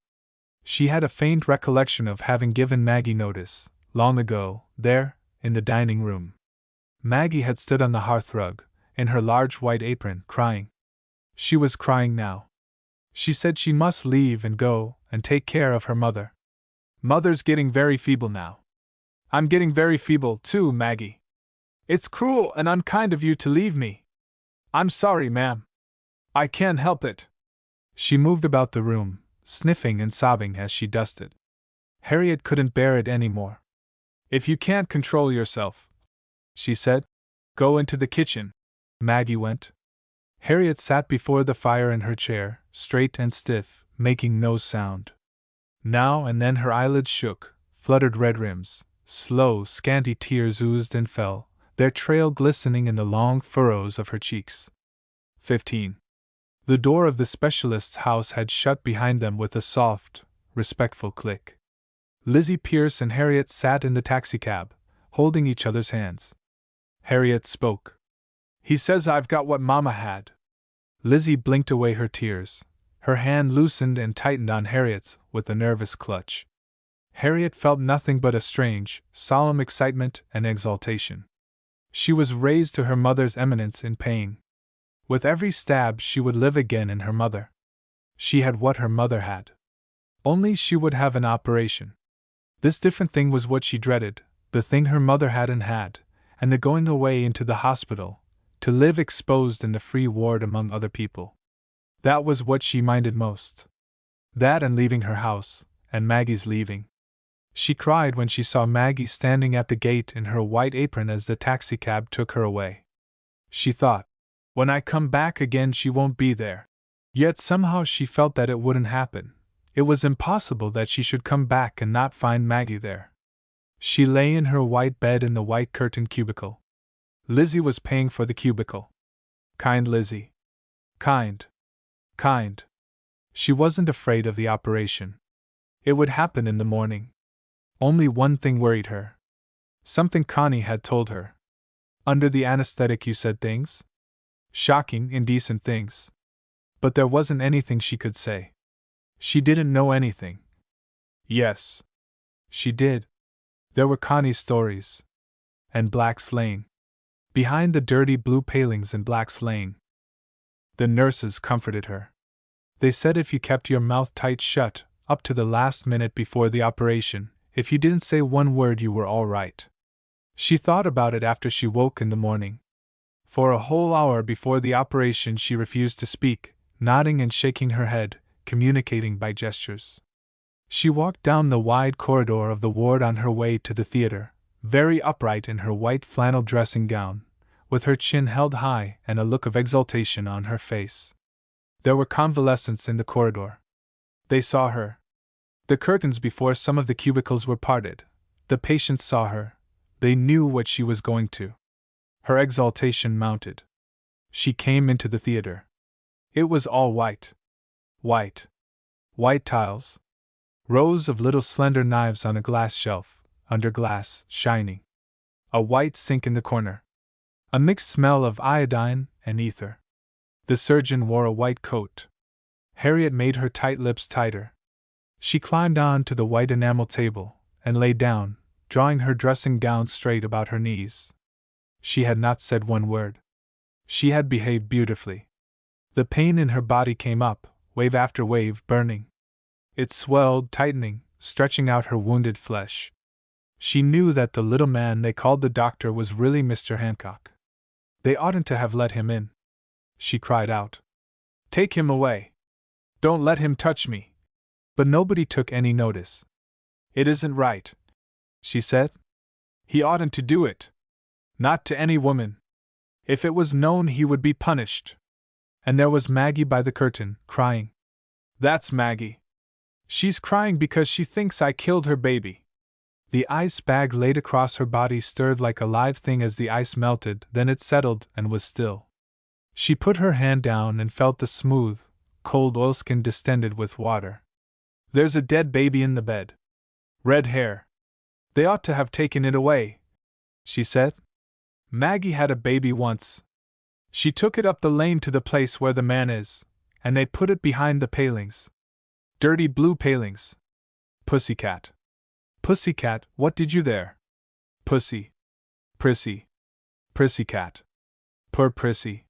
She had a faint recollection of having given Maggie notice, long ago, there, in the dining room. Maggie had stood on the hearthrug, in her large white apron, crying. She was crying now. She said she must leave and go and take care of her mother. Mother's getting very feeble now. I'm getting very feeble, too, Maggie. It's cruel and unkind of you to leave me. I'm sorry, ma'am. I can't help it. She moved about the room, sniffing and sobbing as she dusted. Harriet couldn't bear it any more. If you can't control yourself, she said, go into the kitchen. Maggie went. Harriet sat before the fire in her chair, straight and stiff, making no sound. Now and then her eyelids shook, fluttered red rims, slow, scanty tears oozed and fell, their trail glistening in the long furrows of her cheeks. 15. The door of the specialist's house had shut behind them with a soft, respectful click. Lizzie Pierce and Harriet sat in the taxicab, holding each other's hands. Harriet spoke. He says I've got what Mama had. Lizzie blinked away her tears. Her hand loosened and tightened on Harriet's with a nervous clutch. Harriet felt nothing but a strange, solemn excitement and exaltation. She was raised to her mother's eminence in pain. With every stab she would live again in her mother. She had what her mother had. Only she would have an operation. This different thing was what she dreaded, the thing her mother hadn't had, and the going away into the hospital, to live exposed in the free ward among other people. That was what she minded most. That and leaving her house, and Maggie's leaving. She cried when she saw Maggie standing at the gate in her white apron as the taxicab took her away. She thought, when I come back again she won't be there. Yet somehow she felt that it wouldn't happen. It was impossible that she should come back and not find Maggie there. She lay in her white bed in the white curtained cubicle. Lizzie was paying for the cubicle. Kind Lizzie. Kind. Kind. She wasn't afraid of the operation. It would happen in the morning. Only one thing worried her. Something Connie had told her. Under the anesthetic you said things? Shocking, indecent things. But there wasn't anything she could say. She didn't know anything. Yes. She did. There were Connie's stories. And Black's Lane. Behind the dirty blue palings in Black's Lane. The nurses comforted her. They said if you kept your mouth tight shut, up to the last minute before the operation, if you didn't say one word you were all right. She thought about it after she woke in the morning. For a whole hour before the operation she refused to speak, nodding and shaking her head, communicating by gestures. She walked down the wide corridor of the ward on her way to the theater, very upright in her white flannel dressing gown, with her chin held high and a look of exultation on her face. There were convalescents in the corridor. They saw her. The curtains before some of the cubicles were parted. The patients saw her. They knew what she was going to. Her exaltation mounted. She came into the theater. It was all white. White. White tiles. Rows of little slender knives on a glass shelf, under glass, shining. A white sink in the corner. A mixed smell of iodine and ether. The surgeon wore a white coat. Harriet made her tight lips tighter. She climbed on to the white enamel table, and lay down, drawing her dressing gown straight about her knees. She had not said one word. She had behaved beautifully. The pain in her body came up, wave after wave, burning. It swelled, tightening, stretching out her wounded flesh. She knew that the little man they called the doctor was really Mr. Hancock. They oughtn't to have let him in. She cried out. Take him away. Don't let him touch me. But nobody took any notice. It isn't right, she said. He oughtn't to do it. Not to any woman. If it was known, he would be punished. And there was Maggie by the curtain, crying. That's Maggie. She's crying because she thinks I killed her baby. The ice bag laid across her body stirred like a live thing as the ice melted, then it settled and was still. She put her hand down and felt the smooth, cold oilskin distended with water. There's a dead baby in the bed. Red hair. They ought to have taken it away, she said. Maggie had a baby once. She took it up the lane to the place where the man is, and they put it behind the palings. Dirty blue palings. Pussycat. Pussycat, what did you there? Pussy. Prissy. Prissycat. Poor Prissy.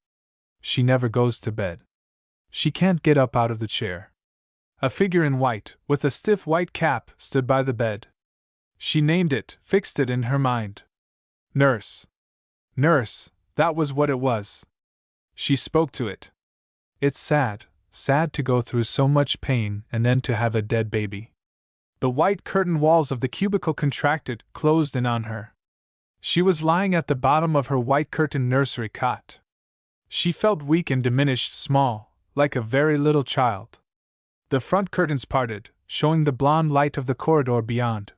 She never goes to bed. She can't get up out of the chair. A figure in white, with a stiff white cap, stood by the bed. She named it, fixed it in her mind. Nurse. Nurse, that was what it was. She spoke to it. It's sad, sad to go through so much pain and then to have a dead baby. The white curtain walls of the cubicle contracted, closed in on her. She was lying at the bottom of her white curtained nursery cot. She felt weak and diminished, small, like a very little child. The front curtains parted, showing the blonde light of the corridor beyond.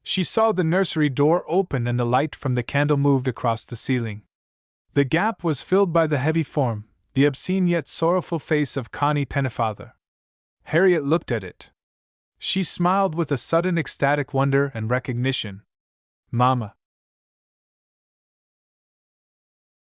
She saw the nursery door open and the light from the candle moved across the ceiling. The gap was filled by the heavy form, the obscene yet sorrowful face of Connie Pennefather. Harriet looked at it. She smiled with a sudden ecstatic wonder and recognition. Mama,